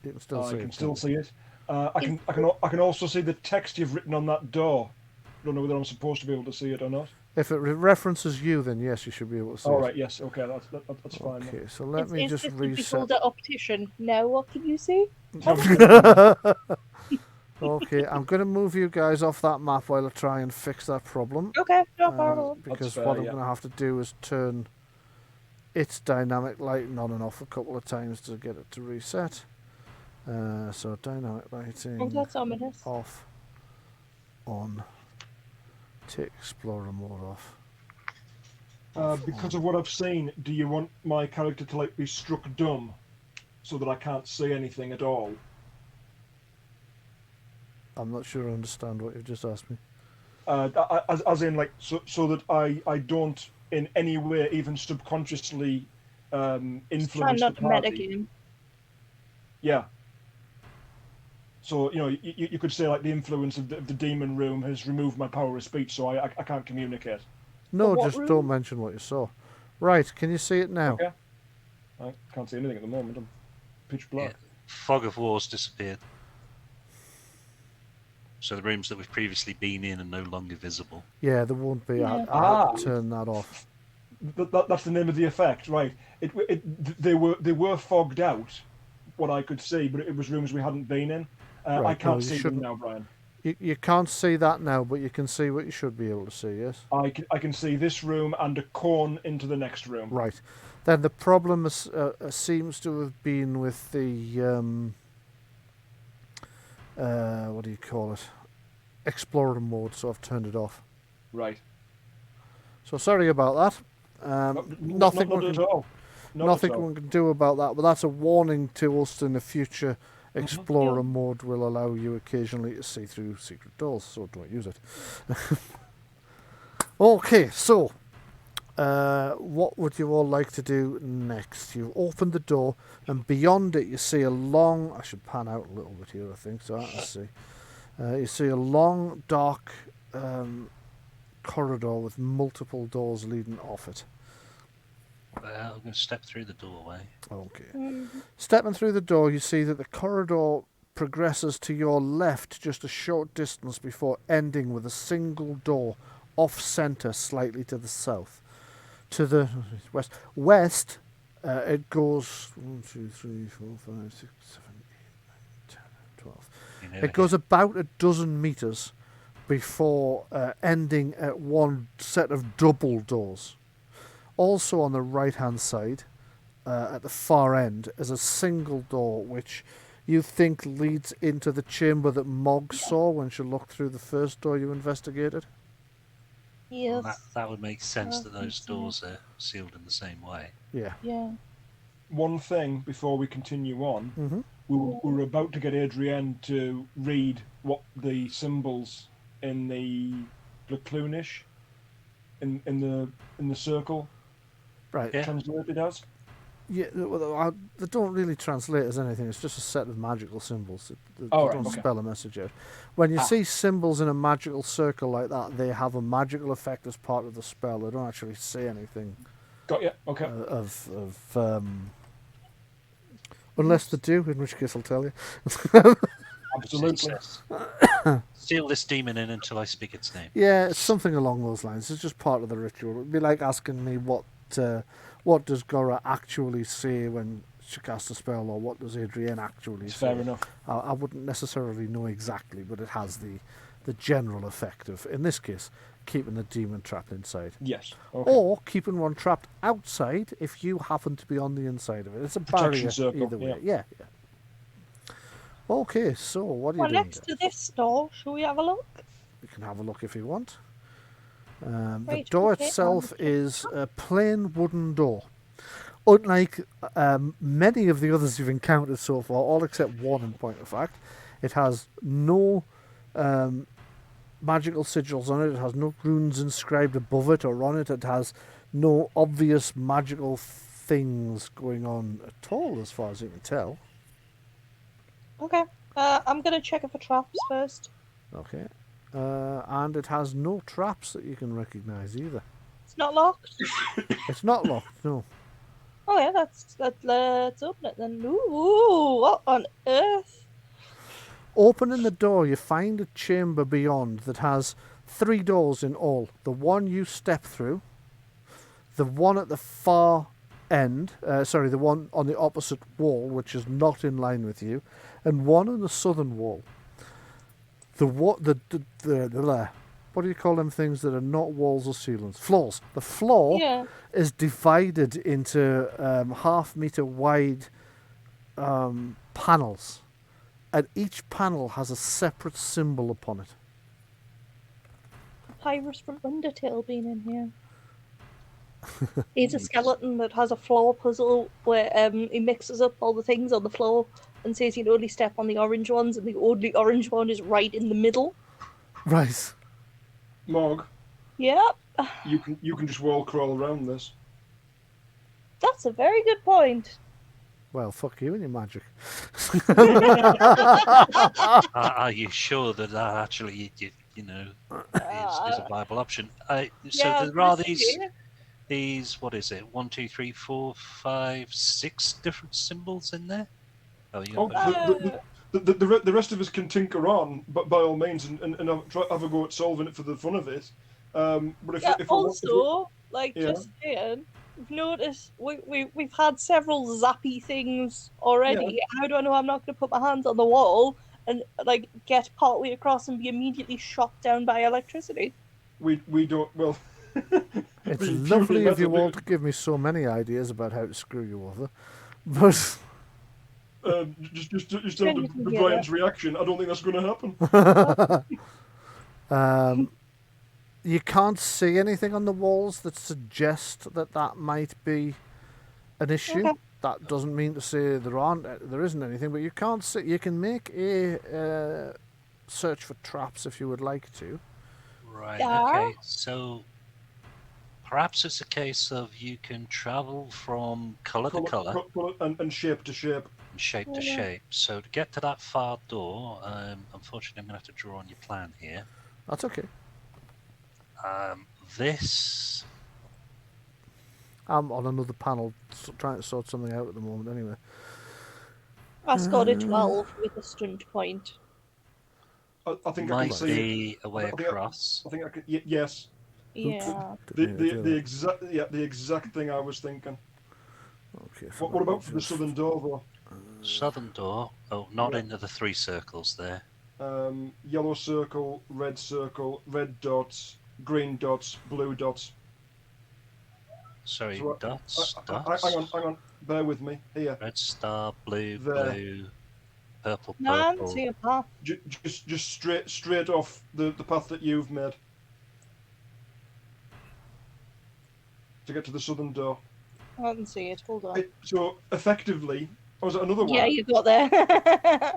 You can still see I can it. still can't see it. I can also see the text you've written on that door. I don't know whether I'm supposed to be able to see it or not. you? If it references you, then yes, you should be able to see All it. right. Yes. Okay. That's fine. then. Okay, so let me Is just this reset. beholder optician? Now what can you see? Okay, I'm going to move you guys off that map while I try and fix that problem. Okay, no problem. Because fair, what I'm yeah. going to have to do is turn its dynamic lighting on and off a couple of times to get it to reset. So dynamic lighting Oh, that's ominous. off, on, take explorer mode off. Because of what I've seen, do you want my character to be struck dumb, so that I can't see anything at all? I'm not sure I understand what you've just asked me. As in so that I don't in any way even subconsciously Try influence not the to party. metagame. Yeah. So you could say the influence of the demon room has removed my power of speech, so I can't communicate. No, what just room? don't mention what you saw. Right, can you see it now? Okay. I can't see anything at the moment. I'm pitch black. Yeah. Fog of War's disappeared. So the rooms that we've previously been in are no longer visible. Yeah, there won't be. Yeah. I had to turn that off. That's the name of the effect, right? They were fogged out, what I could see, but it was rooms we hadn't been in. Right, I can't no, you see them shouldn't. now, Brian. You can't see that now, but you can see what you should be able to see, yes? I can see this room and a corn into the next room. Right. Then the problem seems to have been with the... what do you call it? Explorer mode, so I've turned it off. Right. So sorry about that. Nothing not we at can, all. Not nothing at all. we can do about that, but that's a warning to us in the future. Explorer mode will allow you occasionally to see through secret doors, so don't use it. Okay, so what would you all like to do next? You've opened the door, and beyond it you see a long... I should pan out a little bit here, I think, so I can see. You see a long, dark corridor with multiple doors leading off it. Well, I'm going to step through the doorway. Okay. Stepping through the door, you see that the corridor progresses to your left just a short distance before ending with a single door off-centre slightly to the south. To the west, it goes 1, 2, 3, 4, 5, 6, 7, 8, 9, 10, 12. It goes about a dozen metres before ending at one set of double doors. Also on the right-hand side, at the far end, is a single door which you think leads into the chamber that Mog saw when she looked through the first door you investigated. Yes. That would make sense that I those think so. doors are sealed in the same way. Yeah. Yeah. One thing before we continue on, Mm-hmm. we were about to get Adrienne to read what the symbols in the clunish in the circle Right. Yeah. translated as. Yeah, well, they don't really translate as anything. It's just a set of magical symbols. They Oh, right, don't okay. spell a message out. When you see symbols in a magical circle like that, they have a magical effect as part of the spell. They don't actually say anything Got you. Okay. unless they do, in which case I'll tell you. Absolutely. It says, seal this demon in until I speak its name. Yeah, it's something along those lines. It's just part of the ritual. It'd be like asking me what does Gora actually say when she casts a spell, or what does Adrienne actually It's say. fair enough. I wouldn't necessarily know exactly, but it has the general effect of, in this case, keeping the demon trapped inside. Yes. Okay. Or keeping one trapped outside if you happen to be on the inside of it. It's a Protection barrier circle, either way. Yeah. Okay, so what are you Well, doing? next to this door, shall we have a look? You can have a look if you want. The Right, door okay, itself is a plain wooden door. Unlike many of the others you've encountered so far, all except one in point of fact, it has no magical sigils on it. It has no runes inscribed above it or on it. It has no obvious magical things going on at all, as far as you can tell. Okay. I'm gonna check it for traps first. Okay. And it has no traps that you can recognise either. It's not locked. It's not locked, no. Okay, let's open it then. Ooh, what on earth? Opening the door, you find a chamber beyond that has 3 doors in all. The one you step through, the one at the far end, the one on the opposite wall, which is not in line with you, and one on the southern wall. The what do you call them things that are not walls or ceilings? Floors. The floor Yeah. is divided into half-meter wide panels, and each panel has a separate symbol upon it. Papyrus from Undertale being in here. He's a skeleton that has a floor puzzle where he mixes up all the things on the floor and says you can only step on the orange ones, and the only orange one is right in the middle. Right. Morg, Yep, you can just wall crawl around this. that's a very good point. Well, fuck you and your magic. Are you sure that actually, you know, is a viable option? So Yeah, there are listen here. these, what is it? 1, 2, 3, 4, 5, 6 different symbols in there. Oh, you Oh, got the rest of us can tinker on, but by all means, and have a go at solving it for the fun of it. But Yeah, if also, like, Yeah. just saying, we've noticed we've had several zappy things already. How do I know I'm not going to put my hands on the wall and, like, get partway across and be immediately shot down by electricity? we don't, well... It's being lovely purely of you all method- to give me so many ideas about how to screw you over, but just on Anything the here, Brian's reaction, I don't think that's going to happen. you can't see anything on the walls that suggest that might be an issue. Okay. That doesn't mean to say there isn't anything, but you can't see. You can make a search for traps if you would like to. right. Yeah. Okay, so perhaps it's a case of you can travel from color to color, And shape to shape. and shape to Yeah. shape. So to get to that far door, unfortunately, I'm going to have to draw on your plan here. That's okay. This. I'm on another panel trying to sort something out at the moment. Anyway, I scored a 12 with a stunt point. I think I can Might see it. be a way I think across. I think I can. Yes. Yeah. The exact thing I was thinking. Okay. So What about for the southern door though? Southern door. Oh, not Yeah. into the 3 circles there. Yellow circle, red dots, green dots, blue dots. Sorry, So dots. Hang on. Bear with me. Here. Red star, blue, There. blue, purple, Man, purple. see a path. Just straight off the path that you've made. To get to the southern door. I can see it. Hold on. So effectively, was it another one? Yeah, you got there.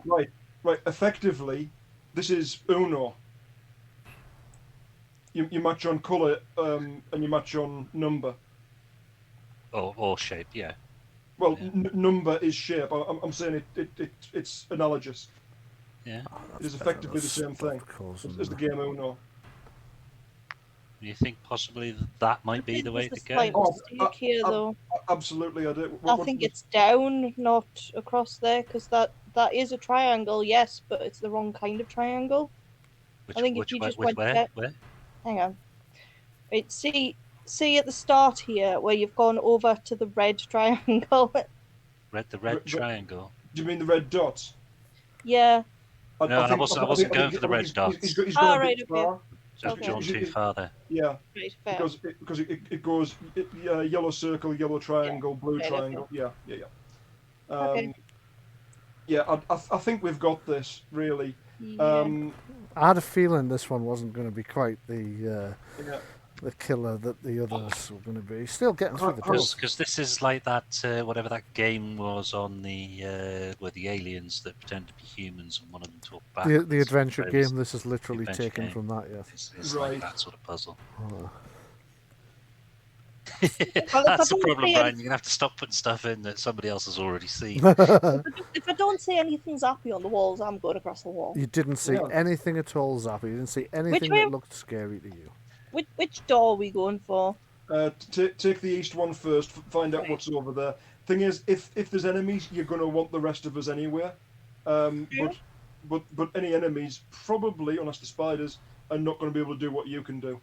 Right. Effectively, this is Uno. You match on colour, and you match on number. Or shape, yeah. Well, Yeah. number is shape. I'm saying it's analogous. Yeah. It is effectively the same thing as the game Uno. You think possibly that might be the way to There's a go? slight Oh, mistake here, though. Absolutely, I do. I think it's down, not across there, because that is a triangle, yes, but it's the wrong kind of triangle. Which, I think if which you way, just which went where? back- Where? Hang on. Right, see at the start here, where you've gone over to the red triangle. The red Red- triangle. Do you mean the red dots? Yeah. No, I wasn't going for the red dots. He's got a Right, bit okay. far. So Okay. John too far there. Yeah, Right, fair. because it goes yellow circle, yellow triangle, blue Okay, triangle. okay. Yeah. Okay. Yeah, I think we've got this really. Yeah. I had a feeling this one wasn't going to be quite Yeah. the killer that the others were going to be. Still getting through the door. Because this is like that whatever that game was on the where the aliens that pretend to be humans and one of them talk backwards. The adventure Whereas game. This is literally adventure taken game. from that. Yes. It's Right. like that sort of puzzle. Oh. That's the don't problem, say Brian. You're gonna have to stop putting stuff in that somebody else has already seen. If I don't see anything zappy on the walls, I'm going across the wall. You didn't see Yeah. anything at all, Zappy. You didn't see anything way- that looked scary to you. Which door are we going for? Take the east one first. Find out Right. what's over there. Thing is, if there's enemies, you're going to want the rest of us anywhere. Yeah. But any enemies, probably, unless the spiders, are not going to be able to do what you can do.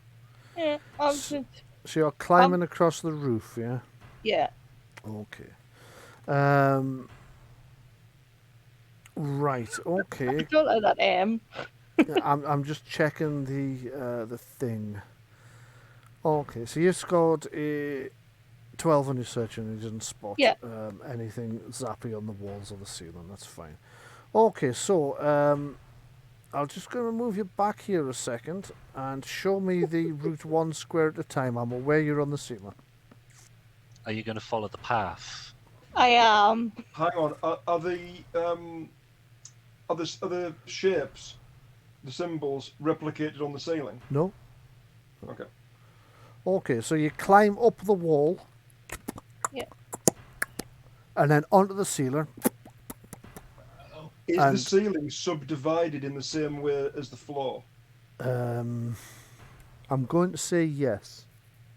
Yeah. So you're climbing across the roof, yeah? Yeah. Okay. Right. Okay. I don't know that aim. I'm just checking the thing. Okay, so you scored a 12 on your search and you didn't spot Yeah. anything zappy on the walls or the ceiling. That's fine. Okay, so I'll just going to move you back here a second and show me the route one square at a time. I'm aware you're on the ceiling. Are you going to follow the path? I am. Hang on. Are the shapes, the symbols, replicated on the ceiling? No? Okay. Okay, so you climb up the wall. Yeah. And then onto the ceiling. Is And- the ceiling subdivided in the same way as the floor? I'm going to say yes.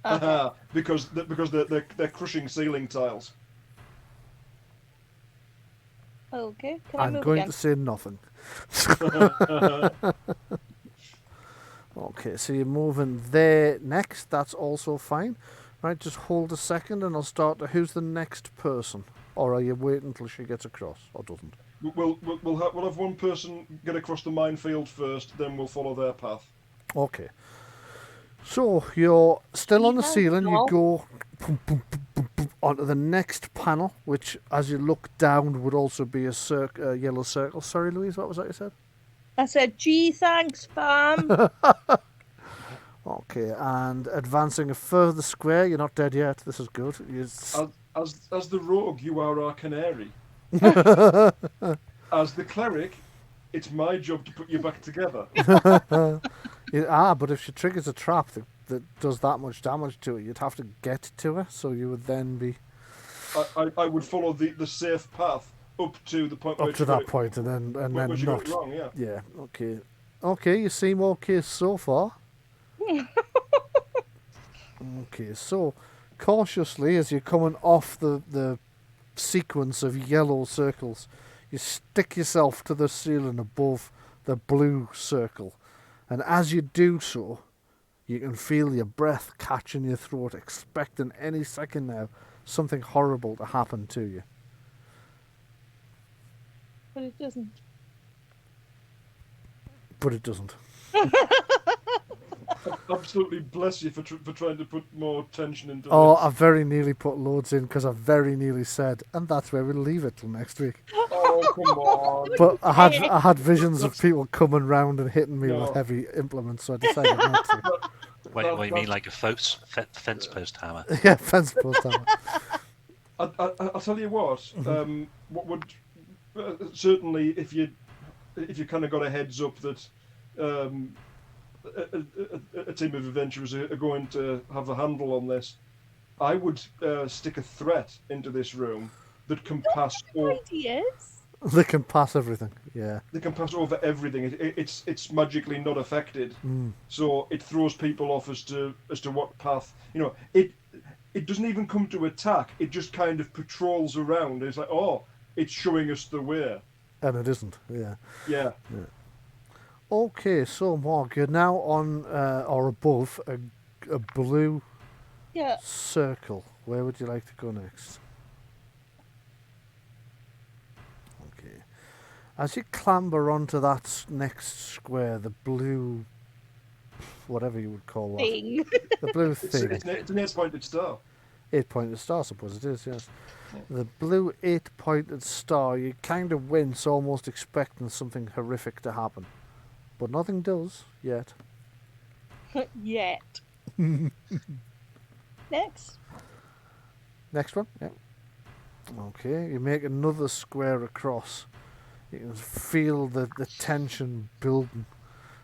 Okay. Because they're crushing ceiling tiles. Okay. Can I I'm move going again? to say nothing. Okay, so you're moving there next. That's also fine. Right, just hold a second and I'll start. Who's the next person? Or are you waiting until she gets across? Or doesn't? We'll have one person get across the minefield first, then we'll follow their path. Okay. So you're still on the Yeah, ceiling. You no. go boom, boom, boom, boom, boom, onto the next panel, which, as you look down, would also be a yellow circle. Sorry, Louise, what was that you said? I said, gee, thanks, fam. Okay, and advancing a further square. You're not dead yet. This is good. As the rogue, you are our canary. As the cleric, it's my job to put you back together. But if she triggers a trap that does that much damage to it, you'd have to get to her, so you would then be I would follow the safe path up to the point where up to that point, and then where you got not. it wrong. Yeah. Yeah. Okay. Okay. You seem okay so far. Okay. So cautiously, as you're coming off the sequence of yellow circles, you stick yourself to the ceiling above the blue circle, and as you do so, you can feel your breath catch in your throat, expecting any second now something horrible to happen to you. But it doesn't. But it doesn't. Absolutely bless you for trying to put more tension into Oh, this. I very nearly put loads in because I very nearly said, and that's where we'll leave it till next week. Oh, come on. But I had visions of people coming round and hitting me No. with heavy implements, so I decided not to. What you mean, like a fence post hammer? Yeah, fence post hammer. I'll tell you what. What would certainly if you kind of got a heads up that a team of adventurers are going to have a handle on this, I would stick a threat into this room that can pass over. Ideas? They can pass everything. Yeah. They can pass over everything. It's magically not affected, so it throws people off as to what path. It doesn't even come to attack. It just kind of patrols around. It's like, oh, it's showing us the way. And it isn't. Yeah. Yeah. Okay, so Mark, you're now on or above a blue Yeah. circle. Where would you like to go next? Okay. As you clamber onto that next square, the blue, whatever you would call that. Thing. The blue It's thing. an 8-pointed star. 8-pointed star, I suppose it is, yes. Yeah. The blue 8-pointed star, you kind of wince, almost expecting something horrific to happen. But nothing does, yet. Yet. Next. Next one, yeah. Okay, you make another square across. You can feel the tension building.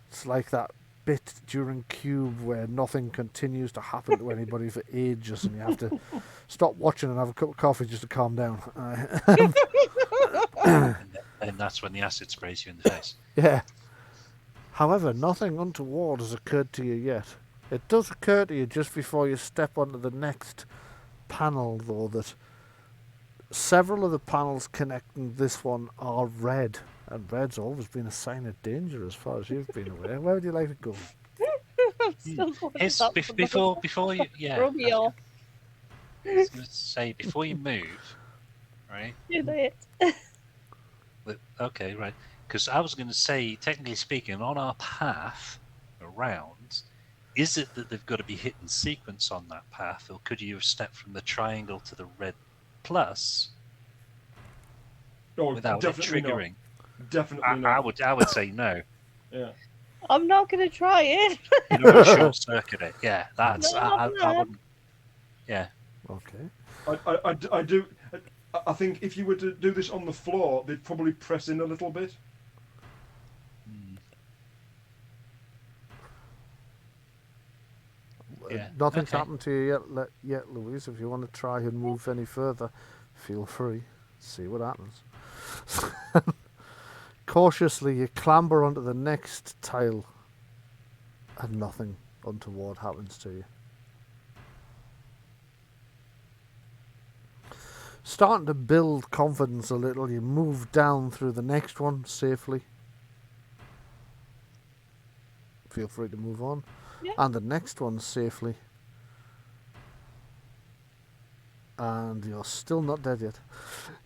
It's like that bit during Cube where nothing continues to happen to anybody for ages and you have to stop watching and have a cup of coffee just to calm down. And that's when the acid sprays you in the face. Yeah. However, nothing untoward has occurred to you yet. It does occur to you just before you step onto the next panel, though, that several of the panels connecting this one are red. And red's always been a sign of danger as far as you've been aware. Where would you like to go? I'm still going It's up for the- before you, yeah. Throw me off. I was going to say, before you move, right? Do it. Okay, right. Because I was going to say, technically speaking, on our path around, is it that they've got to be hit in sequence on that path, or could you have stepped from the triangle to the red plus Oh, without it definitely triggering? not. Definitely not. I would say no. Yeah. I'm not going to try it. You know, short circuit it. Yeah, that's No, I no. wouldn't. Yeah, Okay. I do. I think if you were to do this on the floor, they'd probably press in a little bit. Yeah, Nothing's okay. happened to you yet, Louise. If you want to try and move any further, feel free. See what happens. Cautiously, you clamber onto the next tile, and nothing untoward happens to you. Starting to build confidence a little, you move down through the next one safely. Feel free to move on. Yeah. And the next one safely. And you're still not dead yet.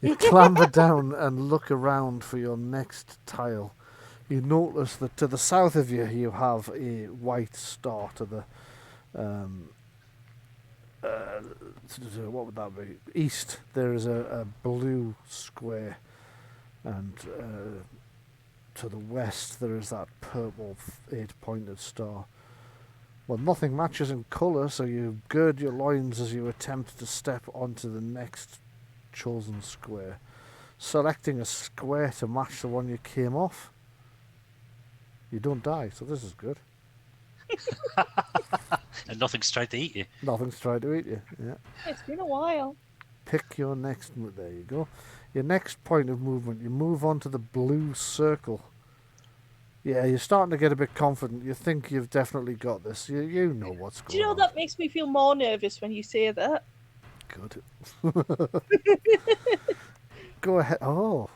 You clamber down and look around for your next tile. You notice that to the south of you, you have a white star to the what would that be? East. There is a blue square, and to the west there is that purple 8-pointed star. Well, nothing matches in colour, so you gird your loins as you attempt to step onto the next chosen square, selecting a square to match the one you came off. You don't die, so this is good. And nothing's tried to eat you. Nothing's tried to eat you. Yeah. It's been a while. Pick your next. There you go. Your next point of movement. You move on to the blue circle. Yeah, you're starting to get a bit confident. You think you've definitely got this. You know what's going on. Do you know that makes me feel more nervous when you say that? Good. Go ahead. Oh.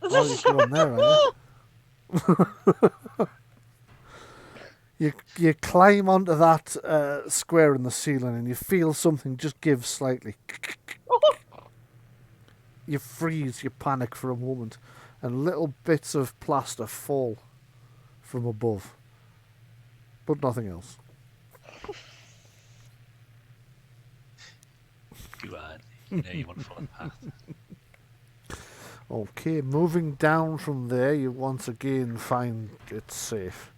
Oh, you're going there, are you? You climb onto that square in the ceiling and you feel something just give slightly. You freeze, you panic for a moment, and little bits of plaster fall from above. But nothing else. Go on. You know you want to follow the path. Okay, moving down from there, you once again find it safe.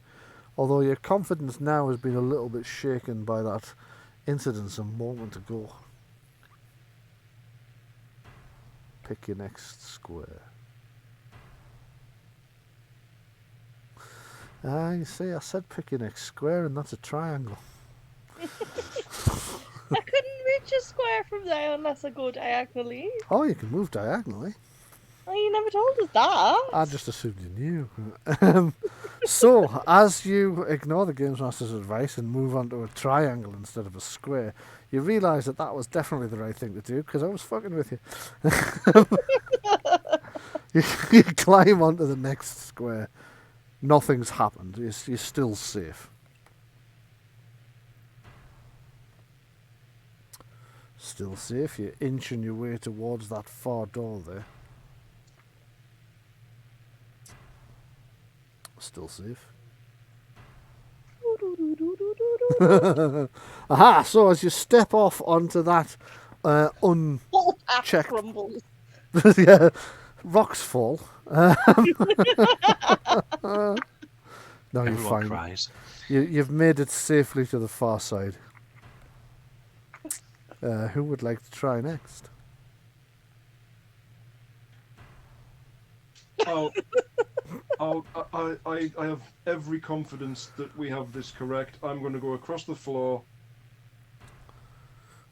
Although your confidence now has been a little bit shaken by that incident a moment ago. Pick your next square. You see, I said pick your next square, and that's a triangle. I couldn't reach a square from there unless I go diagonally. Oh, you can move diagonally. Oh, you never told us that. I just assumed you knew. So, as you ignore the Games Master's advice and move on to a triangle instead of a square, you realise that that was definitely the right thing to do, because I was fucking with you. You climb onto the next square. Nothing's happened. You're still safe. Still safe. You're inching your way towards that far door there. Still safe. Aha! So as you step off onto that Whole path Checked. crumbles. yeah, rocks fall. No, you're Everyone fine. cries. You've made it safely to the far side. Who would like to try next? I have every confidence that we have this correct. I'm going to go across the floor.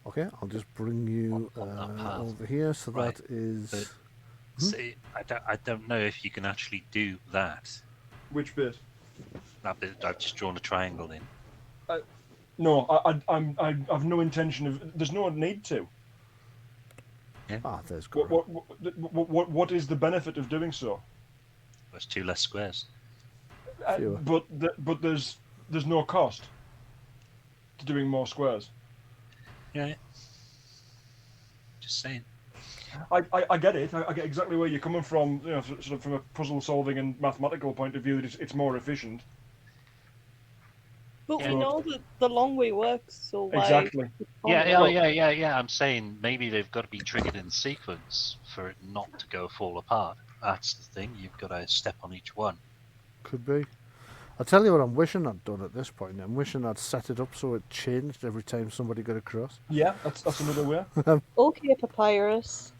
Okay, I'll just bring you On that path. over here. So Right, that is. but see, I don't know if you can actually do that. Which bit? That bit I've just drawn a triangle in. No, I have no intention of. There's no need to. There's What Gordon. what is the benefit of doing so? There's 2 less squares. Fewer. But there's no cost to doing more squares. Yeah. Just saying. I get it. I get exactly where you're coming from. You know, sort of from a puzzle solving and mathematical point of view, that it's more efficient. But Yeah. we know that the long way works, so why? Exactly. Yeah. I'm saying maybe they've got to be triggered in sequence for it not to go fall apart. That's the thing. You've got to step on each one. Could be. I'll tell you what I'm wishing I'd done at this point. I'm wishing I'd set it up so it changed every time somebody got across. Yeah, that's another way. Okay, Papyrus.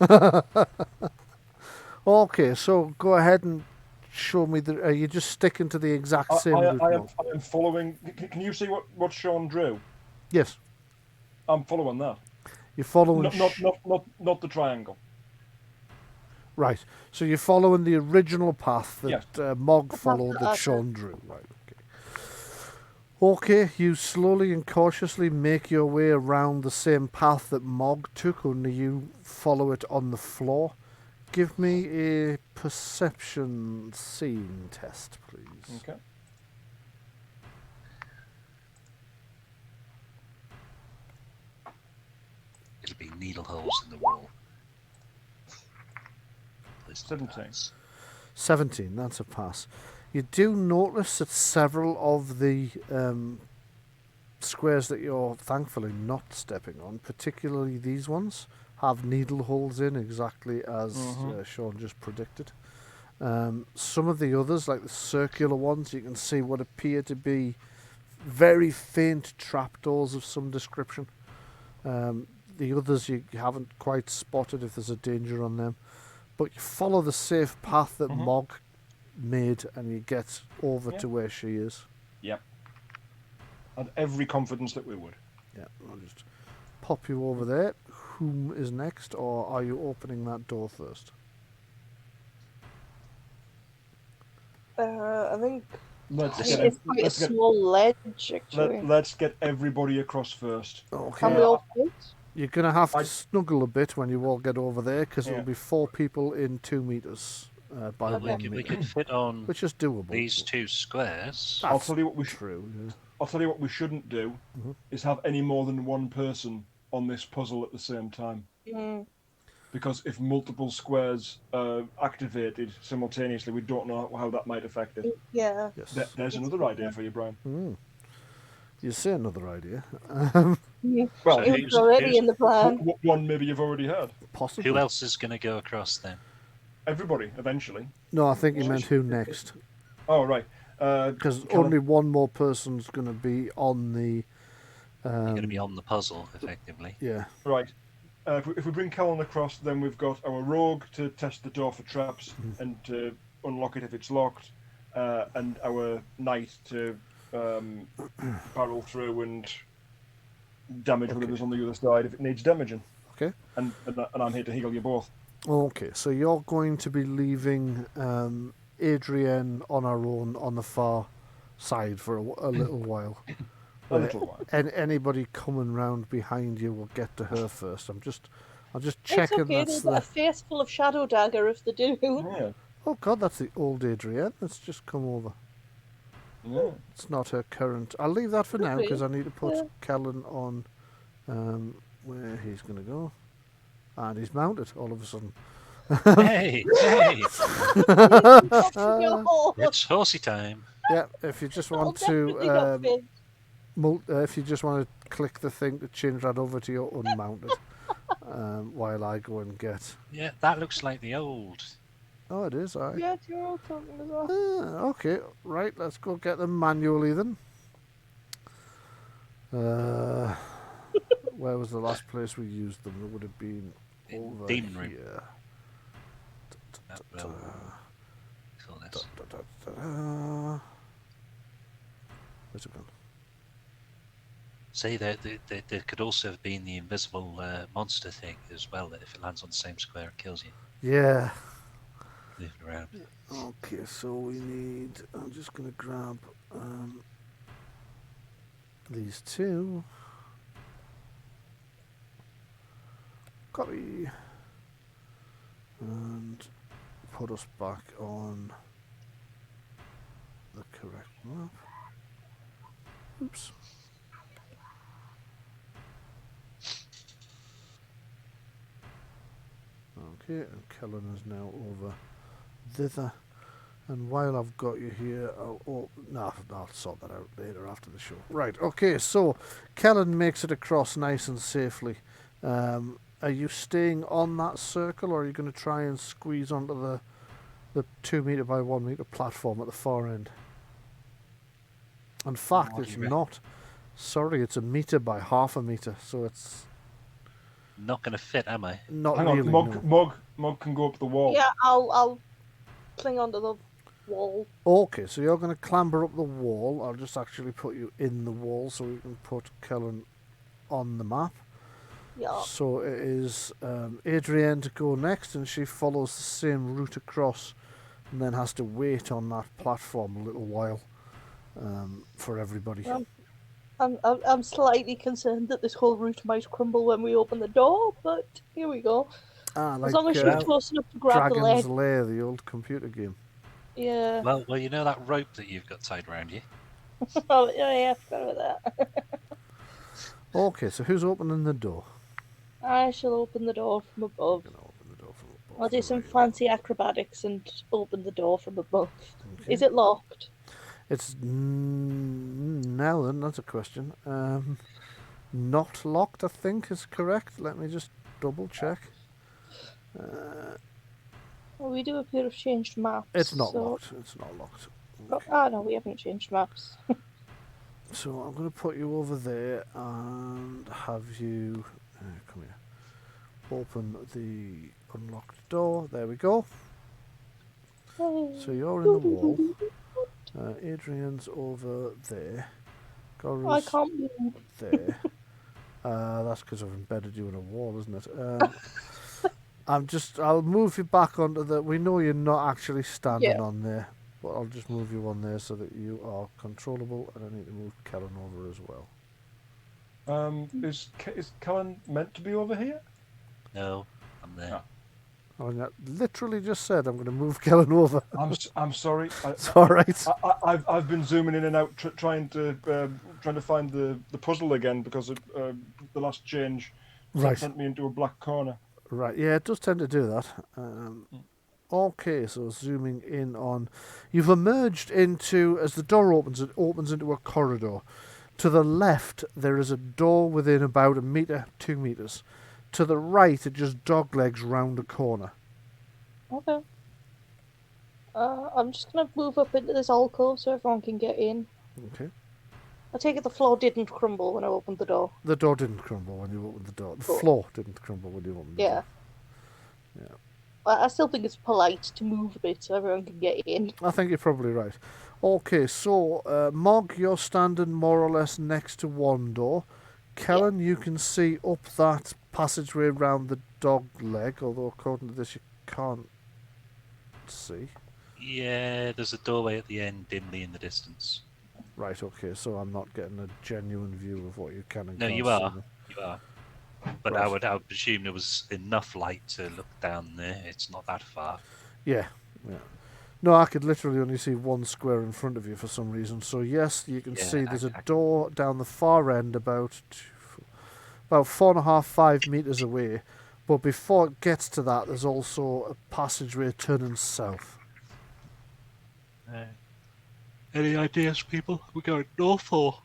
Okay, so go ahead and show me the. Are you just sticking to the exact same route? I Mark? am following. Can you see what Sean drew? Yes, I'm following that. you're following. Not the triangle. Right, so you're following the original path that Yes. Mog followed that that's Sean drew. Right. Okay, you slowly and cautiously make your way around the same path that Mog took, only you follow it on the floor. Give me a perception scene test, please. Okay. It'll be needle holes in the wall. There's 17. 17, that's a pass. You do notice that several of the squares that you're thankfully not stepping on, particularly these ones, have needle holes in exactly as Sean just predicted. Some of the others, like the circular ones, you can see what appear to be very faint trapdoors of some description. The others you haven't quite spotted if there's a danger on them. But you follow the safe path that Mog made and you get over to where she is. Yep. Had every confidence that we would. Yeah, I'll just pop you over there. Whom is next, or are you opening that door first? I think Let's it's quite a small ledge, actually. let's get everybody across first. Okay. Can we all fit? You're going to have to I- snuggle a bit when you all get over there, because Yeah. it'll be 4 people in 2 meters by Well, 1 we meter, could fit on which is doable. these 2 squares. I'll That's tell you what we true. Yeah. I'll tell you what we shouldn't do is have any more than one person on this puzzle at the same time. Mm. Because if multiple squares are activated simultaneously, we don't know how that might affect it. Yeah. Yes. There's another idea for you, Brian. You say another idea. Well, It was already in the plan. one maybe you've already had. Possibly. Who else is going to go across then? Everybody, eventually. No, I think you meant who next. Oh, right. Because Callum- only one more person's going to be on the. You're going to be on the puzzle, effectively. Yeah. Right. If we bring Callan across, then we've got our rogue to test the door for traps and to unlock it if it's locked, and our knight to barrel through and damage whatever's on the other side if it needs damaging. Okay. And I'm here to heal you both. Okay, so you're going to be leaving Adrienne on her own on the far side for a little while. A little while. And anybody coming round behind you will get to her first. I'm just It's checking okay, that's they've got a the. face full of shadow dagger if they do. Yeah. Oh God, that's the old Adrienne. Let's just come over. Yeah. It's not her current. I'll leave that for now Okay. because I need to put Yeah. Callan on where he's going to go. And he's mounted all of a sudden. Hey, hey! No. It's horsey time. Yeah, if you just I'll want definitely to not fit. if you just want to click the thing to change that over to your unmounted, while I go and get. Yeah, that looks like the old. Oh, it is. Aye. Yeah, you're all talking as well. Okay, right. Let's go get them manually then. Where was the last place we used them? It would have been over Demon Room. here. That will fill this. Where's it gone? See, there could also have been the invisible monster thing as well, that if it lands on the same square, it kills you. Yeah. Moving around. Okay, so we need. I'm just going to grab these two. Copy. And put us back on the correct map. Oops. Okay, and Kellen is now over thither. And while I've got you here, I'll sort that out later after the show. Right, okay, so Kellen makes it across nice and safely. Are you staying on that circle, or are you going to try and squeeze onto the 2 metre by 1 metre platform at the far end? In fact, What do it's you reckon? not. Sorry, it's 1 metre by half a metre, so it's Not going to fit, am I? not Hang really. on, No. Mog can go up the wall. Yeah, I'll cling onto the wall. Okay, so you're going to clamber up the wall. I'll just actually put you in the wall so we can put Kellen on the map. Yeah. So it is Adrienne to go next, and she follows the same route across and then has to wait on that platform a little while for everybody. I'm slightly concerned that this whole route might crumble when we open the door, but here we go. Like As long as she's close enough to grab the Dragon's leg. Lair, the old computer game. Yeah. Well, you know that rope that you've got tied around you? Oh, yeah, I forgot about that. Okay, so who's opening the door? I shall open the door from above. I'm going to open the door from above. I'll do some Right. fancy acrobatics and open the door from above. Okay. Is it locked? It's now then, that's a question. Not locked, I think, is correct. Let me just double check. Well, we do appear to have changed maps. It's not so... locked. It's not locked. Oh, no, we haven't changed maps. So I'm going to put you over there and have you come here. Open the unlocked door. There we go. So you're in the wall. Adrian's over there. I Goru's can't move. there. That's because I've embedded you in a wall, isn't it? I'll move you back onto the. We know you're not actually standing on there, but I'll just move you on there so that you are controllable, and I need to move Kellen over as well. Is Kellen meant to be over here? No, I'm there. Oh. I literally just said I'm going to move Kellen over. I'm sorry. It's all right. I've been zooming in and out trying to find the puzzle again because the last change sent me into a black corner. Right, yeah, it does tend to do that. Okay, so zooming in on... You've emerged into... As the door opens, it opens into a corridor. To the left, there is a door within about 1 metre, 2 metres. To the right, it just doglegs round a corner. Okay. I'm just going to move up into this alcove so everyone can get in. Okay. I take it the floor didn't crumble when I opened the door. The door didn't crumble when you opened the door. The floor didn't crumble when you opened the door. Yeah. I still think it's polite to move a bit so everyone can get in. I think you're probably right. Okay, so Mog, you're standing more or less next to one door. Kellen, you can see up that passageway round the dog leg, although according to this you can't see. Yeah, there's a doorway at the end, dimly in the distance. Right, okay, so I'm not getting a genuine view of what you can and No, can't you see. are. You are. But Right. I would presume there was enough light to look down there. It's not that far. Yeah. No, I could literally only see one square in front of you for some reason. So yes, you can see there's a door down the far end about 4.5, 5 metres away. But before it gets to that, there's also a passageway turning south. Any ideas, people? We're going north or?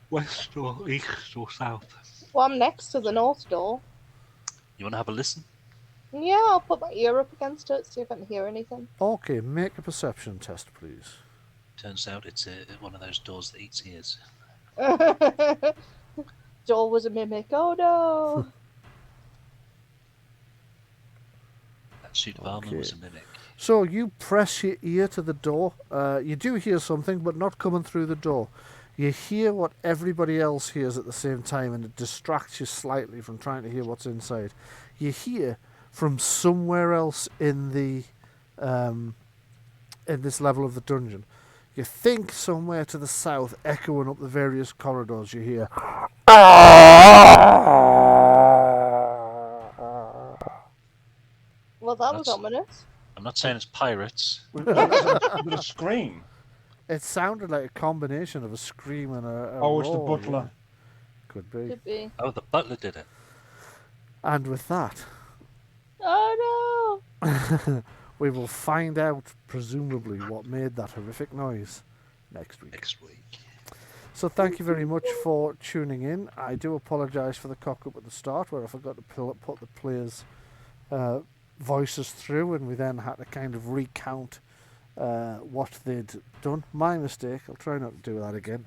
West or east or south? Well, I'm next to the north door. You want to have a listen? Yeah, I'll put my ear up against it, see if I can hear anything. Okay, make a perception test, please. Turns out it's one of those doors that eats ears. Door was a mimic. Oh no! That suit of armor was a mimic. So you press your ear to the door. You do hear something, but not coming through the door. You hear what everybody else hears at the same time, and it distracts you slightly from trying to hear what's inside. You hear from somewhere else in the in this level of the dungeon. You think somewhere to the south, echoing up the various corridors. You hear. Well, that was ominous. I'm not saying it's pirates. Was it a scream? It sounded like a combination of a scream and a Oh, it's the roar, butler. yeah. Could be. Could be. Oh, the butler did it. And with that, Oh no! we will find out, presumably, what made that horrific noise next week. Next week. So thank you very much for tuning in. I do apologise for the cock-up at the start, where I forgot to put the players' voices through, and we then had to kind of recount what they'd done. My mistake. I'll try not to do that again.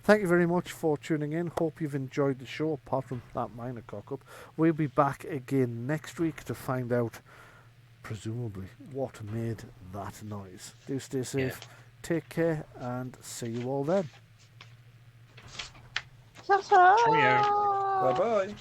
Thank you very much for tuning in. Hope you've enjoyed the show, apart from that minor cock-up. We'll be back again next week to find out, presumably, what made that noise. Do stay safe, take care, and see you all then. Ta-ta! Cheerio. Bye bye.